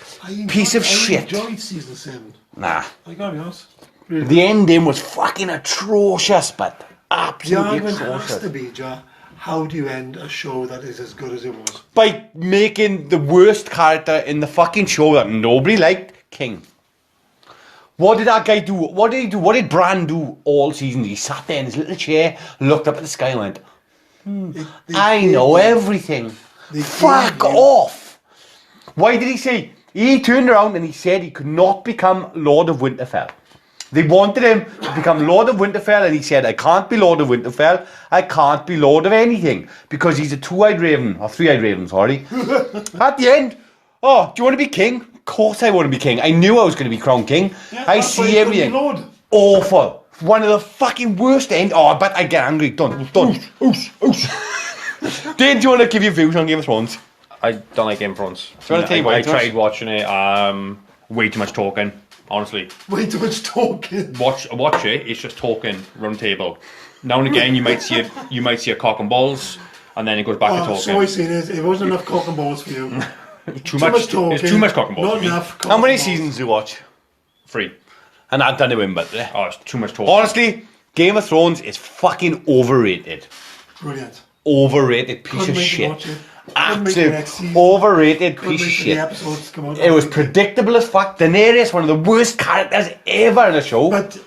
piece of shit. I enjoyed season 7. Nah. I gotta be honest. Really. The ending was fucking atrocious, but The absolutely argument has to atrocious. be, Jar, how do you end a show that is as good as it was? By making the worst character in the fucking show that nobody liked, King. What did that guy do? What did he do? What did Bran do all season? He sat there in his little chair, looked up at the sky and went, I know everything. Fuck off. Why did he say? He turned around and he said he could not become Lord of Winterfell. They wanted him to become Lord of Winterfell and he said, I can't be Lord of Winterfell. I can't be Lord of anything because he's a two-eyed raven, or three-eyed raven, sorry. At the end, oh, do you want to be king? Of course I want to be king. I knew I was going to be crowned king. Yeah, I that's why see he couldn't be everything. Lord. Awful. One of the fucking worst end. Oh, I bet I get angry. Done. Dane, do you want to give your views on Game of Thrones? I don't like Game of Thrones. Do you want to tell you why? I tried watching it. Way too much talking. Honestly, Way too much talking. watch it. It's just talking round table. Now and again, you might see a cock and balls, and then it goes back to talking. So what I'm saying is, it wasn't enough cock and balls for you. Too much talking. It's too much cock and balls. Not for me. enough. Cock How many and balls. seasons do you watch? 3. And I've done it with him, but Oh, it's too much talking. honestly, Game of Thrones is fucking overrated. Brilliant. Overrated piece Couldn't of make you shit. watch it. Couldn't make the Absolute next season. overrated Couldn't piece of make the shit. episodes come out. It was predictable as fuck. Daenerys, one of the worst characters ever in a show. But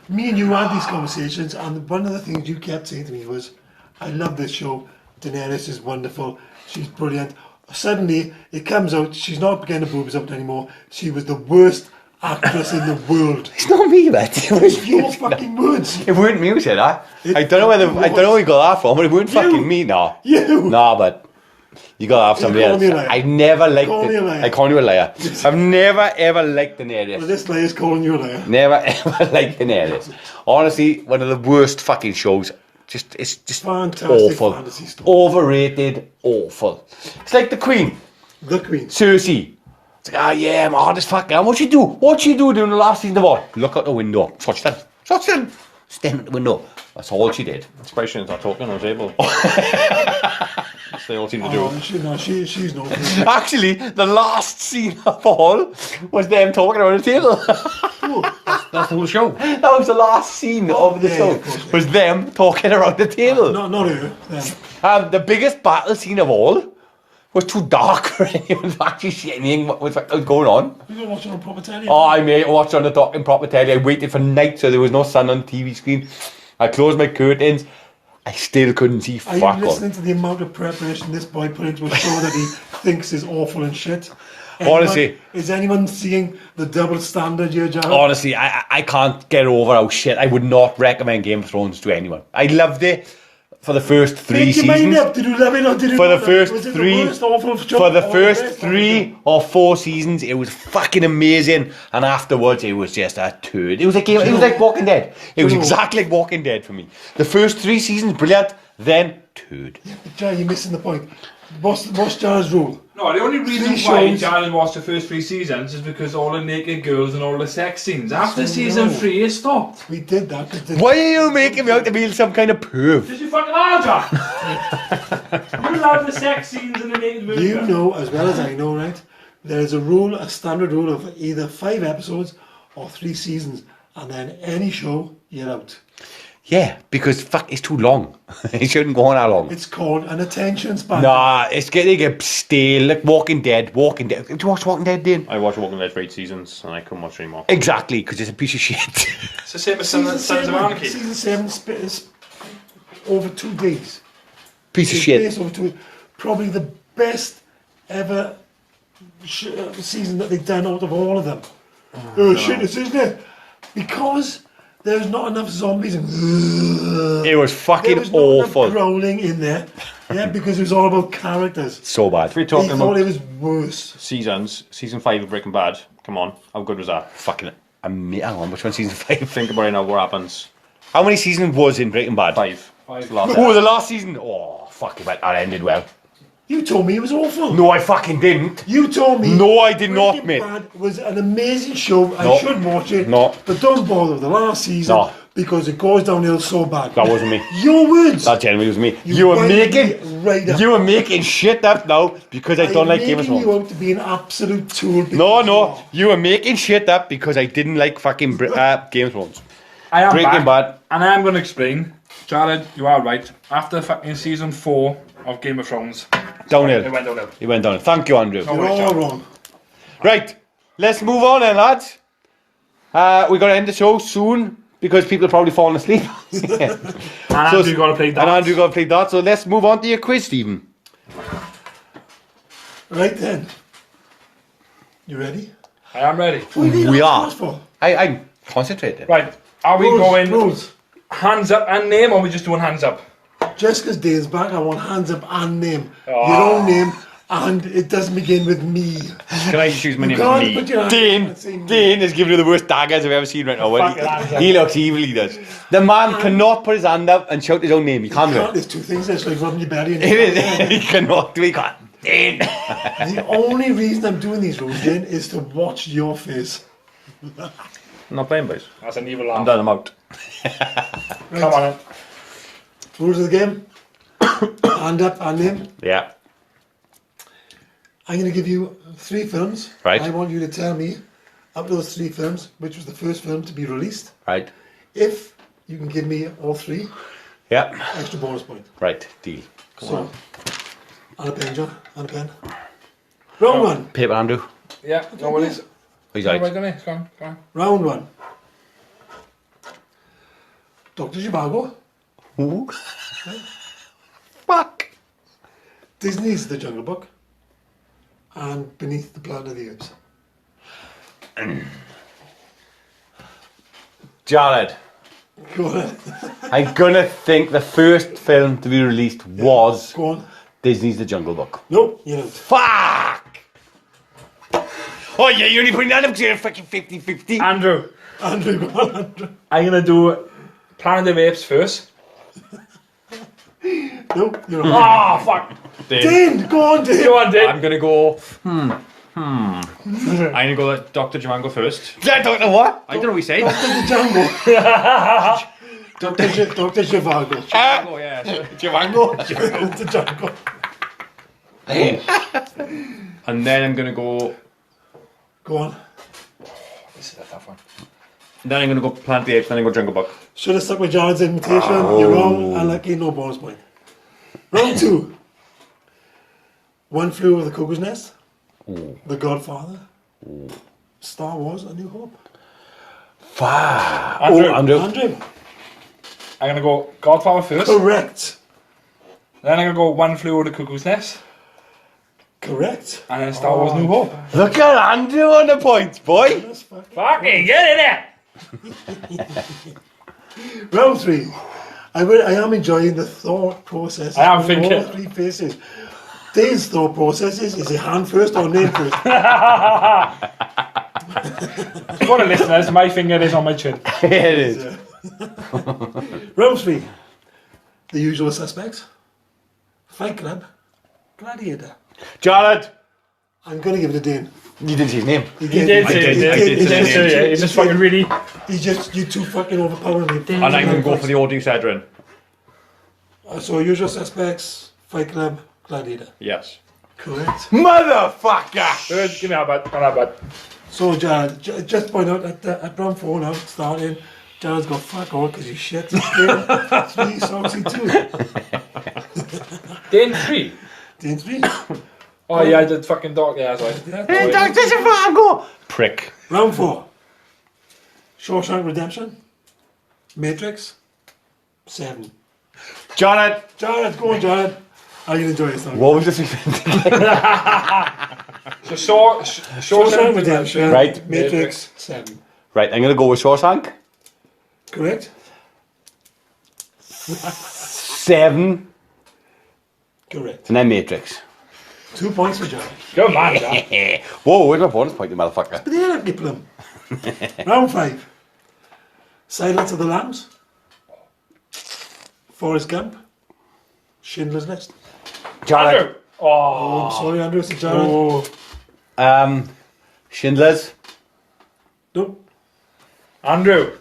me and you had these conversations, and one of the things you kept saying to me was, I love this show. Daenerys is wonderful. She's brilliant. Suddenly, it comes out, she's not getting the boobs out anymore. She was the worst actress in the world. It's not me, man. It was Your fucking words. It weren't me who said that. It I don't know where you got that from, but it weren't fucking me, no. You. Nah, but you gotta have somebody call else. me a liar. I never liked Call me a liar. I call you a liar. I've never ever liked Daenerys. Well, this liar's calling you a liar. Never ever liked Daenerys. Honestly, one of the worst fucking shows. It's just Fantastic awful. fantasy story. Overrated, awful. It's like the Queen, The Queen. Cersei. It's like, yeah, I'm hard as fuck. And what she do? What she do during the last season of all? Look out the window. Touch them. Stand at the window. That's all she did. Especially not talking on the table. That's they all seem to do. Oh, she's no good. Actually, the last scene of all was them talking around the table. That's the whole show. That was the last scene of the yeah, show. of course. Was them talking around the table. Not her. Them. The biggest battle scene of all was too dark for anyone to actually see anything what was going on. We don't watch it on proper telly. Oh, I watched on the dock in proper telly. I waited for night so there was no sun on the TV screen. I closed my curtains. I still couldn't see Are fuck you all. listening to the amount of preparation this boy put into a show that he thinks is awful and shit? Honestly. Is anyone seeing the double standard here, Jared? Honestly, I can't get over how shit. I would not recommend Game of Thrones to anyone. I loved it for the first 3 Make your mind seasons. up. Did you love it or did you For the not? first Was it the 3 worst awful show for the or first best 3 or 4 seasons, it was fucking amazing, and afterwards it was just a turd. It was like Walking Dead. It was exactly like Walking Dead for me. The first 3 seasons brilliant, then turd. Jared, you're missing the point. What's Jared's rule? No, the only reason Three why shows. Jared watched the first 3 seasons is because all the naked girls and all the sex scenes. After So season no. 3, it stopped. We did that. 'Cause Why are you making me out to be some kind of perv? Did you fucking are, Jack? You love the sex scenes and the naked women. You know as well as I know, right? There is a standard rule of either 5 episodes or 3 seasons, and then any show, you're out. Yeah, because fuck, it's too long. It shouldn't go on that long. It's called an attention span. Nah, it's getting a stale, like Walking Dead. Did you watch Walking Dead, Dane? I watched Walking Dead for 8 seasons and I couldn't watch anymore. Exactly, because it's a piece of shit. It's the same as Season Sons of Anarchy. Season 7 is over 2 days. Piece of It's shit. based over 2 Probably the best ever season that they've done out of all of them. Shit, isn't it? Because there's not enough zombies and It was there fucking was not awful. enough growling in there. Yeah, because it was all about characters. So bad. If we're They talking thought about it was worse. seasons, season 5 of Breaking Bad, come on, how good was that? Fucking hang on, which one's season 5? Think about it now, what happens? How many seasons was in Breaking Bad? 5. It's the last Oh, the last season. Oh, fuck, that ended well. You told me it was awful. No, I fucking didn't. You told me. No, I did not, Breaking mate. Bad was an amazing show. No. I should watch it. No. But don't bother with the last season No. because it goes downhill so bad. That wasn't me. Your words. That genuinely was me. You were winded making, me right up. you were making shit up now because I don't like Game of making Thrones. you out to be an absolute tool. No, you were making shit up because I didn't like fucking Game of Thrones. I am Breaking back, Bad. and I am going to explain Jared, you are right. After fucking season 4 of Game of Thrones, it Downhill. went downhill. He went down. Thank you, Andrew. No You're worries, all Jared. wrong. Right, let's move on then, lads. We're going to end the show soon because people are probably falling asleep. And Andrew got to play And darts. Andrew got to play that. So let's move on to your quiz, Stephen. Right then. You ready? I am ready. What do you need We that are. pause for? I'm concentrating. Right, are we going Rules. hands up and name, or are we just doing hands up? Just because Dane's back, I want hands up and name. Oh. Your own name, and it doesn't begin with me. Can I choose my name Can't as put me? your hand Dane, and say me. Dane is giving you the worst daggers I've ever seen right now. Fucking hands up. He looks evil, he does. The man cannot put his hand up and shout his own name. He can't do Can't, it. there's two things. It's like rubbing your belly. And It is. He cannot do it. He can't. Dane. The only reason I'm doing these rules, Dane, is to watch your face. I'm not playing, boys. That's an evil I'm laugh. done, I'm out. Come on then. Rules of the game. Hand up and name. Yeah. I'm going to give you 3 films. Right. I want you to tell me, up to those 3 films, which was the first film to be released. Right. If you can give me all 3, Yeah. extra bonus point. Right. Deal. So, and a pen, John. And a pen. Round 1. Paper, Andrew. Yeah, no worries. He's Right, out. don't we? Come on, come on. Round 1. Dr. Zhivago. Ooh. Fuck. Disney's The Jungle Book. And Beneath the Planet of the Apes. Jared. Go on. I'm gonna think the first film to be released was Go on. Disney's The Jungle Book. No, you don't. Fuck! Oh yeah, you're only putting that up to your fucking 50-50. Andrew, Andrew, go on, Andrew. I'm going to do Planet of the Apes first. No, you're on. Ah, fuck. Dane, go on, Dane. Go on, Dave. I'm gonna go. I'm gonna go let Dr. Jamango first. I don't know what. I don't know what he said. Dr. Django. Dr. Zhivago. Oh yeah. Javango. Dr. Django. And then I'm gonna go. Go on. This is a tough one. Then I'm gonna go Planet of the Apes. Then I go Jungle Book. Should have stuck with Jared's invitation. You're wrong. Unlucky, no bonus point. Round 2. One Flew Over the Cuckoo's Nest. The Godfather. Star Wars: A New Hope. Fuck. Andrew. Oh, Andrew. Andrew. I'm going to go Godfather first. Correct. Then I'm going to go One Flew Over the Cuckoo's Nest. Correct. And then Star Wars New Hope. Look at Andrew on the points, boy. That's fucking. Fucking get in there! Round 3. I am enjoying the thought process. I am of thinking. all 3 faces. Dane's thought process is it hand first or name first? For the listeners, my finger is on my chin. It is. Round 3. The Usual Suspects. Fight Club. Gladiator. Jared. I'm going to give it to Dane. You didn't see his name. He He did say it. I did He say did say it. He's just fucking really... He's just, you two fucking overpowering me. And I'm gonna go for the order you said, Ren. So Usual Suspects, Fight Club, Gladiator. Yes. Correct. Motherfucker. Good, give me that bad. On that bad. So Jared, just point out at round 4 now, starting, Jared's got fuck all because he's shit. 3 Soxy 2. Dane 3. Dane 3. Oh yeah, I did fucking dog. Yeah, that's right. Hey, Dr. Zhivago. Prick. Round 4. Shawshank Redemption. Matrix. 7. Jared. Jared, go on, Jared. I can enjoy this song. What was the thing? So Shawshank Redemption. Right. Matrix. 7. Right, I'm going to go with Shawshank. Correct? 7. Correct. And then Matrix. 2 points for Jared. Good man, Jack. Whoa, where's my bonus point, you motherfucker? But they don't get them. Round 5. Silence of the Lambs. Forrest Gump. Schindler's List. Jared. Andrew. Oh. I'm sorry, Andrew, it's a Jared. Schindler's. Nope. Andrew.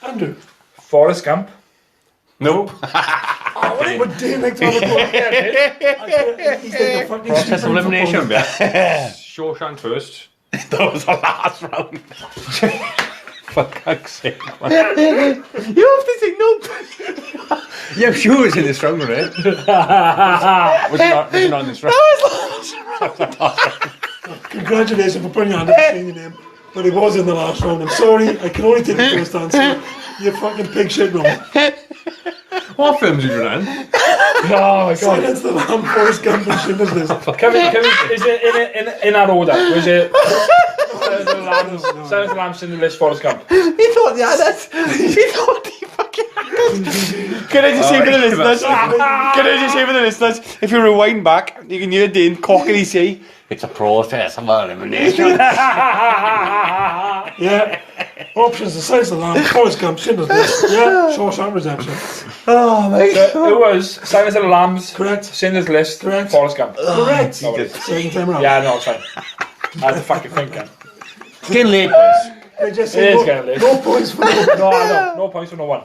Andrew. Forrest Gump. Nope. But Dane like to have a go ahead. He's like a fucking Process of stupid elimination, footballer. yeah. Shawshank first. That was the last round. For fuck's sake. You have to say no. Yeah, I'm sure it's in this round, right? Was it not in this round? Congratulations for putting your hand up and saying your name. But it was in the last round. I'm sorry, I can only take the first answer. You fucking pig shit wrong. What films did you run? Oh my god. Silence the Lamb, Forrest Gump and Schindler's List. Can we, is it in that order? Was it Silence of the Lambs, in the list, Forrest Gump? He thought, yeah, that's. He thought he fucking. Can I just say for the listeners? Can I just say for the listeners? If you rewind back, you can hear Dane cockily say, "It's a process of elimination." Yeah. Options: The Silence of the Lamb, Forrest Gump, Schindler's List. Yeah. Shawshank Redemption. Oh my It was Silence of the Lambs, Correct. Schindler's List, Correct. Forrest Gump. Correct. No worries. Second time around. Yeah, no, it's fine. I had to fucking think then. It's getting late, boys. I just It say is no, getting late. no points for no. No points for no one.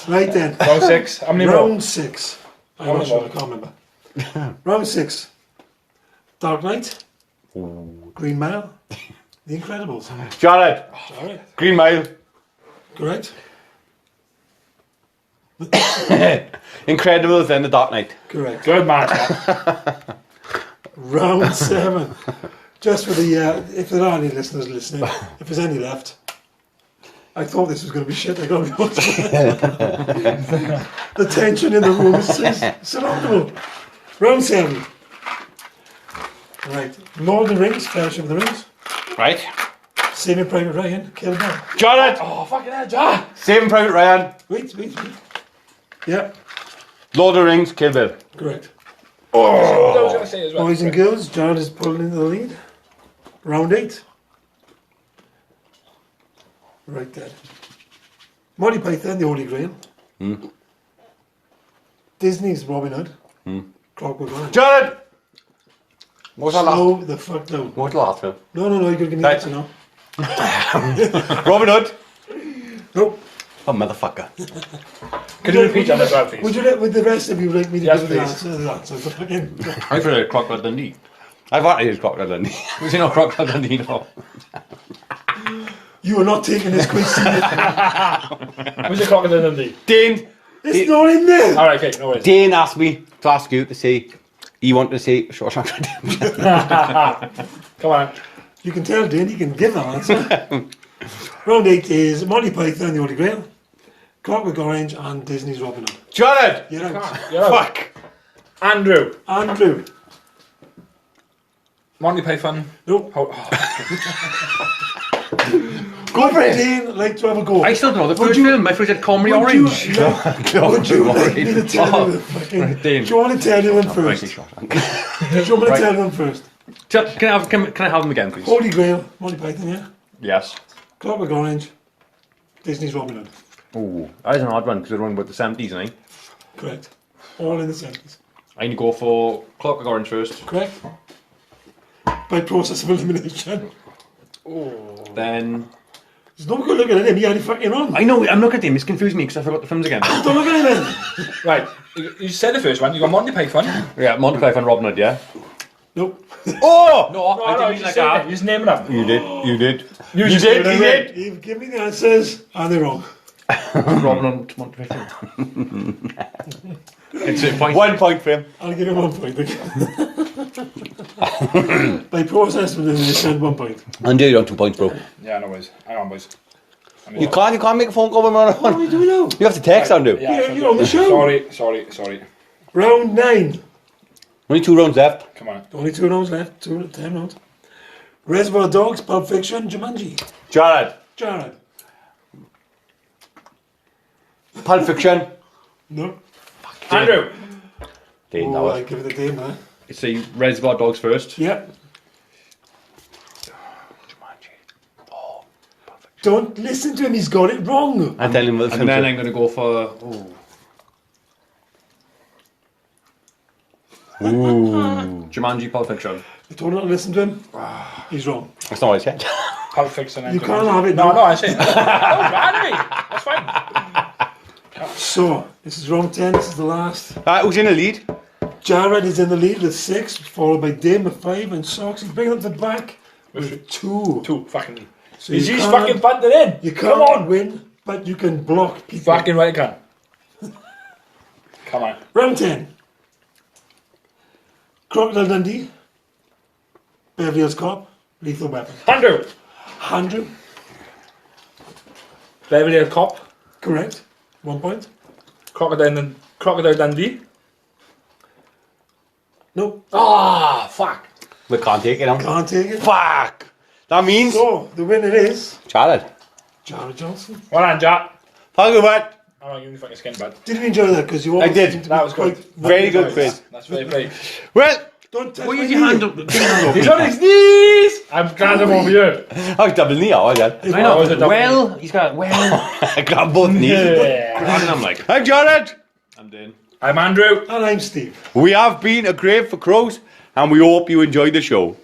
Right then. Round 6. How many more? Round 6. I'm How not many sure, more? I can't remember. Round 6. Dark Knight. Green Mile. The Incredibles. Jared, Alright. Green Mile. Correct. Incredibles, then The Dark Knight. Correct. Good man. Round 7. Just for the, if there are any listeners listening, if there's any left, I thought this was going to be shit, I gotta be honest. The tension in the room is surroundable. Round 7. Right. Lord of the Rings, Fellowship of the Rings. Right. Saving Private Ryan, Kill Bill. Jared, Oh, fucking hell, Jar. Saving Private Ryan, Wait. Yeah, Lord of the Rings, Kill Bill. correct. I was going to say as well. Boys and girls, Jared is pulling into the lead. Round 8. Right there. Monty Python, The Holy Grail. Disney's Robin Hood. Clockwork Orange. Jared! What's that last? Slow the fuck down. What's the last film? No, you gotta give me the Right. answer now. Robin Hood. Nope. Oh, motherfucker. Could you repeat that as well, please? Would the rest of you like me to Yes, give the please. answer? The fucking... I prefer Crocodile Dundee. I've actually used Crocodile Dundee. Was it not Crocodile Dundee? No. You are not taking this quiz seriously. Was it Crocodile Dundee? Dane! It's not in there! Alright, okay, no worries. Dane asked me to ask you to say, you want to say Shawshank Redemption. Come on. You can tell Dane, he can give that answer. Round 8 is Monty Python, The Holy Grail, Clockwork Orange, and Disney's Robin Hood. Jared! You're out. You're out. Fuck! Andrew. Andrew. Monty Python. Nope. Oh, Go for it! Dane like to have a go. I still don't know the Would first you- film. My first had Comedy Would you- Orange. no, would you like me to tell you the fucking... Right, Dane. Do you want to tell you one I first? say Shawshank. Do you want me to tell you one first? Can I have them again, please? Holy Grail, Monty Python, yeah? Yes. Clockwork Orange, Disney's Robin Hood. Oh, that is an odd one because we're around about the 70s, I think. Correct. All in the 70s. I need to go for Clockwork Orange first. Correct? By process of elimination. Then There's no good looking at him, he had it fucking wrong. I know I'm looking at him. It's confused me because I forgot the films again. Don't look at him then. right. You said the first one. You got Monty Python. Yeah, Monty Python, Robin Hood. Yeah. Nope. Oh! No, I didn't mean like that. You just name it up. You did. You just did. name You it. did. You've given me the answers and they're wrong. Robin Hood, Monty Python. It's a point. 1 point for him. I'll give him 1 point. By process of elimination, 1 point. And you're on 2 points, bro. Yeah, no worries. Hang on, boys. You can't make a phone call when we're on What do we do now? You have to text, Andrew. You're on the show. Sorry. Round 9. Only 2 rounds left. Come on. Only 2 rounds left. 10 rounds. Reservoir Dogs, Pulp Fiction, Jumanji. Jared. Jared. Pulp Fiction. No. Andrew. Dane, that Oh, I was. give it a Dane, man. It's a Reservoir Dogs first. Yeah. Don't listen to him, he's got it wrong. I'm telling him what the And then film I'm going to go for. Jumanji, Pulp Fiction. I told him not to listen to him. He's wrong. That's not what I said. Pulp Fiction. You can't have it. No, I say. No, Andy. That's fine. So, this is round 10, this is the last. Who's in the lead? Jared is in the lead with 6, followed by Dane with 5, and Socks is bringing up the back with 2. Two. Fucking. So He's you just can't- fucking punting in. You Come can't on. win, but you can block people. Fucking right, you can. Come on. Round 10. Crocodile Dundee. Beverly Hills Cop. Lethal Weapon. Andrew. 100. Beverly Hills Cop. Correct. 1 point. Crocodile Dundee. No. Ah, fuck. We can't take it now. Can't take it. Fuck! That means So, the winner is Jared. Jared Johnson. Well done, Jack. Thank you, mate. I'm not giving you fucking skin, bud. Did you enjoy that? Because you all I did. seemed to That be was good. quite Very good nice. quiz. That's very brave. Well, Don't touch Why my is your knee. hand up? Get your hand up. He's on his knees! I'm glad I'm over here. I was double knee, I did. I Oh, is it know. double Well, he's got well. I got both knees. Yeah. And I'm like, I'm Jared. I'm Dane. I'm Andrew. And I'm Steve. We have been a Grave for Crows, and we hope you enjoyed the show.